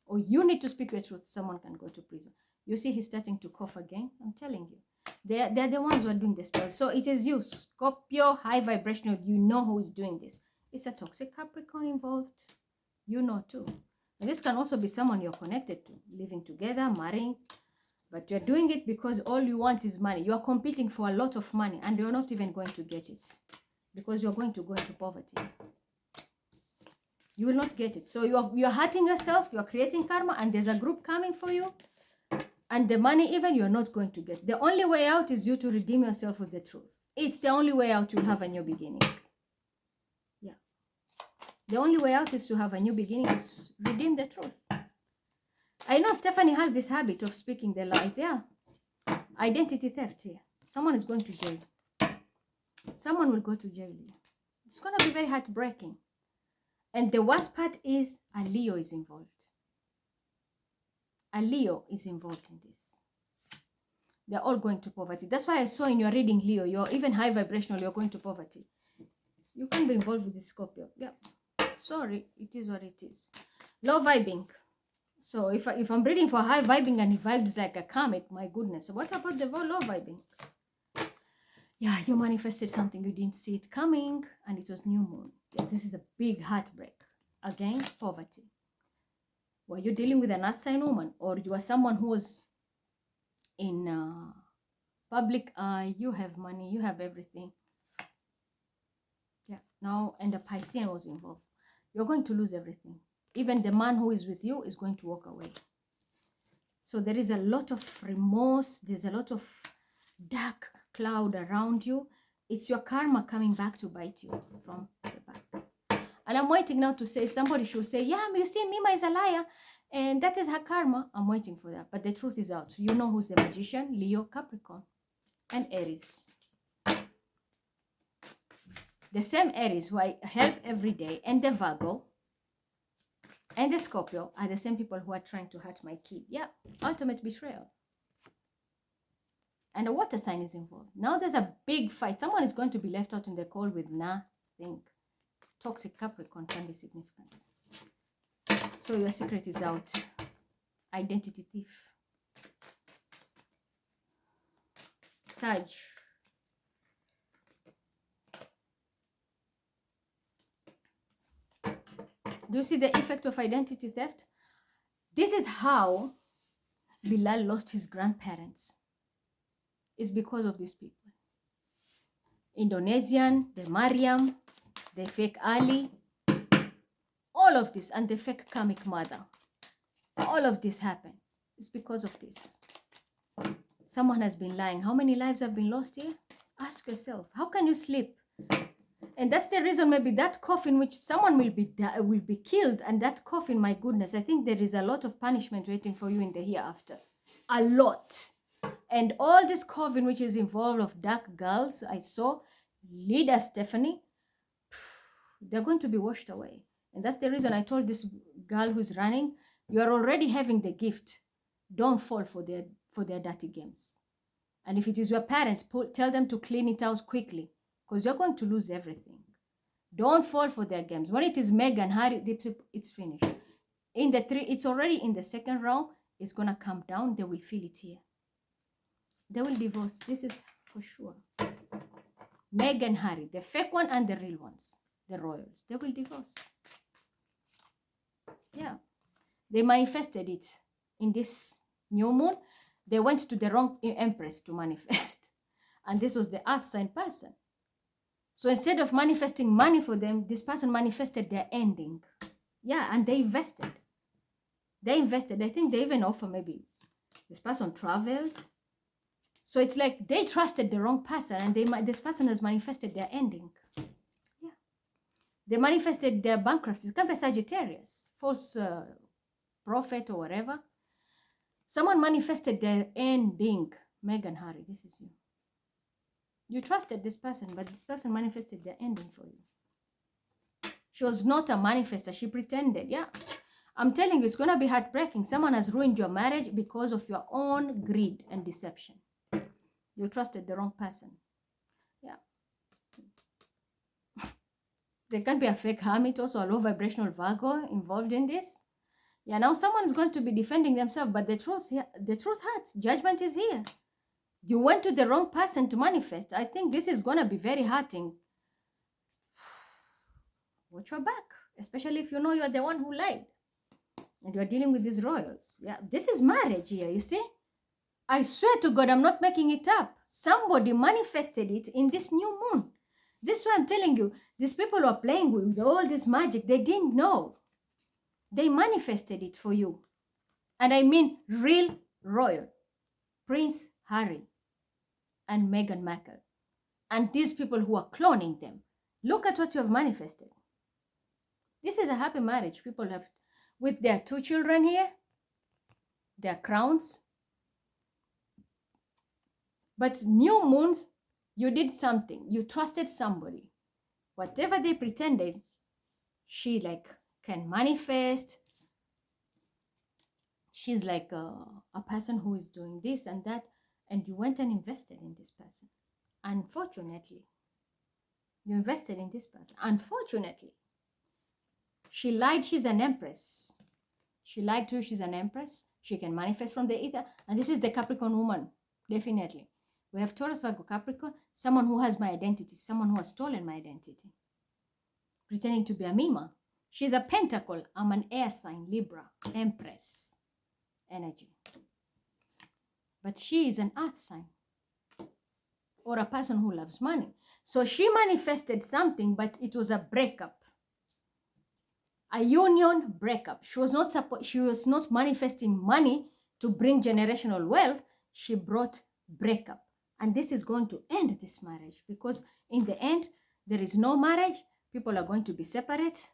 Or you need to speak your truth. Someone can go to prison. You see he's starting to cough again. I'm telling you. They're the ones who are doing the spells. So it is you, Scorpio, high vibrational. You know who is doing this. It's a toxic Capricorn involved. You know too. And this can also be someone you're connected to, living together, marrying. But you're doing it because all you want is money. You're competing for a lot of money and you're not even going to get it. Because you're going to go into poverty. You will not get it. So you're hurting yourself, you're creating karma, and there's a group coming for you. And the money even you're not going to get. The only way out is you to redeem yourself with the truth. It's the only way out. You'll have a new beginning. Yeah. The only way out is to have a new beginning, is to redeem the truth. I know Stephanie has this habit of speaking the lies. Yeah. Identity theft here. Someone is going to jail. Someone will go to jail here. It's going to be very heartbreaking. And the worst part is a Leo is involved. A Leo is involved in this. They're all going to poverty. That's why I saw in your reading, Leo, you're even high vibrational, you're going to poverty. You can be involved with this Scorpio. Yeah. Sorry, it is what it is. Low vibing. So if I'm reading for high vibing and he vibes like a comic, my goodness. What about the low vibing? Yeah, you manifested something, you didn't see it coming, and it was new moon. Yeah, this is a big heartbreak. Again, poverty. Were you dealing with an earth sign woman, or you are someone who was in public eye? You have money, you have everything. Yeah, now, and the Piscean was involved. You're going to lose everything. Even the man who is with you is going to walk away. So there is a lot of remorse. There's a lot of dark cloud around you. It's your karma coming back to bite you from the back. And I'm waiting now to say, somebody should say, yeah, you see, Mima is a liar. And that is her karma. I'm waiting for that. But the truth is out. You know who's the magician? Leo, Capricorn, and Aries. The same Aries who I help every day, and the Virgo, and the Scorpio are the same people who are trying to hurt my kid. Yeah, ultimate betrayal. And a water sign is involved. Now there's a big fight. Someone is going to be left out in the cold with nothing. Toxic Capricorn can be significant. So your secret is out. Identity thief. Sag. Do you see the effect of identity theft? This is how Bilal lost his grandparents. It's because of these people. Indonesian, the Mariam, the fake Ali, all of this, and the fake karmic mother. All of this happened. It's because of this. Someone has been lying. How many lives have been lost here? Ask yourself, how can you sleep? And that's the reason maybe that coffin which someone will be killed, and that coffin, my goodness, I think there is a lot of punishment waiting for you in the hereafter. A lot. And all this coven which is involved of dark girls, I saw, leader Stephanie, they're going to be washed away. And that's the reason I told this girl who's running, you are already having the gift. Don't fall for their dirty games. And if it is your parents, tell them to clean it out quickly, because you're going to lose everything. Don't fall for their games. When it is Meg and Harry, it's finished. It's already in the second round. It's going to come down. They will feel it here. They will divorce. This is for sure. Meg and Harry, the fake one and the real ones, the royals, they will divorce. Yeah. They manifested it in this new moon. They went to the wrong empress to manifest. And this was the earth sign person. So instead of manifesting money for them, this person manifested their ending. Yeah, and they invested. I think they even offer maybe this person traveled. So it's like they trusted the wrong person, and this person has manifested their ending. Yeah. They manifested their bankruptcy. It can be Sagittarius, false prophet or whatever. Someone manifested their ending. Meghan Harry, this is you. You trusted this person, but this person manifested their ending for you. She was not a manifester. She pretended. Yeah. I'm telling you, it's going to be heartbreaking. Someone has ruined your marriage because of your own greed and deception. You trusted the wrong person. Yeah. There can be a fake hermit, also a low vibrational Virgo involved in this. Yeah, now someone is going to be defending themselves, but the truth hurts. Judgment is here. You went to the wrong person to manifest. I think this is going to be very hurting. Watch your back, especially if you know you're the one who lied and you're dealing with these royals. Yeah, this is marriage here, you see? I swear to God, I'm not making it up. Somebody manifested it in this new moon. This is why I'm telling you, these people who are playing with all this magic, they didn't know. They manifested it for you. And I mean real royal. Prince Harry and Meghan Markle. And these people who are cloning them. Look at what you have manifested. This is a happy marriage people have with their 2 children here, their crowns. But new moons, you did something. You trusted somebody. Whatever they pretended, she can manifest. She's like a person who is doing this and that. And you went and invested in this person. Unfortunately, you invested in this person. Unfortunately, she lied. She's an empress. She lied to you. She's an empress. She can manifest from the ether. And this is the Capricorn woman, definitely. We have Taurus, Virgo, Capricorn, someone who has my identity, someone who has stolen my identity, pretending to be a Mima. She's a pentacle. I'm an air sign, Libra, empress energy. But she is an earth sign or a person who loves money. So she manifested something, but it was a breakup. A union breakup. She was not manifesting money to bring generational wealth. She brought breakup. And this is going to end this marriage, because in the end, there is no marriage. People are going to be separate.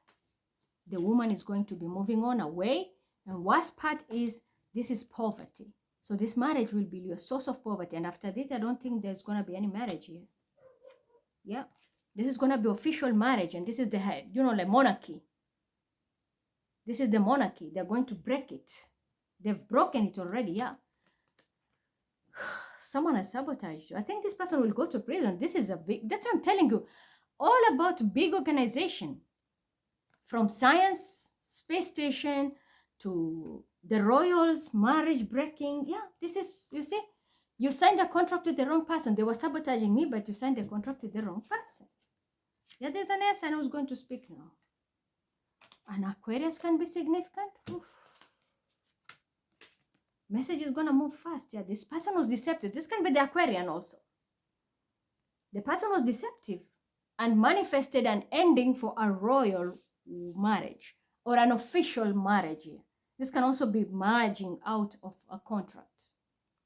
The woman is going to be moving on away. And worst part is, this is poverty. So this marriage will be your source of poverty. And after this, I don't think there's going to be any marriage here. Yeah. This is going to be official marriage. And this is the, like monarchy. This is the monarchy. They're going to break it. They've broken it already. Yeah. Someone has sabotaged you. I think this person will go to prison. This is that's what I'm telling you. All about big organization. From science, space station, to the royals, marriage breaking. Yeah, this is, you see, you signed a contract with the wrong person. They were sabotaging me, but you signed a contract with the wrong person. Yeah, there's an S, and I was going to speak now. An Aquarius can be significant. Oof. Message is going to move fast. Yeah, this person was deceptive. This can be the Aquarian also. The person was deceptive and manifested an ending for a royal marriage or an official marriage. This can also be merging out of a contract,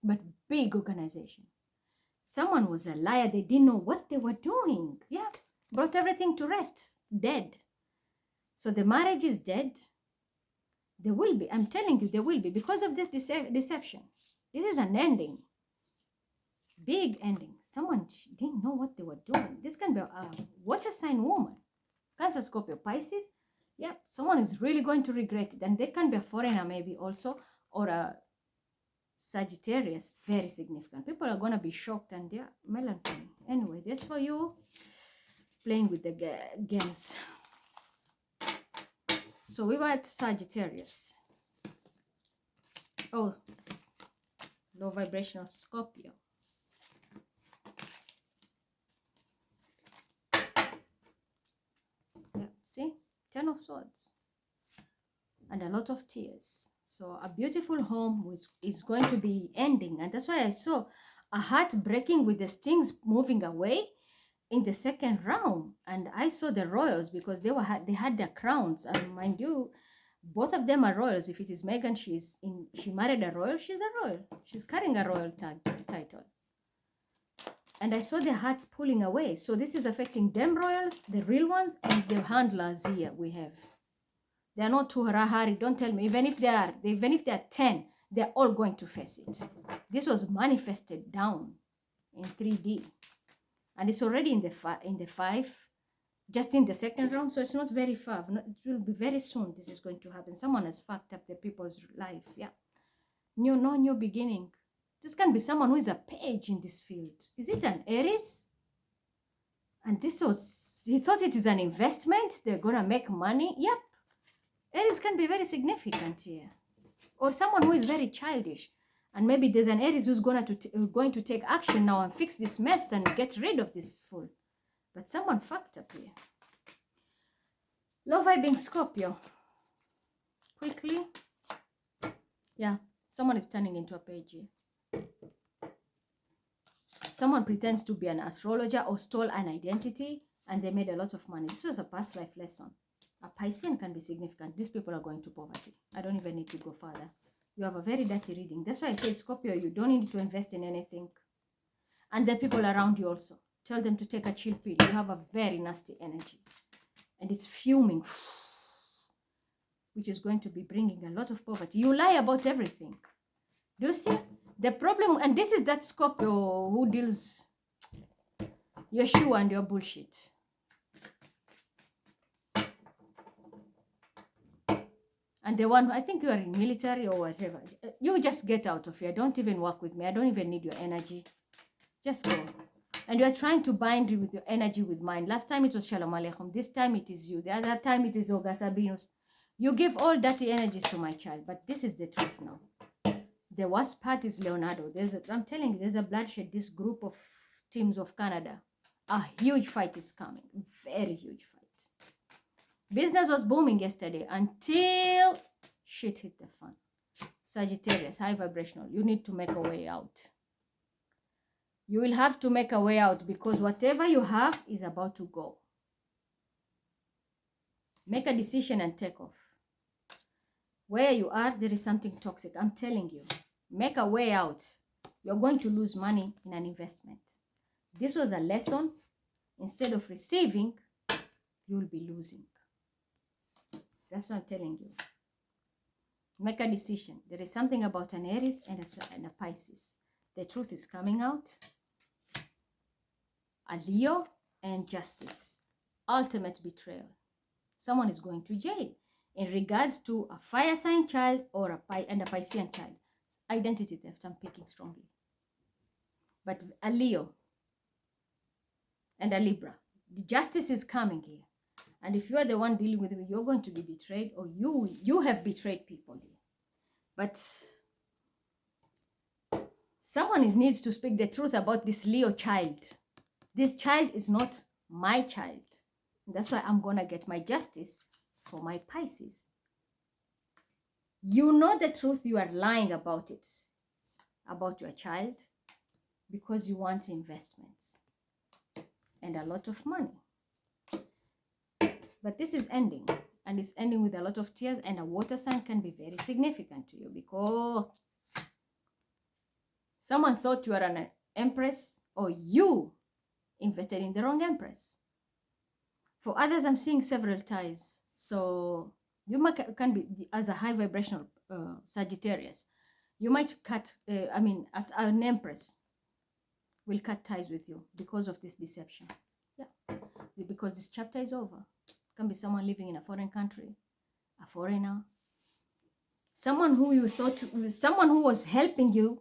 but big organization. Someone was a liar. They didn't know what they were doing. Yeah, brought everything to rest, dead. So the marriage is dead. There will be, I'm telling you, there will be, because of this deception. This is an ending. Big ending. Someone didn't know what they were doing. This can be a water sign woman. Cancer, Scorpio, Pisces. Yep, someone is really going to regret it. And they can be a foreigner maybe also, or a Sagittarius. Very significant. People are going to be shocked and they're melancholy. Anyway, that's for you playing with the games. So we were at Sagittarius. Oh, low vibrational Scorpio. Yeah, see? 10 of Swords. And a lot of tears. So a beautiful home is going to be ending. And that's why I saw a heart breaking with the stings moving away in the second round. And I saw the royals because they had their crowns. And mind you, both of them are royals. If it is Meghan, she married a royal, she's a royal. She's carrying a royal title. And I saw their hearts pulling away. So this is affecting them royals, the real ones, and the handlers here we have. They are not too hurry. Don't tell me. Even if they are 10, they're all going to face it. This was manifested down in 3D. And it's already in the 5, just in the second round. So it's not very far. It will be very soon this is going to happen. Someone has fucked up the people's life. Yeah. No new beginning. This can be someone who is a page in this field. Is it an Aries? And he thought it is an investment. They're going to make money. Yep. Aries can be very significant here. Or someone who is very childish. And maybe there's an Aries who's going to take action now and fix this mess and get rid of this fool. But someone fucked up here. Low vibing Scorpio. Quickly. Yeah. Someone is turning into a page here. Someone pretends to be an astrologer or stole an identity and they made a lot of money. This was a past life lesson. A Piscean can be significant. These people are going to poverty. I don't even need to go further. You have a very dirty reading. That's why I say, Scorpio, you don't need to invest in anything. And the people around you also. Tell them to take a chill pill. You have a very nasty energy. And it's fuming. Which is going to be bringing a lot of poverty. You lie about everything. Do you see? The problem, and this is that Scorpio who deals your shoe and your bullshit. And the one, I think you are in military or whatever. You just get out of here. Don't even work with me. I don't even need your energy. Just go. And you are trying to bind with your energy with mine. Last time it was Shalom Aleichem. This time it is you. The other time it is Olga Sabrinos. You give all dirty energies to my child, but this is the truth now. The worst part is Leonardo. I'm telling you, there's a bloodshed. This group of teams of Canada, a huge fight is coming. Very huge fight. Business was booming yesterday until shit hit the fan. Sagittarius, high vibrational. You need to make a way out. You will have to make a way out because whatever you have is about to go. Make a decision and take off. Where you are, there is something toxic. I'm telling you. Make a way out. You're going to lose money in an investment. This was a lesson. Instead of receiving, you'll be losing. That's what I'm telling you. Make a decision. There is something about an Aries and a Pisces. The truth is coming out. A Leo and Justice. Ultimate betrayal. Someone is going to jail in regards to a fire sign child or a Piscean child. Identity theft, I'm picking strongly. But a Leo and a Libra. The justice is coming here. And if you are the one dealing with it, you're going to be betrayed, or you have betrayed people here. But someone needs to speak the truth about this Leo child. This child is not my child. That's why I'm going to get my justice for my Pisces. You know the truth, you are lying about it, about your child, because you want investments and a lot of money. But this is ending, and it's ending with a lot of tears, and a water sign can be very significant to you because someone thought you are an empress, or you invested in the wrong empress. For others, I'm seeing several ties. So you can be, as a high vibrational Sagittarius, you might cut, as an empress, will cut ties with you because of this deception. Yeah, because this chapter is over. It can be someone living in a foreign country, a foreigner, someone who you thought, someone who was helping you,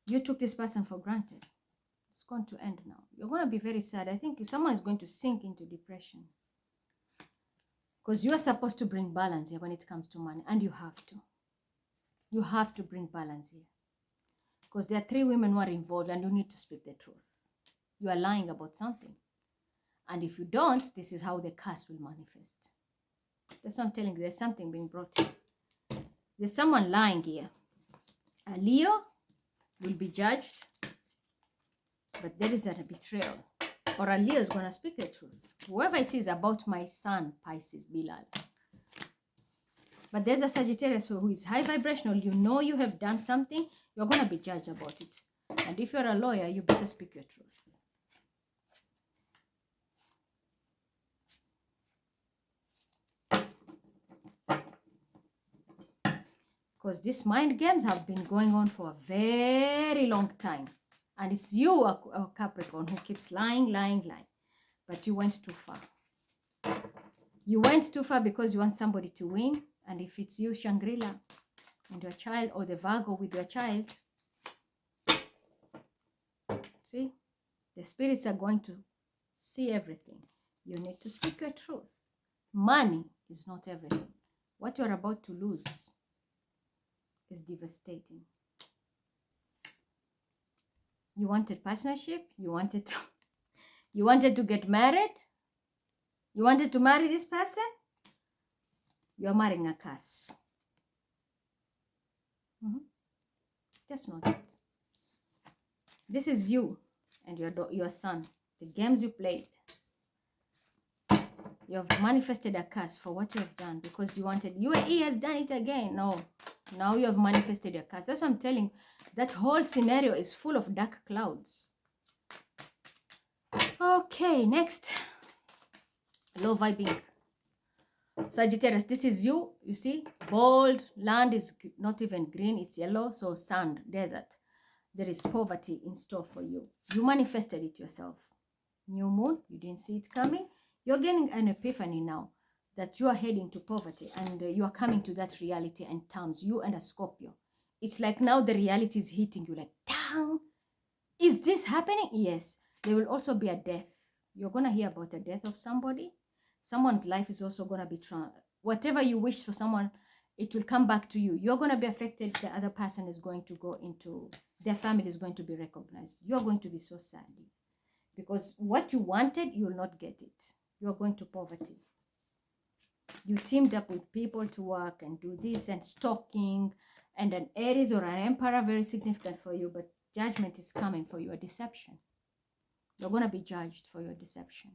you took this person for granted. It's going to end now. You're going to be very sad. I think someone is going to sink into depression. Because you are supposed to bring balance here when it comes to money. And you have to. You have to bring balance here. Because there are 3 women who are involved and you need to speak the truth. You are lying about something. And if you don't, this is how the curse will manifest. That's what I'm telling you. There's something being brought here. There's someone lying here. A Leo will be judged. But there is a betrayal. Or a Leo is going to speak the truth. Whoever it is about my son, Pisces, Bilal. But there's a Sagittarius who is high vibrational. You know you have done something. You're going to be judged about it. And if you're a lawyer, you better speak your truth. Because these mind games have been going on for a very long time. And it's you, a Capricorn, who keeps lying. But you went too far. You went too far because you want somebody to win. And if it's you, Shangri-La, and your child, or the Virgo with your child, see, the spirits are going to see everything. You need to speak your truth. Money is not everything. What you're about to lose is devastating. You wanted partnership. You wanted to get married. You wanted to marry this person. You're marrying a curse. Just know that. This is you and your son. The games you played. You have manifested a curse for what you have done because you wanted. UAE has done it again. No. Now you have manifested a curse. That's what I'm telling you. That whole scenario is full of dark clouds. Okay, next. Low vibing. Sagittarius, this is you. You see, bold land is not even green. It's yellow. So sand, desert. There is poverty in store for you. You manifested it yourself. New moon, you didn't see it coming. You're getting an epiphany now that you are heading to poverty and you are coming to that reality and terms, you and a Scorpio. It's like now the reality is hitting you like, dang, is this happening? Yes. There will also be a death. You're going to hear about the death of somebody. Someone's life is also going to be Whatever you wish for someone, it will come back to you. You're going to be affected. The other person is going to go into, their family is going to be recognized. You're going to be so sad because what you wanted, you will not get it. You're going to poverty. You teamed up with people to work and do this and stalking, and an Aries or an Emperor, very significant for you, but judgment is coming for your deception. You're going to be judged for your deception.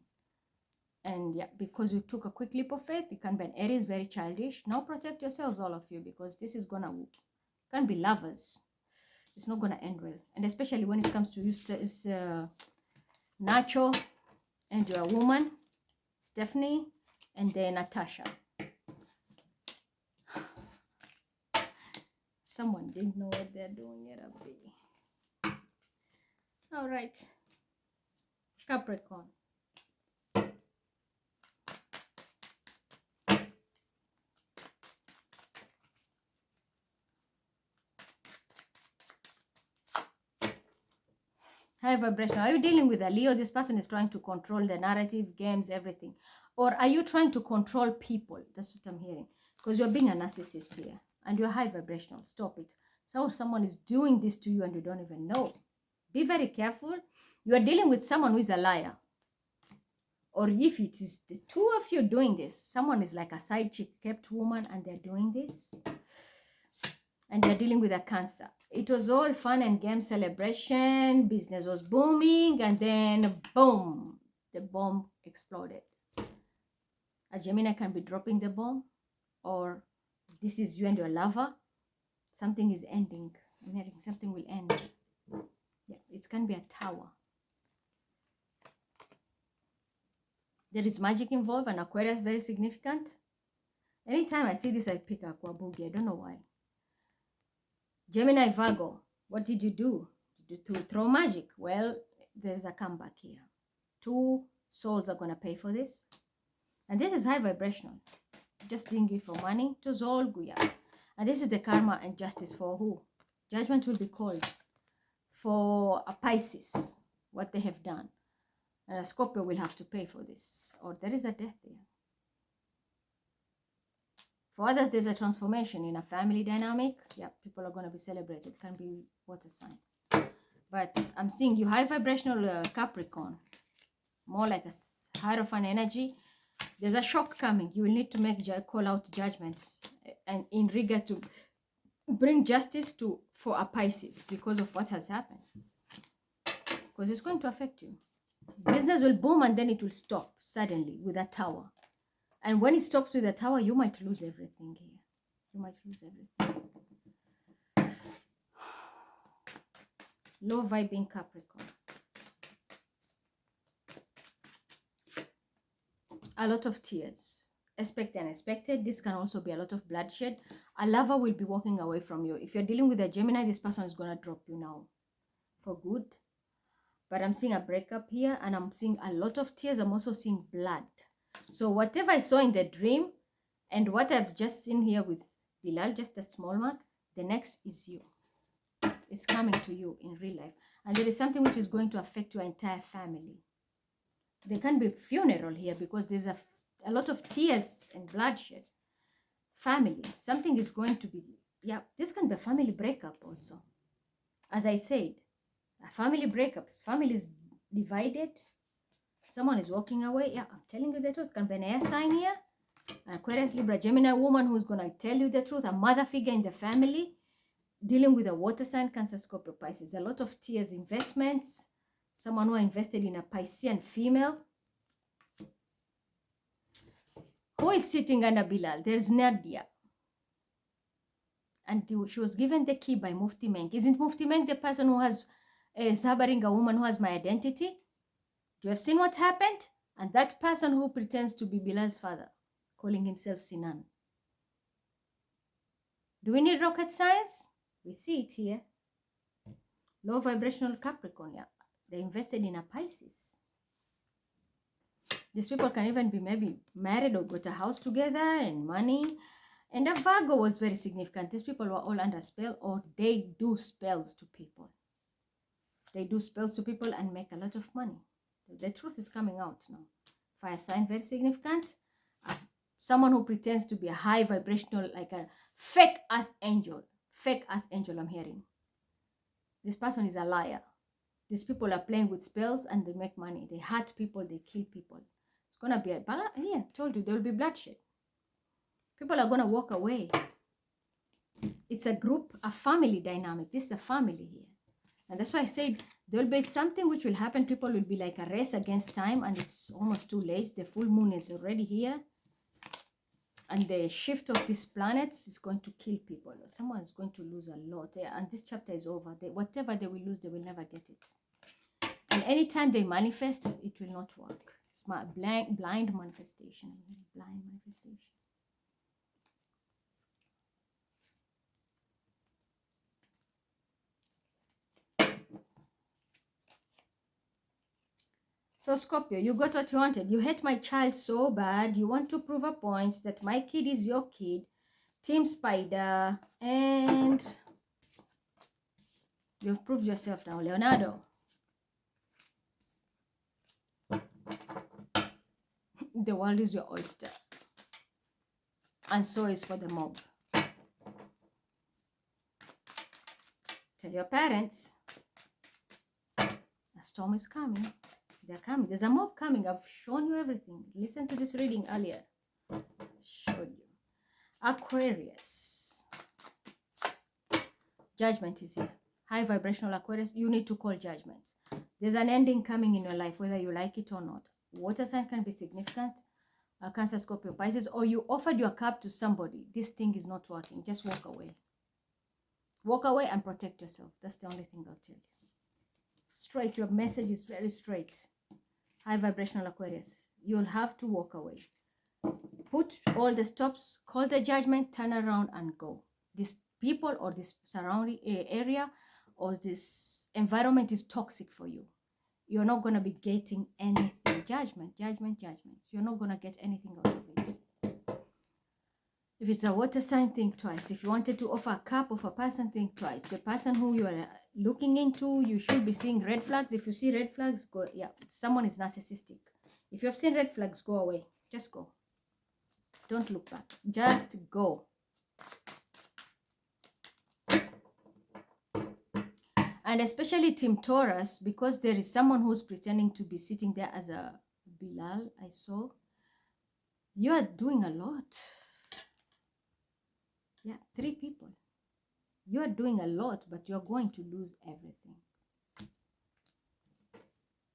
And yeah, because you took a quick leap of faith, it can be an Aries, very childish. Now protect yourselves, all of you, because this is going to, can be lovers. It's not going to end well. And especially when it comes to you, Nacho and your woman, Stephanie, and then Natasha. Someone didn't know what they're doing here, Abby. All right. Capricorn. High vibration. Are you dealing with a Leo? This person is trying to control the narrative, games, everything. Or are you trying to control people? That's what I'm hearing. Because you're being a narcissist here. And you're high vibrational. Stop it. So someone is doing this to you and you don't even know. Be very careful. You are dealing with someone who is a liar. Or if it is the two of you doing this, someone is like a side chick, kept woman, and they're doing this. And they're dealing with a Cancer. It was all fun and game celebration. Business was booming. And then, boom, the bomb exploded. A Gemini can be dropping the bomb. Or this is you and your lover. Something is ending. I'm hearing something will end. Yeah, it can be a tower. There is magic involved. And Aquarius, very significant. Anytime I see this, I pick Aquabugi. I don't know why. Gemini, Virgo, what did you do? Did you throw magic? Well, there's a comeback here. Two souls are going to pay for this. And this is high vibrational. Just didn't give for money. It was all good. Yeah. And this is the karma and justice for who? Judgment will be called for a Pisces, what they have done. And a Scorpio will have to pay for this. Or there is a death there. For others, there's a transformation in a family dynamic. Yeah, people are going to be celebrated. It can be water sign. But I'm seeing you high vibrational Capricorn. More like a Hierophant energy. There's a shock coming. You will need to call out judgments. And in regard to bring justice for a Pisces because of what has happened. Because it's going to affect you. Business will boom and then it will stop suddenly with a tower. And when it stops with a tower, you might lose everything here. You might lose everything. Low vibing Capricorn. A lot of tears. Expect the unexpected. This can also be a lot of bloodshed. A lover will be walking away from you. If you're dealing with a Gemini, this person is going to drop you now for good. But I'm seeing a breakup here and I'm seeing a lot of tears. I'm also seeing blood. So whatever I saw in the dream and what I've just seen here with Bilal, just a small mark, the next is you. It's coming to you in real life. And there is something which is going to affect your entire family. There can be a funeral here because there's a lot of tears and bloodshed. Family, something is going to be, yeah, this can be a family breakup also. As I said, a family breakup, family is divided. Someone is walking away. Yeah, I'm telling you the truth. Can be an air sign here. An Aquarius, Libra, Gemini woman who's going to tell you the truth. A mother figure in the family. Dealing with a water sign, Cancer, Scorpio, Pisces. A lot of tears, investments. Someone who invested in a Piscean female. Who is sitting under Bilal? There's Nadia. And she was given the key by Mufti Menk. Isn't Mufti Menk the person who has harboring a woman who has my identity? You have seen what happened? And that person who pretends to be Bilal's father, calling himself Sinan. Do we need rocket science? We see it here. Low vibrational Capricorn. Yeah. They invested in a Pisces. These people can even be maybe married or got a house together and money. And a Virgo was very significant. These people were all under spell or they do spells to people. They do spells to people and make a lot of money. The truth is coming out now. Fire sign, very significant. A someone who pretends to be a high vibrational, like a fake earth angel. Fake earth angel, I'm hearing. This person is a liar. These people are playing with spells and they make money. They hurt people, they kill people. It's going to be a balance. Yeah, told you, there will be bloodshed. People are going to walk away. It's a group, a family dynamic. This is a family here. And that's why I said there will be something which will happen. People will be like a race against time, and it's almost too late. The full moon is already here. And the shift of these planets is going to kill people. Someone is going to lose a lot. And this chapter is over. Whatever they will lose, they will never get it. And anytime they manifest, it will not work. It's my blind manifestation. Blind manifestation. So Scorpio, you got what you wanted. You hate my child so bad. You want to prove a point that my kid is your kid. Team Spider. And you've proved yourself now, Leonardo. The world is your oyster. And so is for the mob. Tell your parents. A storm is coming. They're coming. There's a mob coming. I've shown you everything. Listen to this reading earlier. Showed you. Aquarius. Judgment is here. High vibrational Aquarius. You need to call judgment. There's an ending coming in your life, whether you like it or not. Water sign can be significant. Cancer, Scorpio, Pisces. Or you offered your cup to somebody. This thing is not working. Just walk away. Walk away and protect yourself. That's the only thing I'll tell you. Straight. Your message is very straight. High vibrational Aquarius. You'll have to walk away. Put all the stops, call the judgment, turn around and go. These people or this surrounding area or this environment is toxic for you. You're not going to be getting anything. Judgment, judgment, judgment. You're not going to get anything out of it. If it's a water sign, think twice. If you wanted to offer a cup of a person, think twice. The person who you are looking into, you should be seeing red flags. If you see red flags, go. Yeah, someone is narcissistic. If you have seen red flags, go away. Just go. Don't look back. Just go. And especially Team Taurus, because there is someone who's pretending to be sitting there as a Bilal, I saw. You are doing a lot. Yeah, 3 people. You are doing a lot, but you're going to lose everything.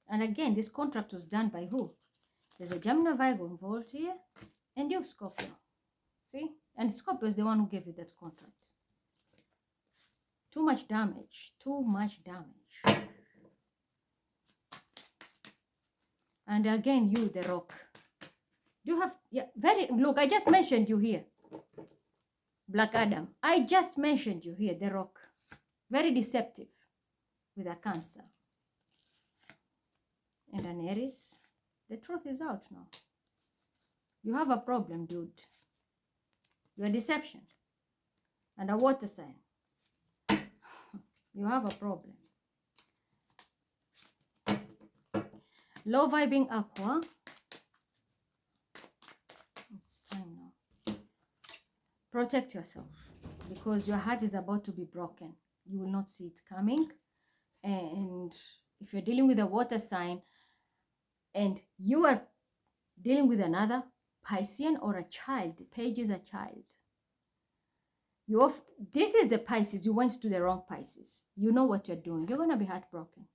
And again, this contract was done by who? There's a Gemini Virgo involved here, and you, Scorpio. See? And Scorpio is the one who gave you that contract. Too much damage. Too much damage. And again, you, the Rock. You have, yeah, look, I just mentioned you here. Black Adam. I just mentioned you here, the Rock. Very deceptive with a Cancer. And an Aries. The truth is out now. You have a problem, dude. You're deception. And a water sign. You have a problem. Low vibing Aqua. It's time now. Protect yourself, because your heart is about to be broken. You will not see it coming. And if you're dealing with a water sign and you are dealing with another Piscean or a child, the page is a child. This is the Pisces. You went to the wrong Pisces. You know what you're doing. You're going to be heartbroken.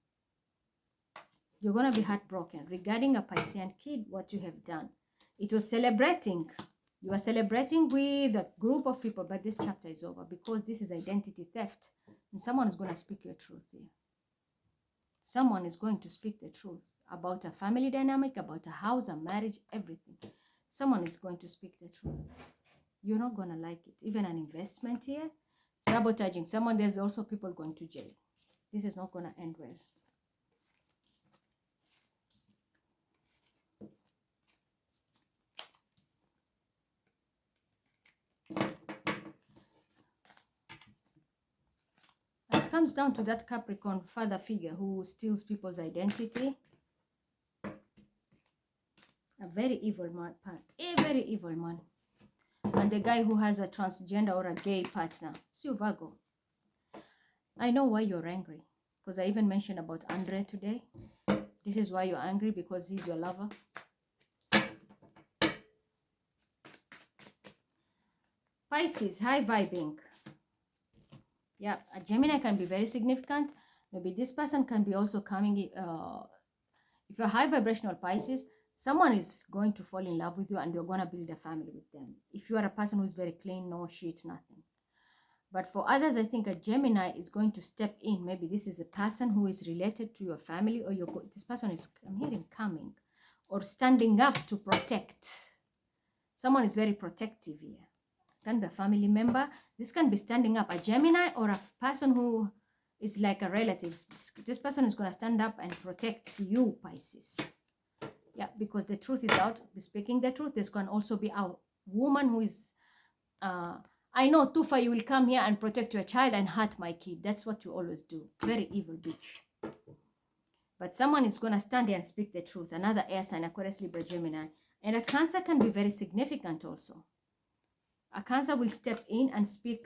You're going to be heartbroken regarding a Piscean kid, what you have done. It was celebrating. You are celebrating with a group of people, but this chapter is over because this is identity theft. And someone is going to speak your truth here. Someone is going to speak the truth about a family dynamic, about a house, a marriage, everything. Someone is going to speak the truth. You're not going to like it. Even an investment here, sabotaging someone. There's also people going to jail. This is not going to end well. It comes down to that Capricorn father figure who steals people's identity. A very evil man, a very evil man. And the guy who has a transgender or a gay partner. See, Virgo. I know why you're angry, because I even mentioned about Andre today. This is why you're angry, because he's your lover. Pisces, high vibing. Yeah, a Gemini can be very significant. Maybe this person can be also coming, if you're high vibrational Pisces, someone is going to fall in love with you and you're going to build a family with them. If you are a person who is very clean, no shit, nothing. But for others, I think a Gemini is going to step in. Maybe this is a person who is related to your family, or this person is, I'm hearing, coming or standing up to protect. Someone is very protective here. Can be a family member. This can be standing up. A Gemini or a person who is like a relative. This person is going to stand up and protect you, Pisces. Yeah, because the truth is out. Speaking the truth, this can also be a woman who is... I know, Tufa, you will come here and protect your child and hurt my kid. That's what you always do. Very evil bitch. But someone is going to stand here and speak the truth. Another air sign, Aquarius, Libra, Gemini. And a Cancer can be very significant also. A Cancer will step in and speak.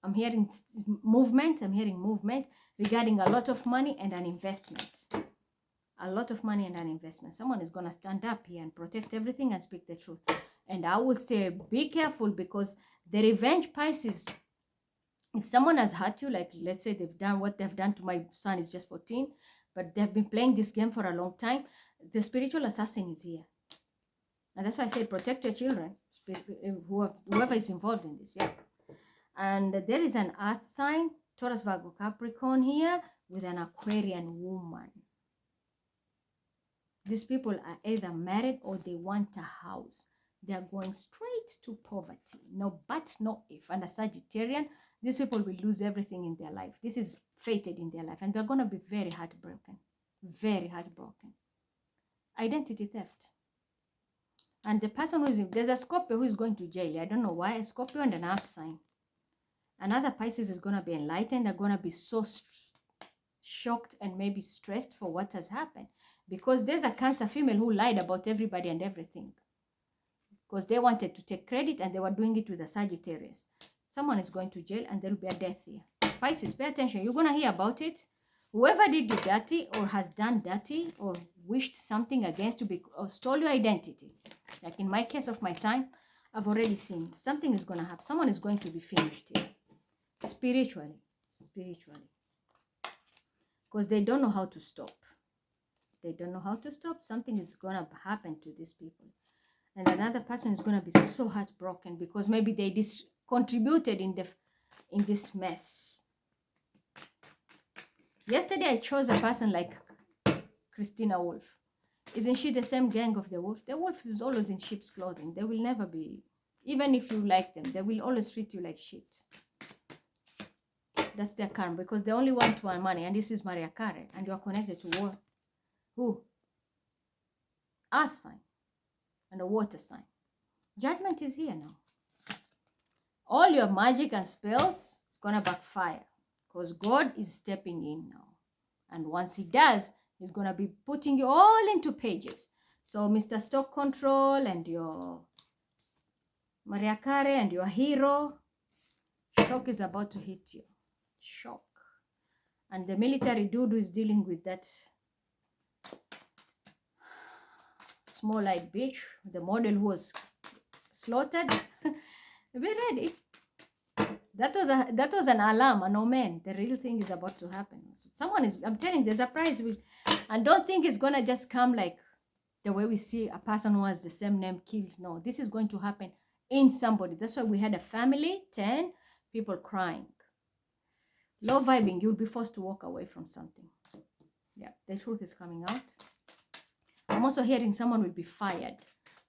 I'm hearing movement. I'm hearing movement regarding a lot of money and an investment. A lot of money and an investment. Someone is going to stand up here and protect everything and speak the truth. And I would say be careful, because the revenge Pisces, if someone has hurt you, like let's say they've done what they've done to my son, is just 14, but they've been playing this game for a long time, the spiritual assassin is here. And that's why I say protect your children, whoever is involved in this. Yeah. And there is an earth sign, Taurus, Virgo, Capricorn here, with an Aquarian woman. These people are either married or they want a house. They are going straight to poverty. No but, no if. And a Sagittarian, these people will lose everything in their life. This is fated in their life. And they're going to be very heartbroken. Very heartbroken. Identity theft. And the person who is... There's a Scorpio who is going to jail. I don't know why. A Scorpio and an earth sign. Another Pisces is going to be enlightened. They're going to be so shocked and maybe stressed for what has happened. Because there's a Cancer female who lied about everybody and everything. Because they wanted to take credit and they were doing it with a Sagittarius. Someone is going to jail and there will be a death here. Pisces, pay attention. You're going to hear about it. Whoever did you dirty or has done dirty or wished something against you or stole your identity. Like in my case of my time, I've already seen something is going to happen. Someone is going to be finished here. Spiritually. Spiritually. Because they don't know how to stop. They don't know how to stop. Something is going to happen to these people. And another person is going to be so heartbroken because maybe they contributed in this mess. Yesterday I chose a person like Christina Wolf. Isn't she the same gang of the wolf? The wolf is always in sheep's clothing. They will never be, even if you like them, they will always treat you like shit. That's their karma, because they only want one money, and this is Maria Carey, and you are connected to what? Who? Earth sign and a water sign. Judgment is here now. All your magic and spells is gonna backfire, because God is stepping in now, and once He does, He's gonna be putting you all into pages. So Mr. Stock Control and your Maria Carey and your hero, shock is about to hit you. Shock. And the military dude who is dealing with that small eyed bitch, the model who was slaughtered. Be ready. That was an alarm, an omen. The real thing is about to happen. So someone is, I'm telling you, there's a prize. And don't think it's gonna just come like the way we see a person who has the same name killed. No, this is going to happen in somebody. That's why we had a family, 10 people crying. Low vibing, you'll be forced to walk away from something. Yeah, the truth is coming out. I'm also hearing someone will be fired.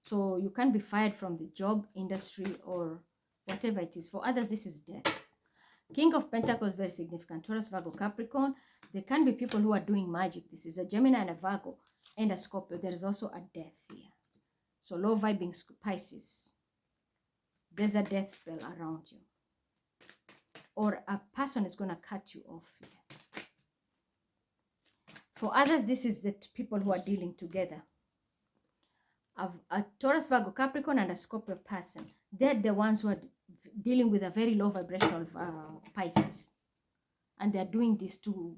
So you can't be fired from the job, industry, or whatever it is. For others, this is death. King of Pentacles, very significant. Taurus, Virgo, Capricorn. There can be people who are doing magic. This is a Gemini and a Virgo and a Scorpio. There is also a death here. So low vibing Pisces. There's a death spell around you. Or a person is going to cut you off here. For others, this is the people who are dealing together. A Taurus, Virgo, Capricorn, and a Scorpio person. They're the ones who are dealing with a very low vibrational Pisces. And they're doing this to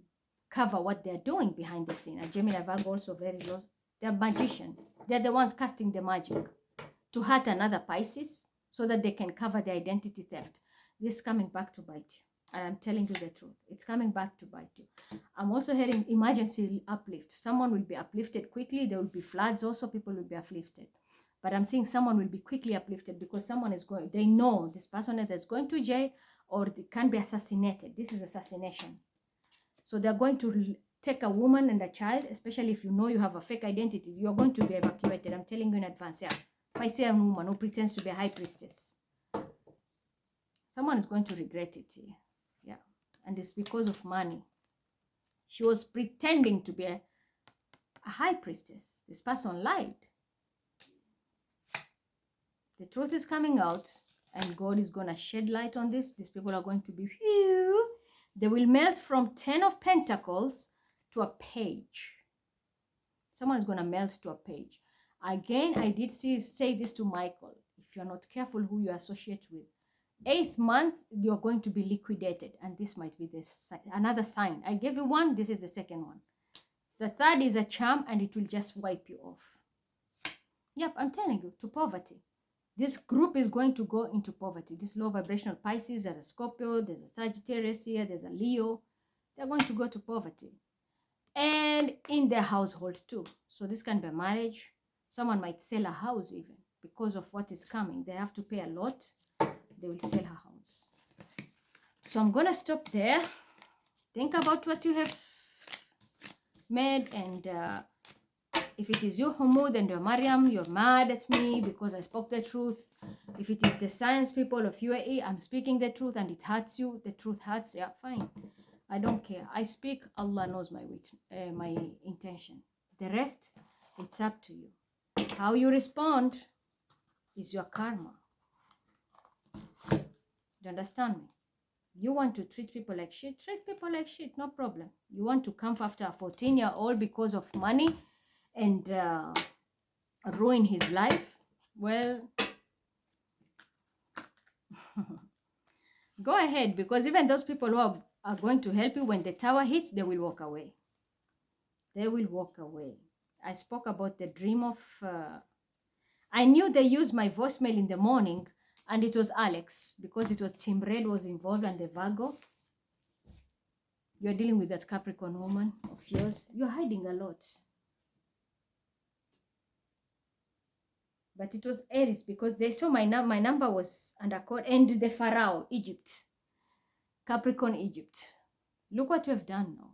cover what they're doing behind the scene. A Gemini, Virgo also very low. They're magician. They're the ones casting the magic to hurt another Pisces so that they can cover their identity theft. This is coming back to bite you. And I'm telling you the truth. It's coming back to bite you. I'm also hearing emergency uplift. Someone will be uplifted quickly. There will be floods also. People will be uplifted. But I'm seeing someone will be quickly uplifted because someone is going, they know this person that's going to jail or they can be assassinated. This is assassination. So they're going to take a woman and a child, especially if you know you have a fake identity. You're going to be evacuated. I'm telling you in advance. Yeah. If I say a woman who pretends to be a high priestess, someone is going to regret it here. Yeah. And it's because of money. She was pretending to be a high priestess. This person lied. The truth is coming out, and God is going to shed light on this. These people are going to be, phew, they will melt from 10 of Pentacles to a page. Someone is going to melt to a page. Again, I did say this to Michael. If you're not careful who you associate with, 8th month, you're going to be liquidated. And this might be another sign. I gave you one. This is the second one. The third is a charm, and it will just wipe you off. Yep, I'm telling you, to poverty. This group is going to go into poverty. This low vibrational Pisces, there's a Scorpio, there's a Sagittarius here, there's a Leo. They're going to go to poverty. And in their household too. So this can be a marriage. Someone might sell a house even because of what is coming. They have to pay a lot. They will sell her house. So I'm going to stop there. Think about what you have made, and if it is you, Humud, and you're Mariam, you're mad at me because I spoke the truth. If it is the science people of UAE, I'm speaking the truth and it hurts you. The truth hurts. Yeah, fine. I don't care. I speak. Allah knows my intention. The rest, it's up to you. How you respond is your karma. Do you understand me? You want to treat people like shit? Treat people like shit. No problem. You want to come after a 14-year-old because of money and ruin his life? Well, go ahead, because even those people who are going to help you, when the tower hits, they will walk away. They will walk away. I spoke about the dream of... I knew they used my voicemail in the morning, and it was Alex, because it was Team Red was involved and the Virgo. You're dealing with that Capricorn woman of yours. You're hiding a lot. But it was Aries, because they saw my number was under code, and the Pharaoh, Egypt. Capricorn, Egypt. Look what you have done now.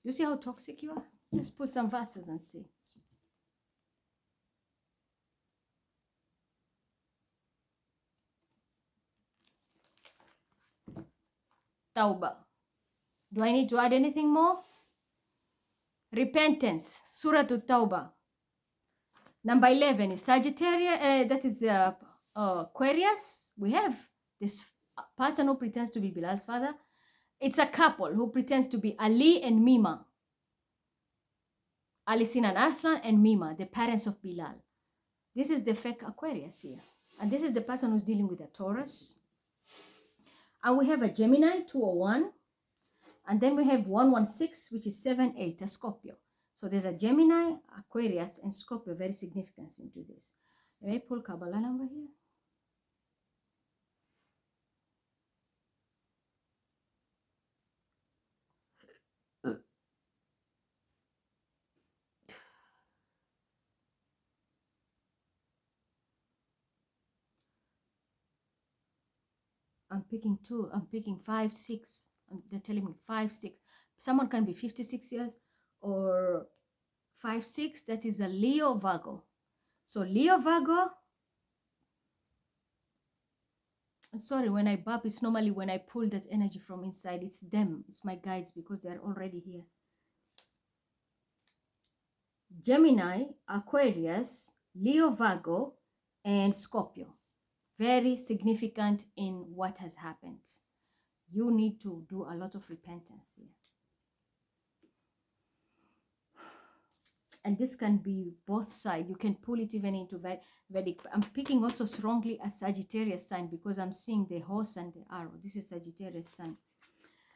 You see how toxic you are? Let's put some verses and see. Tauba. Do I need to add anything more? Repentance. Surah to Tauba. Number 11 is Sagittarius. That is Aquarius. We have this person who pretends to be Bilal's father. It's a couple who pretends to be Ali and Mima. Ali Sinan Arslan and Mima, the parents of Bilal. This is the fake Aquarius here. And this is the person who's dealing with a Taurus. And we have a Gemini, 201. And then we have 116, which is 78, a Scorpio. So there's a Gemini, Aquarius, and Scorpio, very significant into this. Let me pull Kabbalah number here. I'm picking 2. I'm picking 5, 6. They're telling me 5, 6. Someone can be 56 years or 5, 6. That is a Leo Virgo. So Leo Virgo. I'm sorry, when I burp, it's normally when I pull that energy from inside. It's them. It's my guides, because they're already here. Gemini, Aquarius, Leo Virgo, and Scorpio. Very significant in what has happened. You need to do a lot of repentance here. and this can be both sides. You can pull it even into Vedic. I'm picking also strongly a Sagittarius sign because I'm seeing the horse and the arrow. This is Sagittarius sign.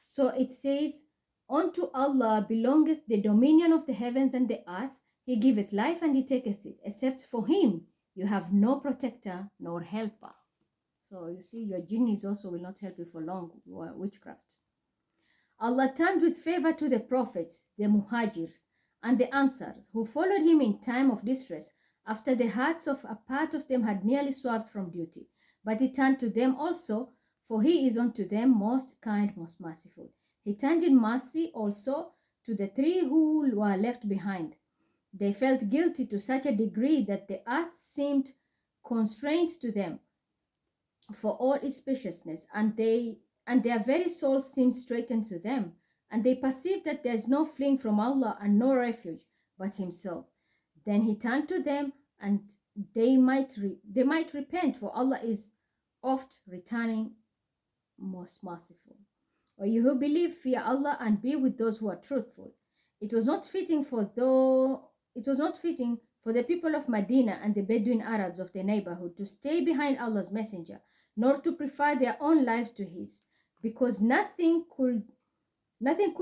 So it says, unto Allah belongeth the dominion of the heavens and the earth. He giveth life and he taketh it. Except for him, you have no protector nor helper. So you see, your genies also will not help you for long, witchcraft. Allah turned with favor to the prophets, the muhajirs, and the ansars, who followed him in time of distress, after the hearts of a part of them had nearly swerved from duty. But he turned to them also, for he is unto them most kind, most merciful. He turned in mercy also to the three who were left behind. They felt guilty to such a degree that the earth seemed constrained to them for all its spaciousness, and their very souls seemed straightened to them, and they perceived that there is no fleeing from Allah and no refuge but Himself. Then He turned to them, and they might repent, for Allah is oft returning, most merciful. O you who believe, fear Allah and be with those who are truthful. It was not fitting for the people of Medina and the Bedouin Arabs of the neighborhood to stay behind Allah's messenger, nor to prefer their own lives to his, because nothing could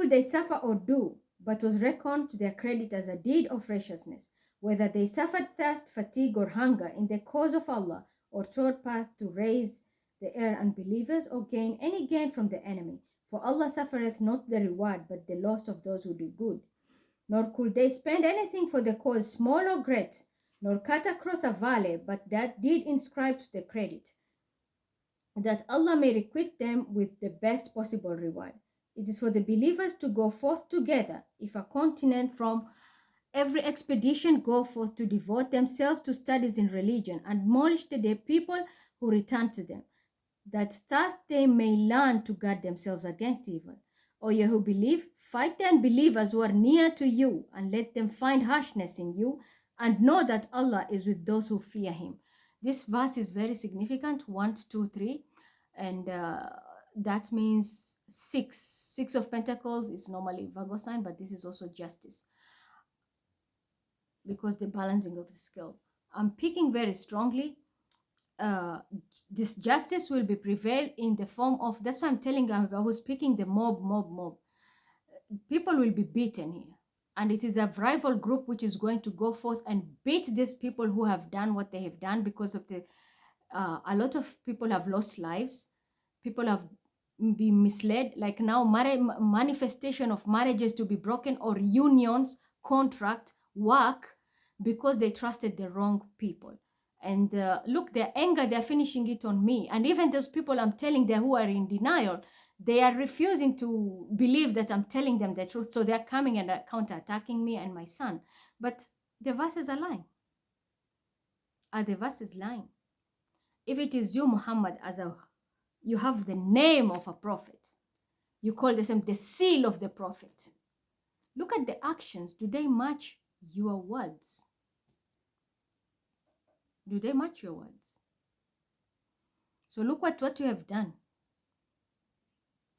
they suffer or do, but was reckoned to their credit as a deed of righteousness, whether they suffered thirst, fatigue, or hunger in the cause of Allah, or trod path to raise the unbelievers, or gain any gain from the enemy. For Allah suffereth not the reward, but the loss of those who do good. Nor could they spend anything for the cause, small or great, nor cut across a valley, but that did inscribe to the credit, that Allah may requite them with the best possible reward. It is for the believers to go forth together, if a continent from every expedition go forth to devote themselves to studies in religion, and admonish the people who return to them, that thus they may learn to guard themselves against evil. O ye who believe, fight the unbelievers who are near to you, and let them find harshness in you, and know that Allah is with those who fear Him. This verse is very significant, 1, 2, 3, and that means 6. 6 of Pentacles is normally Virgo sign, but this is also justice, because the balancing of the scale. I'm picking very strongly. This justice will be prevailed in the form of, that's why I'm telling you, I was picking the mob. People will be beaten here, and it is a rival group which is going to go forth and beat these people who have done what they have done, because of the a lot of people have lost lives, people have been misled, like now manifestation of marriages to be broken, or unions, contract, work, because they trusted the wrong people. And look, their anger, they're finishing it on me. And even those people I'm telling them who are in denial, they are refusing to believe that I'm telling them the truth. So they're coming and counterattacking me and my son. But the verses are lying. Are the verses lying? If it is you, Muhammad, you have the name of a prophet, you call the same the seal of the prophet. Look at the actions. Do they match your words? Do they match your words? So look at what you have done.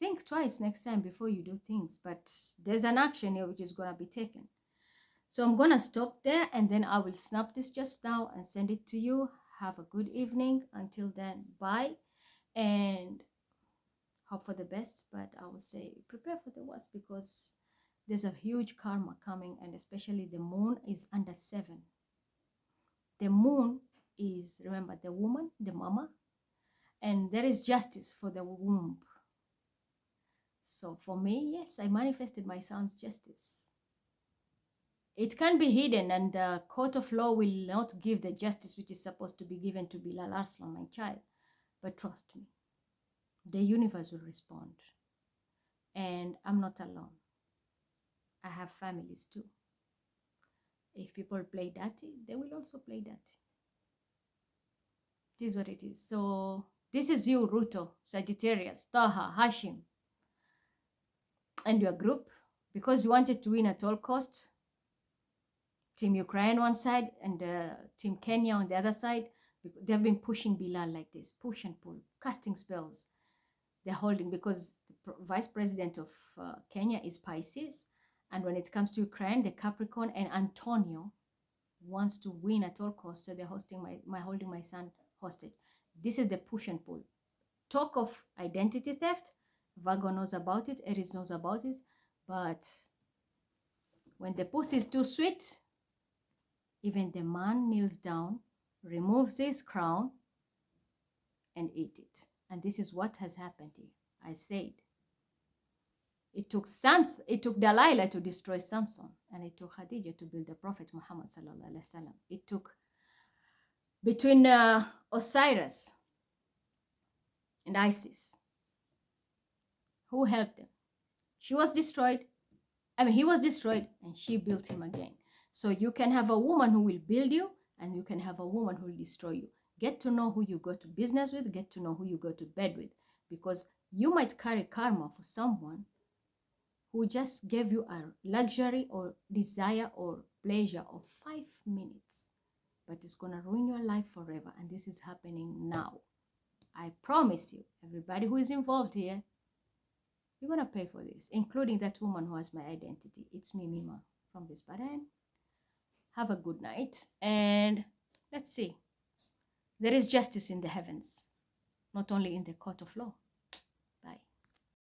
Think twice next time before you do things, but there's an action here which is going to be taken. So I'm going to stop there, and then I will snap this just now and send it to you. Have a good evening. Until then, bye, and hope for the best, but I will say prepare for the worst, because there's a huge karma coming, and especially the moon is under 7. The moon is, remember, the woman, the mama, and there is justice for the womb. So for me, yes, I manifested my son's justice. It can be hidden, and the court of law will not give the justice which is supposed to be given to Bilal Arslan, my child. But trust me, the universe will respond. And I'm not alone. I have families too. If people play dirty, they will also play dirty. It is what it is. So this is you, Ruto, Sagittarius, Taha, Hashim, and your group, because you wanted to win at all cost. Team Ukraine one side and Team Kenya on the other side. They've been pushing Bilal like this, push and pull, casting spells. They're holding, because the vice president of Kenya is Pisces, And when it comes to Ukraine, the Capricorn and Antonio wants to win at all costs. So they're holding my son hostage. This is the push and pull. Talk of identity theft. Virgo knows about it. Aries knows about it. But when the pussy is too sweet, even the man kneels down, removes his crown, and eat it. And this is what has happened here. I said, it took Delilah to destroy Samson, and it took Khadijah to build the Prophet Muhammad sallallahu alaihi wasallam. It took between Osiris and Isis. Who helped them? She was destroyed. He was destroyed, and she built him again. So you can have a woman who will build you, and you can have a woman who will destroy you. Get to know who you go to business with. Get to know who you go to bed with, because you might carry karma for someone who just gave you a luxury or desire or pleasure of 5 minutes, but it's going to ruin your life forever. And this is happening now. I promise you, everybody who is involved here, you're going to pay for this, including that woman who has my identity. It's me, Mima, from this Bahrain. Have a good night. And let's see. There is justice in the heavens, not only in the court of law.